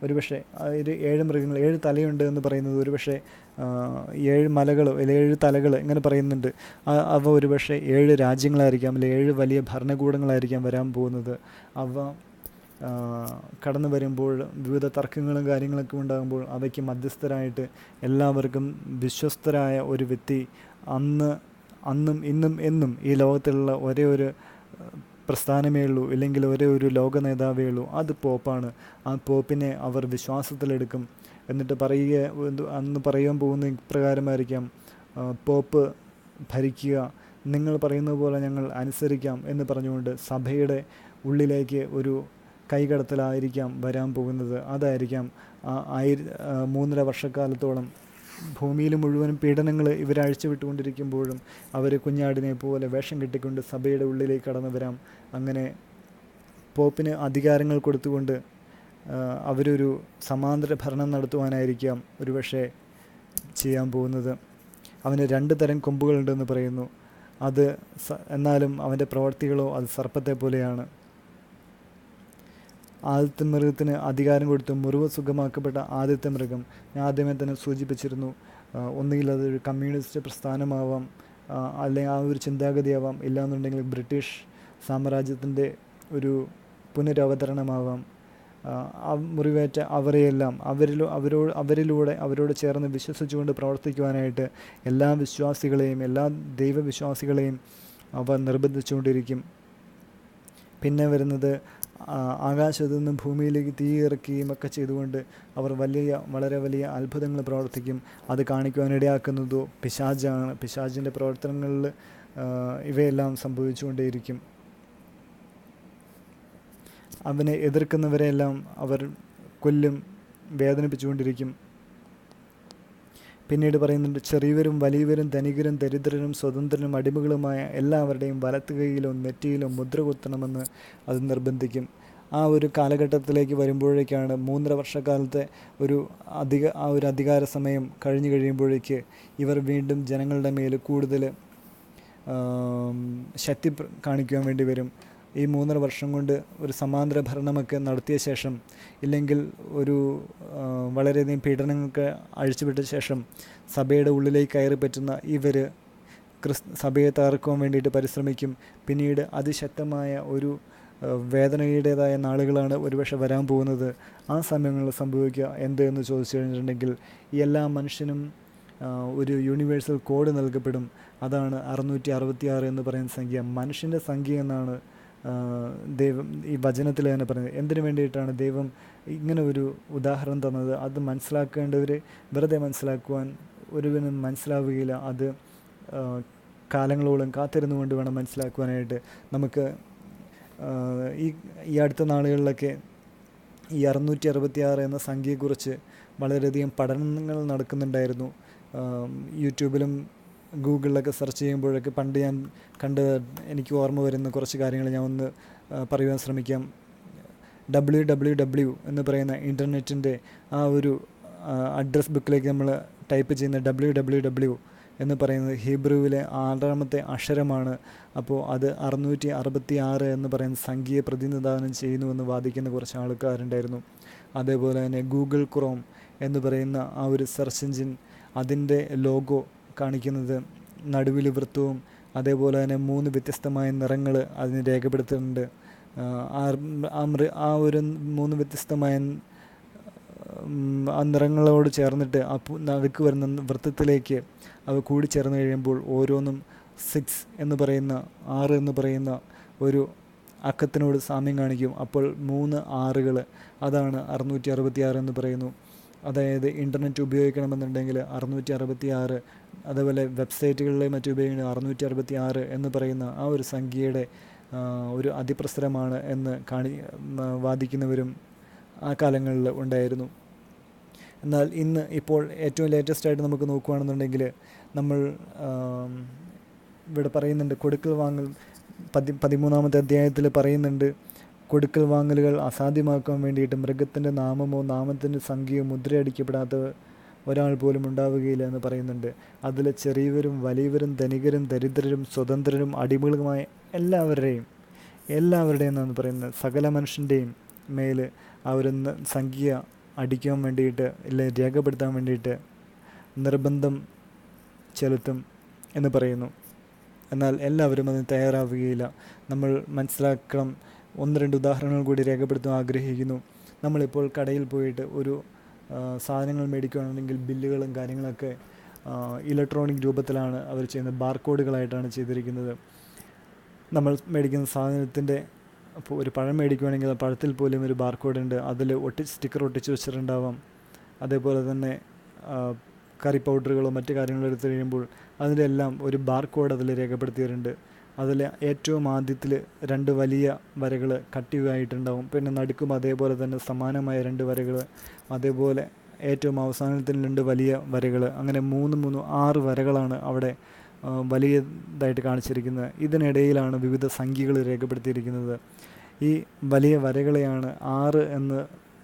ഒരുപക്ഷെ 7 മൃഗങ്ങൾ, 7 തലയുണ്ട് എന്ന് പറയുന്നത് ഒരുപക്ഷെ 7 മലകൾ അല്ലെങ്കിൽ 7 തലകൾ ഇങ്ങനെ പറയുന്നുണ്ട്. അവ ഒരുപക്ഷെ 7 രാജ്യങ്ങളായിരിക്കാം, അല്ലെങ്കിൽ 7 വലിയ ഭരണകൂടങ്ങളായിരിക്കാം വരാൻ പോകുന്നത്. അവ കടന്നു വരുമ്പോൾ വിവിധ തർക്കങ്ങളും കാര്യങ്ങളൊക്കെ ഉണ്ടാകുമ്പോൾ അവയ്ക്ക് മധ്യസ്ഥരായിട്ട് എല്ലാവർക്കും വിശ്വസ്തരായ ഒരു വ്യക്തി അന്നും ഇന്നും എന്നും ഈ ലോകത്തിലുള്ള ഒരേ ഒരു പ്രസ്ഥാനമേ ഉള്ളൂ, ഇല്ലെങ്കിൽ ഒരേ ഒരു ലോക നേതാവേ ഉള്ളൂ. അത് പോപ്പാണ്. ആ പോപ്പിനെ അവർ വിശ്വാസത്തിലെടുക്കും. എന്നിട്ട് അന്ന് പറയാൻ പോകുന്ന ഇപ്രകാരമായിരിക്കാം, പോപ്പ് ഭരിക്കുക, നിങ്ങൾ പറയുന്നത് പോലെ ഞങ്ങൾ അനുസരിക്കാം എന്ന് പറഞ്ഞുകൊണ്ട് സഭയുടെ ഉള്ളിലേക്ക് ഒരു കൈകടത്തലായിരിക്കാം വരാൻ പോകുന്നത്. അതായിരിക്കാം 3.5 വർഷക്കാലത്തോളം ഭൂമിയിൽ മുഴുവനും പീഡനങ്ങൾ ഇവരഴിച്ചു വിട്ടുകൊണ്ടിരിക്കുമ്പോഴും അവർ കുഞ്ഞാടിനെ പോലെ വേഷം കെട്ടിക്കൊണ്ട് സഭയുടെ ഉള്ളിലേക്ക് കടന്നു വരാം. അങ്ങനെ പോപ്പിന് അധികാരങ്ങൾ കൊടുത്തുകൊണ്ട് അവരൊരു സമാന്തര ഭരണം നടത്തുവാനായിരിക്കാം ഒരുപക്ഷെ ചെയ്യാൻ പോകുന്നത്. അവന് 2 തരം കൊമ്പുകളുണ്ടെന്ന് പറയുന്നു. എന്നാലും അവൻ്റെ പ്രവർത്തികളോ അത് സർപ്പത്തെ പോലെയാണ്. ആദ്യത്തെ മൃഗത്തിന് അധികാരം കൊടുത്തു മുറിവ് സുഖമാക്കപ്പെട്ട ആദ്യത്തെ മൃഗം ഞാൻ ആദ്യമേ തന്നെ സൂചിപ്പിച്ചിരുന്നു. ഒന്നുകിൽ അതൊരു കമ്മ്യൂണിസ്റ്റ് പ്രസ്ഥാനമാവാം, അല്ലെങ്കിൽ ആ ഒരു ചിന്താഗതിയാവാം, ഇല്ലാന്നുണ്ടെങ്കിൽ ബ്രിട്ടീഷ് സാമ്രാജ്യത്തിൻ്റെ ഒരു പുനരവതരണമാവാം. മുറിവേറ്റ അവരെയെല്ലാം അവരോട് ചേർന്ന് വിശ്വസിച്ചുകൊണ്ട് പ്രവർത്തിക്കുവാനായിട്ട് എല്ലാ വിശ്വാസികളെയും എല്ലാ ദൈവവിശ്വാസികളെയും അവ നിർബന്ധിച്ചുകൊണ്ടിരിക്കും. പിന്നെ വരുന്നത് ആകാശത്തു നിന്നും ഭൂമിയിലേക്ക് തീ ഇറക്കുകയും ഒക്കെ ചെയ്തുകൊണ്ട് അവർ വളരെ വലിയ അത്ഭുതങ്ങൾ പ്രവർത്തിക്കും. അത് കാണിക്കുവാനിടയാക്കുന്നതോ പിശാചാണ്. പിശാചിൻ്റെ പ്രവർത്തനങ്ങളിൽ ഇവയെല്ലാം സംഭവിച്ചുകൊണ്ടേയിരിക്കും. അവനെ എതിർക്കുന്നവരെയെല്ലാം അവർ കൊല്ലും, വേദനിപ്പിച്ചുകൊണ്ടിരിക്കും. പിന്നീട് പറയുന്നുണ്ട്, ചെറിയവരും വലിയവരും ധനികരും ദരിദ്രരും സ്വതന്ത്രരും അടിമകളുമായ എല്ലാവരുടെയും വലത്ത് കൈയിലോ നെറ്റിയിലോ മുദ്ര കുത്തണമെന്ന് അത് നിർബന്ധിക്കും. ആ ഒരു കാലഘട്ടത്തിലേക്ക് വരുമ്പോഴേക്കാണ് 3.5 വർഷക്കാലത്തെ ഒരു അധികാര സമയം കഴിഞ്ഞു കഴിയുമ്പോഴേക്ക് ഇവർ വീണ്ടും ജനങ്ങളുടെ മേൽ കൂടുതൽ ശക്തി കാണിക്കുവാൻ വേണ്ടി വരും. ഈ 3.5 വർഷം കൊണ്ട് ഒരു സമാന്തര ഭരണമൊക്കെ നടത്തിയ ശേഷം, ഇല്ലെങ്കിൽ ഒരു വളരെയധികം പീഡനങ്ങൾക്ക് അഴിച്ചുവിട്ട ശേഷം സഭയുടെ ഉള്ളിലേക്ക് കയറി പറ്റുന്ന ഇവർ സഭയെ തകർക്കുവാൻ വേണ്ടിയിട്ട് പരിശ്രമിക്കും. പിന്നീട് അതിശക്തമായ ഒരു വേദനയുടേതായ നാളുകളാണ് ഒരുപക്ഷെ വരാൻ പോകുന്നത്. ആ സമയങ്ങളിൽ സംഭവിക്കുക എന്ത് എന്ന് ചോദിച്ചു കഴിഞ്ഞിട്ടുണ്ടെങ്കിൽ, എല്ലാ മനുഷ്യനും ഒരു യൂണിവേഴ്സൽ കോഡ് നൽകപ്പെടും. അതാണ് 666 എന്ന് പറയുന്ന സംഖ്യ. മനുഷ്യൻ്റെ സംഖ്യ എന്നാണ് ദൈവം ഈ വചനത്തിൽ തന്നെ പറയുന്നത്. എന്തിനു വേണ്ടിയിട്ടാണ് ദൈവം ഇങ്ങനെ ഒരു ഉദാഹരണം തന്നത്? അത് മനസ്സിലാക്കേണ്ടവർ വെറുതെ മനസ്സിലാക്കുവാൻ ഒരുവനും മനസ്സിലാവുകയില്ല. അത് കാലങ്ങളോളം കാത്തിരുന്നുകൊണ്ട് വേണം മനസ്സിലാക്കുവാനായിട്ട്. നമുക്ക് ഈ അടുത്ത നാളുകളിലൊക്കെ ഈ 666 എന്ന സംഖ്യയെക്കുറിച്ച് വളരെയധികം പഠനങ്ങൾ നടക്കുന്നുണ്ടായിരുന്നു. യൂട്യൂബിലും ഗൂഗിളിലൊക്കെ സെർച്ച് ചെയ്യുമ്പോഴൊക്കെ പണ്ട് ഞാൻ എനിക്ക് ഓർമ്മ വരുന്ന കുറച്ച് കാര്യങ്ങൾ ഞാൻ ഒന്ന് പറയുവാൻ ശ്രമിക്കാം. www എന്ന് പറയുന്ന ഇൻ്റർനെറ്റിൻ്റെ ആ ഒരു അഡ്രസ് ബുക്കിലേക്ക് നമ്മൾ ടൈപ്പ് ചെയ്യുന്ന www എന്ന് പറയുന്നത് ഹീബ്രുവിലെ 6ാമത്തെ അക്ഷരമാണ്. അപ്പോൾ അത് 666 എന്ന് പറയുന്ന സംഖ്യയെ പ്രതിനിധാനം ചെയ്യുന്നുവെന്ന് വാദിക്കുന്ന കുറച്ച് ആൾക്കാരുണ്ടായിരുന്നു. അതേപോലെ തന്നെ ഗൂഗിൾ ക്രോം എന്ന് പറയുന്ന ആ ഒരു സെർച്ച് എഞ്ചിൻ, അതിൻ്റെ ലോഗോ കാണിക്കുന്നത് നടുവിൽ വൃത്തവും അതേപോലെ തന്നെ 3 വ്യത്യസ്തമായ നിറങ്ങൾ അതിന് രേഖപ്പെടുത്തുന്നുണ്ട്. ആ ഒരു 3 വ്യത്യസ്തമായ ആ നിറങ്ങളോട് ചേർന്നിട്ട് നടുക്ക് വരുന്ന വൃത്തത്തിലേക്ക് അവ കൂടിച്ചേർന്ന് കഴിയുമ്പോൾ ഓരോന്നും 6 എന്ന് പറയുന്ന 6 എന്ന് പറയുന്ന ഒരു അക്കത്തിനോട് സാമ്യം കാണിക്കും. അപ്പോൾ 3 6കൾ, അതാണ് 666 എന്ന് പറയുന്നു. അതായത് ഇൻ്റർനെറ്റ് ഉപയോഗിക്കണമെന്നുണ്ടെങ്കിൽ 666, അതേപോലെ വെബ്സൈറ്റുകളിലെ മറ്റും ഉപയോഗിക്കുന്നത് 666 എന്ന് പറയുന്ന ആ ഒരു സംഖ്യയുടെ ഒരു അതിപ്രസരമാണ് എന്ന് വാദിക്കുന്നവരും ആ കാലങ്ങളിൽ ഉണ്ടായിരുന്നു. എന്നാൽ ഇപ്പോൾ ഏറ്റവും ലേറ്റസ്റ്റായിട്ട് നമുക്ക് നോക്കുകയാണെന്നുണ്ടെങ്കിൽ നമ്മൾ ഇവിടെ പറയുന്നുണ്ട്, കൊടുക്കൽ വാങ്ങൽ 13ാമത്തെ അധ്യായത്തിൽ പറയുന്നുണ്ട്, കൊടുക്കൽ വാങ്ങലുകൾ അസാധ്യമാക്കാൻ വേണ്ടിയിട്ട് മൃഗത്തിൻ്റെ നാമമോ നാമത്തിൻ്റെ സംഖ്യയോ മുദ്രയടിക്കപ്പെടാത്ത ഒരാൾ പോലും ഉണ്ടാവുകയില്ല എന്ന് പറയുന്നുണ്ട്. അതിൽ ചെറിയവരും വലിയവരും ധനികരും ദരിദ്രരും സ്വതന്ത്രരും അടിമകളുമായ എല്ലാവരുടെയും എന്നാണ് പറയുന്നത്, സകല മനുഷ്യൻ്റെയും മേൽ ആ ഒരു സംഖ്യ അടിക്കാൻ വേണ്ടിയിട്ട് അല്ലെങ്കിൽ രേഖപ്പെടുത്താൻ വേണ്ടിയിട്ട് നിർബന്ധം ചെലുത്തും എന്ന് പറയുന്നു. എന്നാൽ എല്ലാവരും അതിന് തയ്യാറാവുകയില്ല. നമ്മൾ മനസ്സിലാക്കണം. 1-2 ഉദാഹരണങ്ങൾ കൂടി രേഖപ്പെടുത്താൻ ആഗ്രഹിക്കുന്നു. നമ്മളിപ്പോൾ കടയിൽ പോയിട്ട് ഒരു സാധനങ്ങൾ മേടിക്കുകയാണെങ്കിൽ ബില്ലുകളും കാര്യങ്ങളൊക്കെ ഇലക്ട്രോണിക് രൂപത്തിലാണ് അവർ ചെയ്യുന്നത്. ബാർകോഡുകളായിട്ടാണ് ചെയ്തിരിക്കുന്നത്. നമ്മൾ മേടിക്കുന്ന സാധനത്തിൻ്റെ അപ്പോൾ ഒരു പഴം മേടിക്കുകയാണെങ്കിൽ ആ പഴത്തിൽ പോലും ഒരു ബാർകോഡുണ്ട്. അതിൽ സ്റ്റിക്കർ ഒട്ടിച്ച് വെച്ചിട്ടുണ്ടാവാം. അതേപോലെ തന്നെ കറി പൗഡറുകളോ മറ്റു കാര്യങ്ങളോ എടുത്തു കഴിയുമ്പോൾ അതിൻ്റെ എല്ലാം ഒരു ബാർകോഡ് അതിൽ രേഖപ്പെടുത്തിയിട്ടുണ്ട്. അതിൽ ഏറ്റവും ആദ്യത്തിൽ 2 വലിയ വരകൾ കട്ടിയായിട്ടുണ്ടാവും. പിന്നെ നടുക്കും അതേപോലെ തന്നെ സമാനമായ 2 വരകൾ, അതേപോലെ ഏറ്റവും അവസാനത്തിൽ 2 വലിയ വരകൾ, അങ്ങനെ 6 വരകളാണ് അവിടെ വലിയതായിട്ട് കാണിച്ചിരിക്കുന്നത്. ഇതിനിടയിലാണ് വിവിധ സംഖ്യകൾ രേഖപ്പെടുത്തിയിരിക്കുന്നത്. ഈ വലിയ വരകളെയാണ് 6 എന്ന്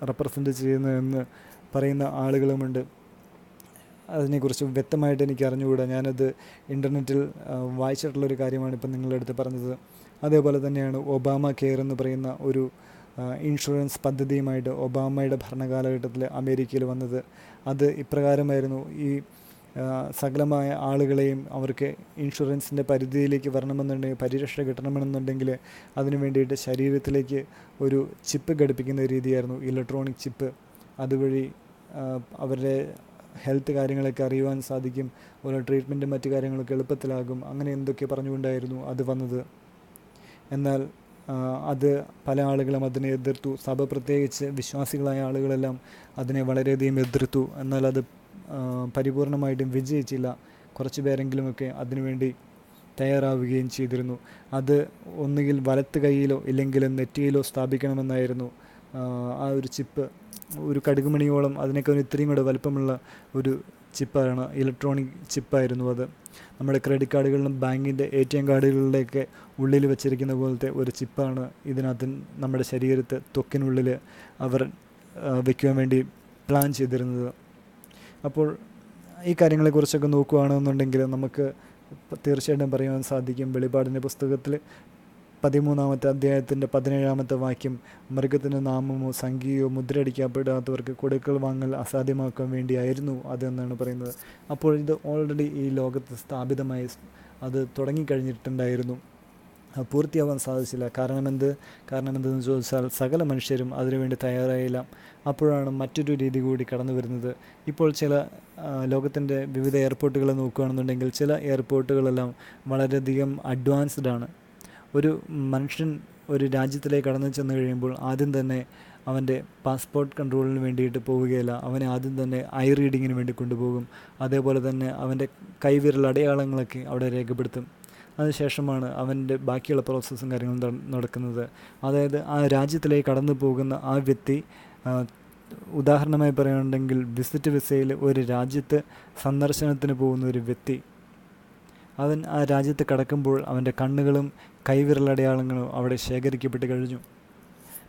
റെപ്രസെൻ്റ് ചെയ്യുന്നതെന്ന് പറയുന്ന ആളുകളുമുണ്ട്. അതിനെക്കുറിച്ച് വ്യക്തമായിട്ട് എനിക്ക് അറിഞ്ഞുകൂടാ. ഞാനത് ഇൻ്റർനെറ്റിൽ വായിച്ചിട്ടുള്ളൊരു കാര്യമാണ് ഇപ്പം നിങ്ങളുടെ അടുത്ത് പറഞ്ഞത്. അതേപോലെ തന്നെയാണ് ഒബാമ കെയർ എന്ന് പറയുന്ന ഒരു ഇൻഷുറൻസ് പദ്ധതിയുമായിട്ട് ഒബാമയുടെ ഭരണകാലഘട്ടത്തിൽ അമേരിക്കയിൽ വന്നത്. അത് ഇപ്രകാരമായിരുന്നു: ഈ സകലമായ ആളുകളെയും അവർക്ക് ഇൻഷുറൻസിൻ്റെ പരിധിയിലേക്ക് വരണമെന്നുണ്ടെങ്കിൽ, പരിരക്ഷ കിട്ടണമെന്നുണ്ടെങ്കിൽ അതിനു വേണ്ടിയിട്ട് ശരീരത്തിലേക്ക് ഒരു ചിപ്പ് ഘടിപ്പിക്കുന്ന രീതിയായിരുന്നു, ഇലക്ട്രോണിക് ചിപ്പ്. അതുവഴി അവരുടെ ഹെൽത്ത് കാര്യങ്ങളൊക്കെ അറിയുവാൻ സാധിക്കും, ഓരോ ട്രീറ്റ്മെൻറ്റും മറ്റു കാര്യങ്ങളൊക്കെ എളുപ്പത്തിലാകും. അങ്ങനെ എന്തൊക്കെ പറഞ്ഞുകൊണ്ടായിരുന്നു അത് വന്നത്. എന്നാൽ അത് പല ആളുകളും അതിനെ എതിർത്തു. സഭ പ്രത്യേകിച്ച് വിശ്വാസികളായ ആളുകളെല്ലാം അതിനെ വളരെയധികം എതിർത്തു. എന്നാൽ അത് പരിപൂർണമായിട്ടും വിജയിച്ചില്ല. കുറച്ച് പേരെങ്കിലുമൊക്കെ അതിനുവേണ്ടി തയ്യാറാവുകയും ചെയ്തിരുന്നു. അത് ഒന്നുകിൽ വലത്ത് കൈയിലോ ഇല്ലെങ്കിൽ നെറ്റിയിലോ സ്ഥാപിക്കണമെന്നായിരുന്നു ആ ഒരു ചിപ്പ്. ഒരു കടുകുമണിയോളം, അതിനേക്കാൾ ഇത്രയും കൂടെ വലുപ്പമുള്ള ഒരു ചിപ്പാണ്, ഇലക്ട്രോണിക് ചിപ്പായിരുന്നു അത്. നമ്മുടെ ക്രെഡിറ്റ് കാർഡുകളിലും ബാങ്കിൻ്റെ ATM കാർഡുകളിലൊക്കെ ഉള്ളിൽ വെച്ചിരിക്കുന്ന പോലത്തെ ഒരു ചിപ്പാണ് ഇതിനകത്ത് നമ്മുടെ ശരീരത്തെ ത്വക്കിനുള്ളിൽ അവർ വയ്ക്കുവാൻ വേണ്ടി പ്ലാൻ ചെയ്തിരുന്നത്. അപ്പോൾ ഈ കാര്യങ്ങളെക്കുറിച്ചൊക്കെ നോക്കുകയാണെന്നുണ്ടെങ്കിൽ നമുക്ക് തീർച്ചയായിട്ടും പറയുവാൻ സാധിക്കും, വെളിപാടിൻ്റെ പുസ്തകത്തിൽ 13-ാമത്തെ അധ്യായത്തിൻ്റെ 17-ാമത്തെ വാക്യം, മൃഗത്തിൻ്റെ നാമമോ സംഖ്യയോ മുദ്രയടിക്കപ്പെടാത്തവർക്ക് കൊടുക്കൽ വാങ്ങൽ അസാധ്യമാക്കാൻ വേണ്ടിയായിരുന്നു അതെന്നാണ് പറയുന്നത്. അപ്പോൾ ഇത് ഓൾറെഡി ഈ ലോകത്ത് സ്ഥാപിതമായി അത് തുടങ്ങിക്കഴിഞ്ഞിട്ടുണ്ടായിരുന്നു. പൂർത്തിയാവാൻ സാധിച്ചില്ല. കാരണം എന്തെന്ന് ചോദിച്ചാൽ സകല മനുഷ്യരും അതിനുവേണ്ടി തയ്യാറായില്ല. അപ്പോഴാണ് മറ്റൊരു രീതി കൂടി കടന്നു വരുന്നത്. ഇപ്പോൾ ചില ലോകത്തിൻ്റെ വിവിധ എയർപോർട്ടുകൾ നോക്കുകയാണെന്നുണ്ടെങ്കിൽ ചില എയർപോർട്ടുകളെല്ലാം വളരെയധികം അഡ്വാൻസ്ഡ് ആണ്. ഒരു മനുഷ്യൻ ഒരു രാജ്യത്തിലേക്ക് കടന്നു ചെന്ന് കഴിയുമ്പോൾ ആദ്യം തന്നെ അവൻ്റെ പാസ്പോർട്ട് കൺട്രോളിന് വേണ്ടിയിട്ട് പോവുകയില്ല, അവനെ ആദ്യം തന്നെ ഐ റീഡിങ്ങിന് വേണ്ടി കൊണ്ടുപോകും. അതേപോലെ തന്നെ അവൻ്റെ കൈവിരൽ അടയാളങ്ങളൊക്കെ അവിടെ രേഖപ്പെടുത്തും. അതിനുശേഷമാണ് അവൻ്റെ ബാക്കിയുള്ള പ്രോസസ്സും കാര്യങ്ങളും നടക്കുന്നത്. അതായത് ആ രാജ്യത്തിലേക്ക് കടന്നു പോകുന്ന ആ വ്യക്തി, ഉദാഹരണമായി പറയുകയാണെങ്കിൽ വിസിറ്റ് വിസയിൽ ഒരു രാജ്യത്ത് സന്ദർശനത്തിന് പോകുന്ന ഒരു വ്യക്തി, അവൻ ആ രാജ്യത്ത് കടക്കുമ്പോൾ അവൻ്റെ കണ്ണുകളും കൈവിരലടയാളങ്ങളും അവിടെ ശേഖരിക്കപ്പെട്ട് കഴിഞ്ഞു.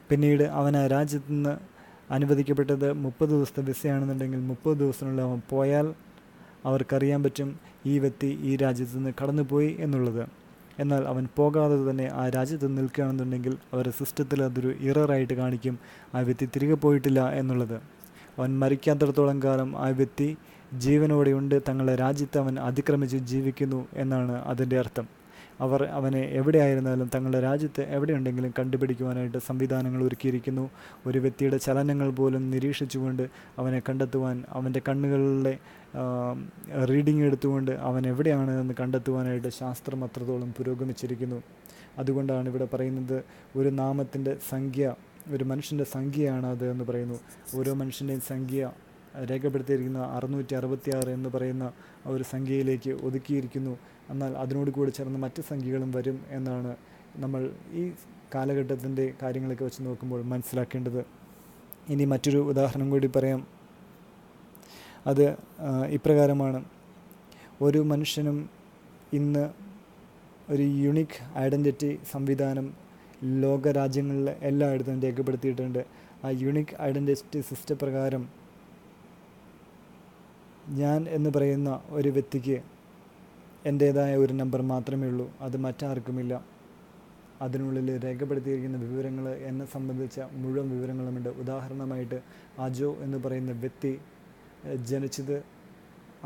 പിന്നീട് അവൻ ആ രാജ്യത്തു നിന്ന് അനുവദിക്കപ്പെട്ടത് 30 ദിവസത്തെ വിസയാണെന്നുണ്ടെങ്കിൽ 30 ദിവസത്തിനുള്ളിൽ അവൻ പോയാൽ അവർക്കറിയാൻ പറ്റും ഈ വ്യക്തി ഈ രാജ്യത്തു നിന്ന് കടന്നുപോയി എന്നുള്ളത്. എന്നാൽ അവൻ പോകാതെ തന്നെ ആ രാജ്യത്ത് നിൽക്കുകയാണെന്നുണ്ടെങ്കിൽ അവരുടെ സിസ്റ്റത്തിൽ അതൊരു ഇററായിട്ട് കാണിക്കും, ആ വ്യക്തി തിരികെ പോയിട്ടില്ല എന്നുള്ളത്. അവൻ മരിക്കാത്തിടത്തോളം കാലം ആ വ്യക്തി ജീവനോടെയുണ്ട്, തങ്ങളുടെ രാജ്യത്ത് അവൻ അതിക്രമിച്ച് ജീവിക്കുന്നു എന്നാണ് അതിൻ്റെ അർത്ഥം. അവർ അവനെ എവിടെയായിരുന്നാലും തങ്ങളുടെ രാജ്യത്ത് എവിടെയുണ്ടെങ്കിലും കണ്ടുപിടിക്കുവാനായിട്ട് സംവിധാനങ്ങൾ ഒരുക്കിയിരിക്കുന്നു. ഒരു വ്യക്തിയുടെ ചലനങ്ങൾ പോലും നിരീക്ഷിച്ചുകൊണ്ട് അവനെ കണ്ടെത്തുവാൻ, അവൻ്റെ കണ്ണുകളിലെ റീഡിംഗ് എടുത്തുകൊണ്ട് അവൻ എവിടെയാണ് എന്ന് കണ്ടെത്തുവാനായിട്ട് ശാസ്ത്രം അത്രത്തോളം പുരോഗമിച്ചിരിക്കുന്നു. അതുകൊണ്ടാണ് ഇവിടെ പറയുന്നത് ഒരു നാമത്തിൻ്റെ സംഖ്യ, ഒരു മനുഷ്യൻ്റെ സംഖ്യയാണ് അത് എന്ന് പറയുന്നു. ഓരോ മനുഷ്യൻ്റെയും സംഖ്യ രേഖപ്പെടുത്തിയിരിക്കുന്ന 666 എന്ന് പറയുന്ന ഒരു സംഖ്യയിലേക്ക് ഒതുക്കിയിരിക്കുന്നു. എന്നാൽ അതിനോട് കൂടി ചേർന്ന് മറ്റ് സംഖ്യകളും വരും എന്നാണ് നമ്മൾ ഈ കാലഘട്ടത്തിൻ്റെ കാര്യങ്ങളൊക്കെ വെച്ച് നോക്കുമ്പോൾ മനസ്സിലാക്കേണ്ടത്. ഇനി മറ്റൊരു ഉദാഹരണം കൂടി പറയാം. അത് ഇപ്രകാരമാണ്: ഒരു മനുഷ്യനും ഇന്ന് ഒരു യുണീക്ക് ഐഡൻറ്റിറ്റി സംവിധാനം ലോകരാജ്യങ്ങളിൽ എല്ലായിടത്തും രേഖപ്പെടുത്തിയിട്ടുണ്ട്. ആ യുണീക്ക് ഐഡൻറ്റിറ്റി സിസ്റ്റം പ്രകാരം ഞാൻ എന്ന് പറയുന്ന ഒരു വ്യക്തിക്ക് എൻ്റേതായ ഒരു നമ്പർ മാത്രമേ ഉള്ളൂ, അത് മറ്റാർക്കുമില്ല. അതിനുള്ളിൽ രേഖപ്പെടുത്തിയിരിക്കുന്ന വിവരങ്ങൾ എന്നെ സംബന്ധിച്ച മുഴുവൻ വിവരങ്ങളുമുണ്ട്. ഉദാഹരണമായിട്ട് അജോ എന്ന് പറയുന്ന വ്യക്തി ജനിച്ചത്,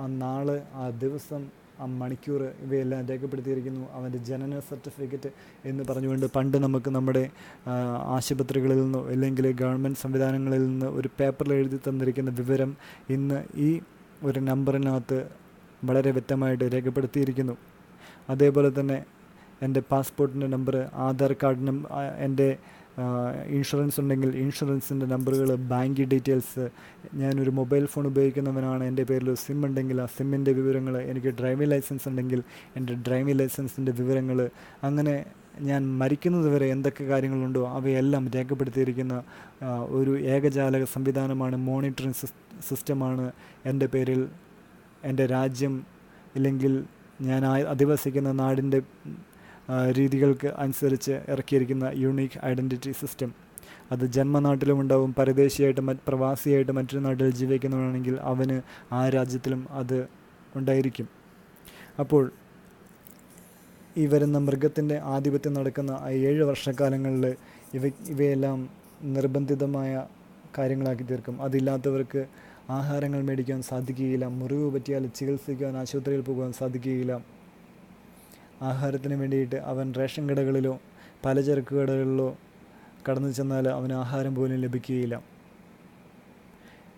ആ നാള്, ആ ദിവസം, ആ മണിക്കൂർ, ഇവയെല്ലാം രേഖപ്പെടുത്തിയിരിക്കുന്നു. അവൻ്റെ ജനന സർട്ടിഫിക്കറ്റ് എന്ന് പറഞ്ഞുകൊണ്ട് പണ്ട് നമുക്ക് നമ്മുടെ ആശുപത്രികളിൽ നിന്നോ അല്ലെങ്കിൽ ഗവൺമെൻറ് സംവിധാനങ്ങളിൽ നിന്ന് ഒരു പേപ്പറിൽ എഴുതി തന്നിരിക്കുന്ന വിവരം ഇന്ന് ഈ ഒരു നമ്പറിനകത്ത് വളരെ വ്യക്തമായിട്ട് രേഖപ്പെടുത്തിയിരിക്കുന്നു. അതേപോലെ തന്നെ എൻ്റെ പാസ്പോർട്ടിൻ്റെ നമ്പർ, ആധാർ കാർഡിനും, എൻ്റെ ഇൻഷുറൻസ് ഉണ്ടെങ്കിൽ ഇൻഷുറൻസിൻ്റെ നമ്പറുകൾ, ബാങ്ക് ഡീറ്റെയിൽസ്, ഞാനൊരു മൊബൈൽ ഫോൺ ഉപയോഗിക്കുന്നവനാണ്, എൻ്റെ പേരിൽ സിം ഉണ്ടെങ്കിൽ ആ സിമ്മിൻ്റെ വിവരങ്ങൾ, എനിക്ക് ഡ്രൈവിംഗ് ലൈസൻസ് ഉണ്ടെങ്കിൽ എൻ്റെ ഡ്രൈവിംഗ് ലൈസൻസിൻ്റെ വിവരങ്ങൾ, അങ്ങനെ ഞാൻ മരിക്കുന്നത് വരെ എന്തൊക്കെ കാര്യങ്ങളുണ്ടോ അവയെല്ലാം രേഖപ്പെടുത്തിയിരിക്കുന്ന ഒരു ഏകജാലക സംവിധാനമാണ്, മോണിറ്ററിംഗ് സിസ്റ്റമാണ് എൻ്റെ പേരിൽ എൻ്റെ രാജ്യം ഇല്ലെങ്കിൽ ഞാൻ അധിവസിക്കുന്ന നാടിൻ്റെ രീതികൾക്ക് അനുസരിച്ച് ഇറക്കിയിരിക്കുന്ന യുണീക്ക് ഐഡൻറ്റിറ്റി സിസ്റ്റം. അത് ജന്മനാട്ടിലും ഉണ്ടാവും. പരദേശിയായിട്ട് പ്രവാസിയായിട്ട് മറ്റൊരു നാട്ടിൽ ജീവിക്കുന്നവനാണെങ്കിൽ അവന് ആ രാജ്യത്തിലും അത് ഉണ്ടായിരിക്കും. അപ്പോൾ ഈ വരുന്ന മൃഗത്തിൻ്റെ ആധിപത്യം നടക്കുന്ന ആ 7 വർഷക്കാലങ്ങളിൽ ഇവയെല്ലാം നിർബന്ധിതമായ കാര്യങ്ങളാക്കി തീർക്കും. അതില്ലാത്തവർക്ക് ആഹാരങ്ങൾ മേടിക്കാൻ സാധിക്കുകയില്ല. മുറിവ് പറ്റിയാൽ ചികിത്സിക്കാൻ ആശുപത്രിയിൽ പോകാൻ സാധിക്കുകയില്ല. ആഹാരത്തിന് വേണ്ടിയിട്ട് അവൻ റേഷൻ കടകളിലോ പലചരക്ക് കടകളിലോ കടന്നു ചെന്നാൽ അവന് ആഹാരം പോലും ലഭിക്കുകയില്ല.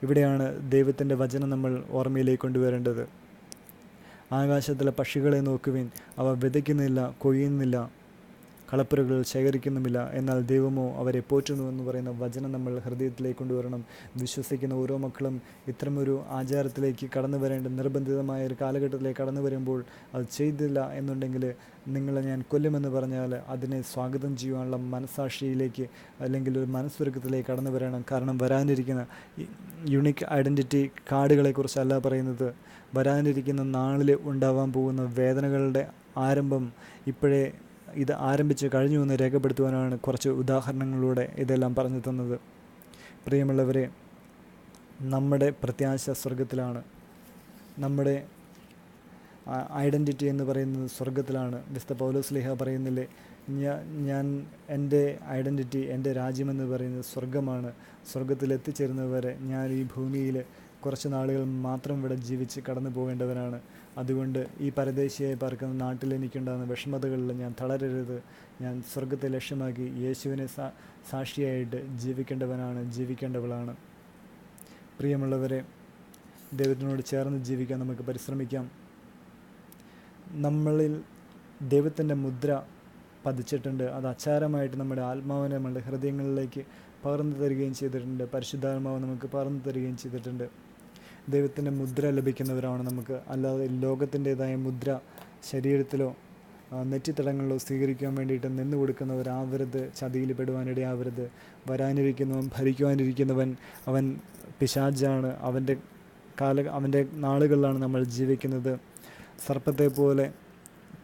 ഇവിടെയാണ് ദൈവത്തിൻ്റെ വചനം നമ്മൾ ഓർമ്മയിലേക്ക് കൊണ്ടുവരേണ്ടത്. ആകാശത്തിലെ പക്ഷികളെ നോക്കുവിൻ, അവ വിതയ്ക്കുന്നില്ല, കൊയ്യുന്നില്ല, കളപ്പുരകൾ ശേഖരിക്കുന്നുമില്ല, എന്നാൽ ദൈവമോ അവരെ പോറ്റുന്നു എന്ന് പറയുന്ന വചനം നമ്മൾ ഹൃദയത്തിലേക്ക് കൊണ്ടുവരണം. വിശ്വസിക്കുന്ന ഓരോ മക്കളും ഇത്തരമൊരു ആചാരത്തിലേക്ക് കടന്നു വരേണ്ട നിർബന്ധിതമായ ഒരു കാലഘട്ടത്തിലേക്ക് കടന്നു വരുമ്പോൾ അത് ചെയ്തില്ല എന്നുണ്ടെങ്കിൽ നിങ്ങളെ ഞാൻ കൊല്ലുമെന്ന് പറഞ്ഞാൽ അതിനെ സ്വാഗതം ചെയ്യുവാനുള്ള മനസ്സാക്ഷിയിലേക്ക് അല്ലെങ്കിൽ ഒരു മനസ്സുരുക്കത്തിലേക്ക് കടന്നു വരണം. കാരണം വരാനിരിക്കുന്ന യുണീക്ക് ഐഡൻറ്റിറ്റി കാർഡുകളെക്കുറിച്ചല്ല പറയുന്നത്. വരാനിരിക്കുന്ന നാളിൽ ഉണ്ടാവാൻ പോകുന്ന വേദനകളുടെ ആരംഭം ഇപ്പോഴേ ഇത് ആരംഭിച്ച് കഴിഞ്ഞു എന്ന് രേഖപ്പെടുത്തുവാനാണ് കുറച്ച് ഉദാഹരണങ്ങളിലൂടെ ഇതെല്ലാം പറഞ്ഞു തന്നത്. പ്രിയമുള്ളവരെ, നമ്മുടെ പ്രത്യാശ സ്വർഗത്തിലാണ്. നമ്മുടെ ഐഡൻറ്റിറ്റി എന്ന് പറയുന്നത് സ്വർഗത്തിലാണ്. വിശുദ്ധ പൗലോസ്ലീഹ പറയുന്നില്ലേ, ഞാൻ എൻ്റെ ഐഡൻറ്റിറ്റി, എൻ്റെ രാജ്യമെന്ന് പറയുന്നത് സ്വർഗമാണ്. സ്വർഗത്തിൽ എത്തിച്ചേരുന്നവരെ ഞാൻ ഈ ഭൂമിയിൽ കുറച്ച് നാളുകൾ മാത്രം ഇവിടെ ജീവിച്ച് കടന്നു പോകേണ്ടവനാണ്. അതുകൊണ്ട് ഈ പരദേശിയായി പാർക്കുന്ന നാട്ടിൽ എനിക്കുണ്ടാകുന്ന വിഷമതകളിൽ ഞാൻ തളരരുത്. ഞാൻ സ്വർഗത്തെ ലക്ഷ്യമാക്കി യേശുവിനെ സാക്ഷിയായിട്ട് ജീവിക്കേണ്ടവനാണ്, ജീവിക്കേണ്ടവളാണ്. പ്രിയമുള്ളവരെ, ദൈവത്തിനോട് ചേർന്ന് ജീവിക്കാൻ നമുക്ക് പരിശ്രമിക്കാം. നമ്മളിൽ ദൈവത്തിൻ്റെ മുദ്ര പതിച്ചിട്ടുണ്ട്. അത് അച്ചാരമായിട്ട് നമ്മുടെ ആത്മാവിനെ നമ്മുടെ ഹൃദയങ്ങളിലേക്ക് പകർന്നു തരികയും ചെയ്തിട്ടുണ്ട്. പരിശുദ്ധാത്മാവ് നമുക്ക് പകർന്നു തരികയും ചെയ്തിട്ടുണ്ട്. ദൈവത്തിൻ്റെ മുദ്ര ലഭിക്കുന്നവരാണ് നമുക്ക്. അല്ലാതെ ലോകത്തിൻ്റേതായ മുദ്ര ശരീരത്തിലോ നെറ്റിത്തടങ്ങളിലോ സ്വീകരിക്കാൻ വേണ്ടിയിട്ട് നിന്നു കൊടുക്കുന്നവരാവരുത്. ചതിയിൽ പെടുവാനിടയാവരുത്. വരാനിരിക്കുന്നവൻ, ഭരിക്കുവാനിരിക്കുന്നവൻ അവൻ പിശാചാണ്. അവൻ്റെ നാളുകളിലാണ് നമ്മൾ ജീവിക്കുന്നത്. സർപ്പത്തെ പോലെ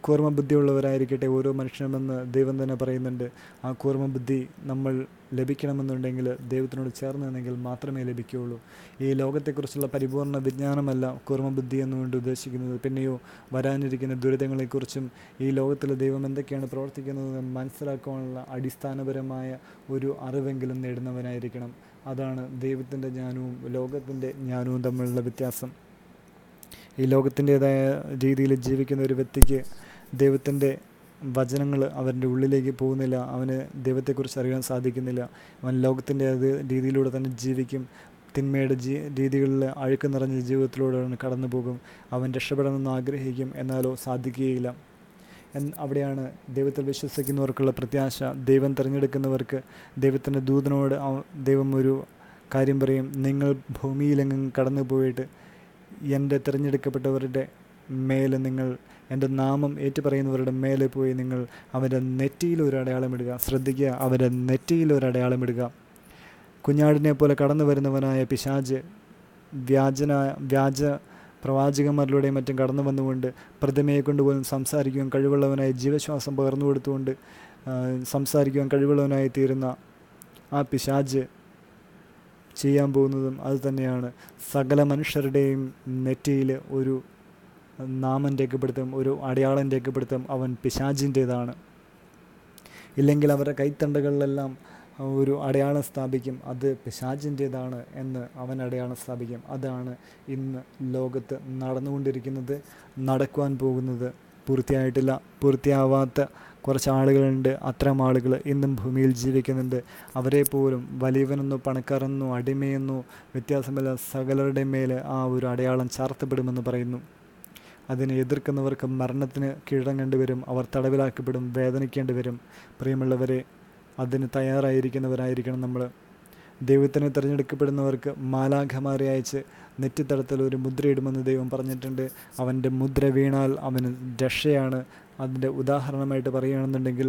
കൂർമ്മബുദ്ധിയുള്ളവരായിരിക്കട്ടെ ഓരോ മനുഷ്യനുമെന്ന് ദൈവം തന്നെ പറയുന്നുണ്ട്. ആ കൂർമ്മബുദ്ധി നമ്മൾ ലഭിക്കണമെന്നുണ്ടെങ്കിൽ ദൈവത്തിനോട് ചേർന്ന് നിന്നെങ്കിൽ മാത്രമേ ലഭിക്കുകയുള്ളൂ. ഈ ലോകത്തെക്കുറിച്ചുള്ള പരിപൂർണ്ണ വിജ്ഞാനമല്ല കൂർമ്മബുദ്ധി എന്നുകൊണ്ട് ഉദ്ദേശിക്കുന്നത്. പിന്നെയോ വരാനിരിക്കുന്ന ദുരിതങ്ങളെക്കുറിച്ചും ഈ ലോകത്തിൽ ദൈവം എന്തൊക്കെയാണ് പ്രവർത്തിക്കുന്നതെന്ന് മനസ്സിലാക്കാനുള്ള അടിസ്ഥാനപരമായ ഒരു അറിവെങ്കിലും നേടുന്നവനായിരിക്കണം. അതാണ് ദൈവത്തിൻ്റെ ജ്ഞാനവും ലോകത്തിൻ്റെ ജ്ഞാനവും തമ്മിലുള്ള വ്യത്യാസം. ഈ ലോകത്തിൻ്റേതായ രീതിയിൽ ജീവിക്കുന്ന ഒരു വ്യക്തിക്ക് ദൈവത്തിൻ്റെ വചനങ്ങൾ അവൻ്റെ ഉള്ളിലേക്ക് പോകുന്നില്ല. അവന് ദൈവത്തെക്കുറിച്ച് അറിയാൻ സാധിക്കുന്നില്ല. അവൻ ലോകത്തിൻ്റെ അത് രീതിയിലൂടെ തന്നെ ജീവിക്കും. തിന്മയുടെ രീതികളിൽ അഴുക്ക് നിറഞ്ഞ ജീവിതത്തിലൂടെ അവൻ കടന്നു പോകും. അവൻ രക്ഷപ്പെടണമെന്ന് ആഗ്രഹിക്കും, എന്നാലോ സാധിക്കുകയില്ല. അവിടെയാണ് ദൈവത്തിൽ വിശ്വസിക്കുന്നവർക്കുള്ള പ്രത്യാശ. ദൈവം തിരഞ്ഞെടുക്കുന്നവർക്ക് ദൈവത്തിൻ്റെ ദൂതനോട് ദൈവം ഒരു കാര്യം പറയും, നിങ്ങൾ ഭൂമിയിലെങ്ങും കടന്നു പോയിട്ട് എൻ്റെ തിരഞ്ഞെടുക്കപ്പെട്ടവരുടെ മേലെ നിങ്ങൾ, എൻ്റെ നാമം ഏറ്റുപറയുന്നവരുടെ മേലെ പോയി നിങ്ങൾ അവരുടെ നെറ്റിയിൽ ഒരു അടയാളമിടുക. ശ്രദ്ധിക്കുക, അവരുടെ നെറ്റിയിൽ ഒരു അടയാളമിടുക. കുഞ്ഞാടിനെ പോലെ കടന്നു വരുന്നവനായ പിശാച് വ്യാജ പ്രവാചകന്മാരിലൂടെയും മറ്റും കടന്നു വന്നുകൊണ്ട് പ്രതിമയെ കൊണ്ടുപോലും സംസാരിക്കുവാൻ കഴിവുള്ളവനായി, ജീവശ്വാസം പകർന്നു കൊടുത്തുകൊണ്ട് സംസാരിക്കുവാൻ കഴിവുള്ളവനായി തീരുന്ന ആ പിശാച് ചെയ്യാൻ പോകുന്നതും അതുതന്നെയാണ്. സകല മനുഷ്യരുടെയും നെറ്റിയിൽ ഒരു നാമം രേഖപ്പെടുത്തും, ഒരു അടയാളം രേഖപ്പെടുത്തും. അവൻ പിശാചിൻ്റേതാണ്. ഇല്ലെങ്കിൽ അവരുടെ കൈത്തണ്ടകളിലെല്ലാം ഒരു അടയാളം സ്ഥാപിക്കും, അത് പിശാചിൻ്റേതാണ് എന്ന് അവൻ അടയാളം സ്ഥാപിക്കും. അതാണ് ഇന്ന് ലോകത്ത് നടന്നുകൊണ്ടിരിക്കുന്നത്, നടക്കുവാൻ പോകുന്നത്. പൂർത്തിയായിട്ടില്ല, പൂർത്തിയാവാത്ത കുറച്ച് ആളുകളുണ്ട്. അത്തരം ആളുകൾ ഇന്നും ഭൂമിയിൽ ജീവിക്കുന്നുണ്ട്. അവരെ പോലും വലിയവനെന്നോ പണക്കാരെന്നോ അടിമയെന്നോ വ്യത്യാസമില്ല, സകലരുടെ മേലെ ആ ഒരു അടയാളം ചാർത്തപ്പെടുമെന്ന് പറയുന്നു. അതിനെ എതിർക്കുന്നവർക്ക് മരണത്തിന് കീഴടങ്ങേണ്ടി വരും. അവർ തടവിലാക്കപ്പെടും, വേദനിക്കേണ്ടി വരും. പ്രിയമുള്ളവരെ, അതിന് തയ്യാറായിരിക്കുന്നവരായിരിക്കണം നമ്മൾ. ദൈവത്തിന് തിരഞ്ഞെടുക്കപ്പെടുന്നവർക്ക് മാലാഖമാരെ അയച്ച് നെറ്റിത്തടത്തിൽ ഒരു മുദ്രയിടുമെന്ന് ദൈവം പറഞ്ഞിട്ടുണ്ട്. അവൻ്റെ മുദ്ര വീണാൽ അവന് രക്ഷയാണ്. അതിൻ്റെ ഉദാഹരണമായിട്ട് പറയുകയാണെന്നുണ്ടെങ്കിൽ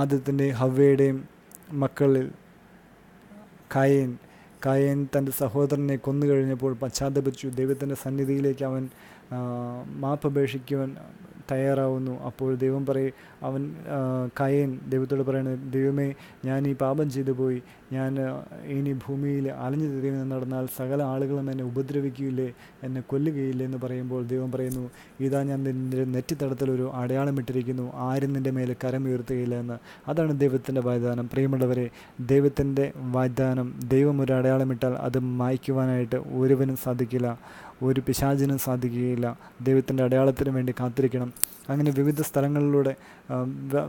ആദത്തിൻ്റെയും ഹവ്വയുടെയും മക്കളിൽ കായൻ തൻ്റെ സഹോദരനെ കൊന്നു കഴിഞ്ഞപ്പോൾ പശ്ചാത്തപിച്ചു. ദൈവത്തിൻ്റെ സന്നിധിയിലേക്ക് അവൻ മാപ്പപേക്ഷിക്കുവാൻ തയ്യാറാവുന്നു. അപ്പോൾ ദൈവം അവൻ കയൻ ദൈവത്തോട് പറയുന്നത്, ദൈവമേ, ഞാൻ ഈ പാപം ചെയ്തു പോയി, ഞാൻ ഇനി ഭൂമിയിൽ അലഞ്ഞു തിരിഞ്ഞ് നടന്നാൽ സകല ആളുകളും എന്നെ ഉപദ്രവിക്കുകയില്ലേ, എന്നെ കൊല്ലുകയില്ലേ എന്ന് പറയുമ്പോൾ ദൈവം പറയുന്നു, ഇതാ ഞാൻ നിൻ്റെ നെറ്റിത്തടത്തിലൊരു അടയാളമിട്ടിരിക്കുന്നു, ആരും നിൻ്റെ മേലെ കരമുയർത്തുകയില്ല എന്ന്. അതാണ് ദൈവത്തിൻ്റെ വാഗ്ദാനം. പ്രിയമുള്ളവരെ, ദൈവത്തിൻ്റെ വാഗ്ദാനം, ദൈവം ഒരു അടയാളമിട്ടാൽ അത് മായ്ക്കുവാനായിട്ട് ഒരുവനും സാധിക്കില്ല, ഒരു പിശാചിനും സാധിക്കുകയില്ല. ദൈവത്തിൻ്റെ അടയാളത്തിന് വേണ്ടി കാത്തിരിക്കണം. അങ്ങനെ വിവിധ സ്ഥലങ്ങളിലൂടെ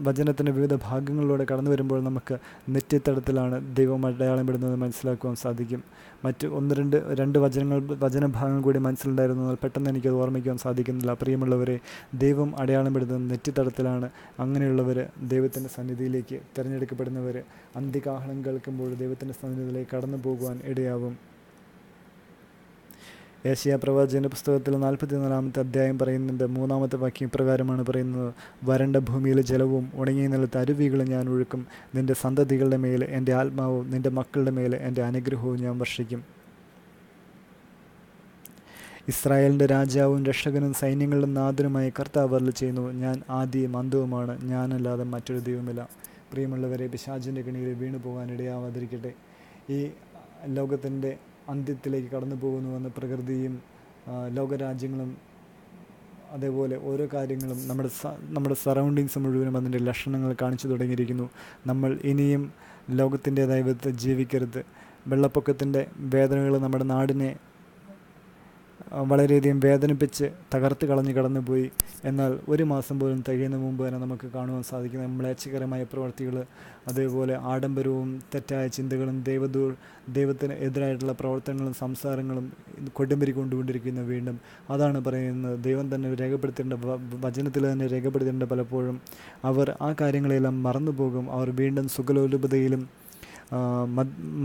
വചനത്തിൻ്റെ വിവിധ ഭാഗങ്ങളിലൂടെ കടന്നു വരുമ്പോൾ നമുക്ക് നെറ്റിത്തടത്തിലാണ് ദൈവം അടയാളമിടുന്നത് മനസ്സിലാക്കുവാൻ സാധിക്കും. മറ്റ് രണ്ട് വചനഭാഗങ്ങൾ കൂടി മനസ്സിലുണ്ടായിരുന്നു, എന്നാൽ പെട്ടെന്ന് എനിക്കത് ഓർമ്മിക്കുവാൻ സാധിക്കുന്നില്ല. പ്രിയമുള്ളവരെ, ദൈവം അടയാളമിടുന്നത് നെറ്റിത്തടത്തിലാണ്. അങ്ങനെയുള്ളവർ, ദൈവത്തിൻ്റെ സന്നിധിയിലേക്ക് തിരഞ്ഞെടുക്കപ്പെടുന്നവർ, അന്ത്യകാഹളം കേൾക്കുമ്പോൾ ദൈവത്തിൻ്റെ സന്നിധിയിലേക്ക് കടന്നു പോകുവാൻ ഇടയാവും. ഏശയ്യാ പ്രവാചകൻ്റെ പുസ്തകത്തിൽ 44-ാമത്തെ അധ്യായം പറയുന്നുണ്ട്. 3-ാമത്തെ വാക്യം പ്രകാരമാണ് പറയുന്നത്, വരണ്ട ഭൂമിയിൽ ജലവും ഉണങ്ങിയ നിലത്ത് അരുവികളും ഞാൻ ഒഴുക്കും, നിൻ്റെ സന്തതികളുടെ മേൽ എൻ്റെ ആത്മാവും നിൻ്റെ മക്കളുടെ മേൽ എൻ്റെ അനുഗ്രഹവും ഞാൻ വർഷിക്കും. ഇസ്രായേലിൻ്റെ രാജാവും രക്ഷകനും സൈന്യങ്ങളുടെ നാഥനുമായ കർത്താവ് അരുളി ചെയ്യുന്നു, ഞാൻ ആദിയും അന്തവുമാണ്, ഞാനല്ലാതെ മറ്റൊരു ദൈവമില്ല. പ്രിയമുള്ളവരെ, പിശാചിൻ്റെ കെണിയിൽ വീണു പോകാൻ ഇടയാവാതിരിക്കട്ടെ. ഈ ലോകത്തിൻ്റെ അന്ത്യത്തിലേക്ക് കടന്നു പോകുന്നുവെന്ന് പ്രകൃതിയും ലോകരാജ്യങ്ങളും അതേപോലെ ഓരോ കാര്യങ്ങളും നമ്മുടെ സറൗണ്ടിങ്സ് മുഴുവനും അതിൻ്റെ ലക്ഷണങ്ങൾ കാണിച്ചു തുടങ്ങിയിരിക്കുന്നു. നമ്മൾ ഇനിയും ലോകത്തിൻ്റേതായ വിധത്തിൽ ജീവിക്കരുത്. വെള്ളപ്പൊക്കത്തിൻ്റെ വേദനകൾ നമ്മുടെ നാടിനെ വളരെയധികം വേദനിപ്പിച്ച് തകർത്ത് കളഞ്ഞ് കടന്നുപോയി. എന്നാൽ ഒരു മാസം പോലും തികയുന്ന മുമ്പ് തന്നെ നമുക്ക് കാണുവാൻ സാധിക്കുന്ന മ്ലേച്ഛകരമായ പ്രവർത്തികൾ, അതേപോലെ ആഡംബരവും തെറ്റായ ചിന്തകളും ദൈവത്തിന് എതിരായിട്ടുള്ള പ്രവർത്തനങ്ങളും സംസാരങ്ങളും കൊടുമ്പിരി കൊണ്ടുകൊണ്ടിരിക്കുന്ന വീണ്ടും. അതാണ് പറയുന്നത്, ദൈവം തന്നെ രേഖപ്പെടുത്തേണ്ട, വചനത്തിൽ തന്നെ രേഖപ്പെടുത്തേണ്ട, പലപ്പോഴും അവർ ആ കാര്യങ്ങളെല്ലാം മറന്നുപോകും. അവർ വീണ്ടും സുഖലോലുപതയിലും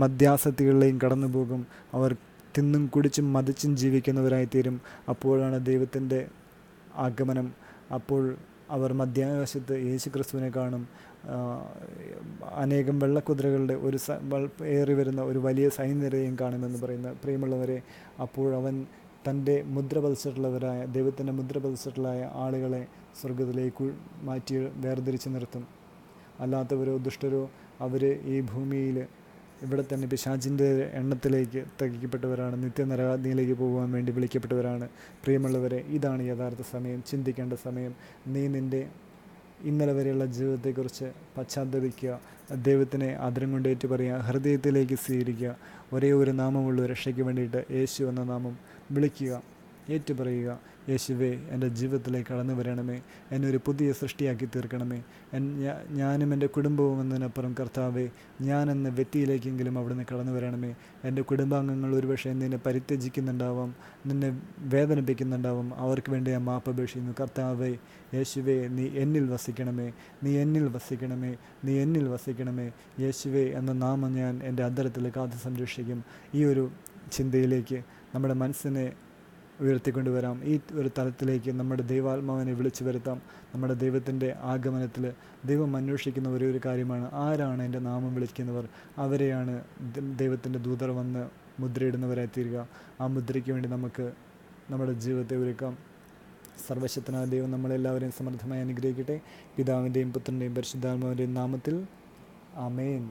മദ്യാസക്തികളിലേയും കടന്നു പോകും. അവർ തിന്നും കുടിച്ചും മതിച്ചും ജീവിക്കുന്നവരായിത്തീരും. അപ്പോഴാണ് ദൈവത്തിൻ്റെ ആഗമനം. അപ്പോൾ അവർ മധ്യാകാശത്ത് യേശുക്രിസ്തുവിനെ കാണും. അനേകം വെള്ളക്കുതിരകളുടെ ഏറി വരുന്ന ഒരു വലിയ സൈന്യനിരയും കാണുമെന്ന് പറയുന്ന പ്രിയമുള്ളവരെ, അപ്പോഴവൻ തൻ്റെ മുദ്ര പതിച്ചിട്ടുള്ളവരായ, ദൈവത്തിൻ്റെ മുദ്ര പതിച്ചിട്ടുള്ള ആളുകളെ സ്വർഗത്തിലേക്ക് മാറ്റി വേർതിരിച്ച് നിർത്തും. അല്ലാത്തവരോ ദുഷ്ടരോ അവർ ഈ ഭൂമിയിൽ ഇവിടെ തന്നെ പിശാചിൻ്റെ എണ്ണത്തിലേക്ക് തകിക്കപ്പെട്ടവരാണ്, നിത്യനരകാഗ്നിയിലേക്ക് പോകുവാൻ വേണ്ടി വിളിക്കപ്പെട്ടവരാണ്. പ്രിയമുള്ളവരെ, ഇതാണ് യഥാർത്ഥ സമയം, ചിന്തിക്കേണ്ട സമയം. നീ നിൻ്റെ ഇന്നലെ വരെയുള്ള ജീവിതത്തെക്കുറിച്ച് പശ്ചാത്തപിക്കുക, ദൈവത്തിനെ ആദരം കൊണ്ട് ഏറ്റു പറയുക, ഹൃദയത്തിലേക്ക് സ്വീകരിക്കുക. ഒരേ ഒരു നാമമുള്ള രക്ഷയ്ക്ക് വേണ്ടിയിട്ട് യേശു എന്ന നാമം വിളിക്കുക, ഏറ്റുപറയുക. യേശുവേ, എൻ്റെ ജീവിതത്തിലേക്ക് കടന്നു വരണമേ, എന്നെ ഒരു പുതിയ സൃഷ്ടിയാക്കി തീർക്കണമേ. ഞാനും എൻ്റെ കുടുംബവും എന്നതിനപ്പുറം കർത്താവേ, ഞാനെന്ന വ്യക്തിയിലേക്കെങ്കിലും അവിടുന്ന് കടന്നു വരണമേ. എൻ്റെ കുടുംബാംഗങ്ങൾ ഒരുപക്ഷെ നിന്നെ പരിത്യജിക്കുന്നുണ്ടാവാം, നിന്നെ വേദനിപ്പിക്കുന്നുണ്ടാവും. അവർക്ക് വേണ്ടി ഞാൻ മാപ്പപേക്ഷിക്കുന്നു. കർത്താവേ, യേശുവേ, നീ എന്നിൽ വസിക്കണമേ, നീ എന്നിൽ വസിക്കണമേ, നീ എന്നിൽ വസിക്കണമേ. യേശുവേ എന്ന നാമം ഞാൻ എൻ്റെ അന്തരത്തിൽ കാത്തു സംരക്ഷിക്കും. ഈ ഒരു ചിന്തയിലേക്ക് നമ്മുടെ മനസ്സിനെ ഉയർത്തിക്കൊണ്ടുവരാം. ഈ ഒരു തലത്തിലേക്ക് നമ്മുടെ ദൈവാത്മാവിനെ വിളിച്ചു വരുത്താം. നമ്മുടെ ദൈവത്തിൻ്റെ ആഗമനത്തിൽ ദൈവം അന്വേഷിക്കുന്ന ഒരേ ഒരു കാര്യമാണ്, ആരാണ് എൻ്റെ നാമം വിളിക്കുന്നവർ? അവരെയാണ് ദൈവത്തിൻ്റെ ദൂതർ വന്ന് മുദ്രയിടുന്നവരായി തീരുക. ആ മുദ്രയ്ക്ക് വേണ്ടി നമുക്ക് നമ്മുടെ ജീവിതത്തെ ഒരുക്കാം. സർവശക്തനായ ദൈവം നമ്മളെല്ലാവരെയും സമൃദ്ധമായി അനുഗ്രഹിക്കട്ടെ. പിതാവിൻ്റെയും പുത്രൻ്റെയും പരിശുദ്ധാത്മാവിൻ്റെയും നാമത്തിൽ ആമേൻ.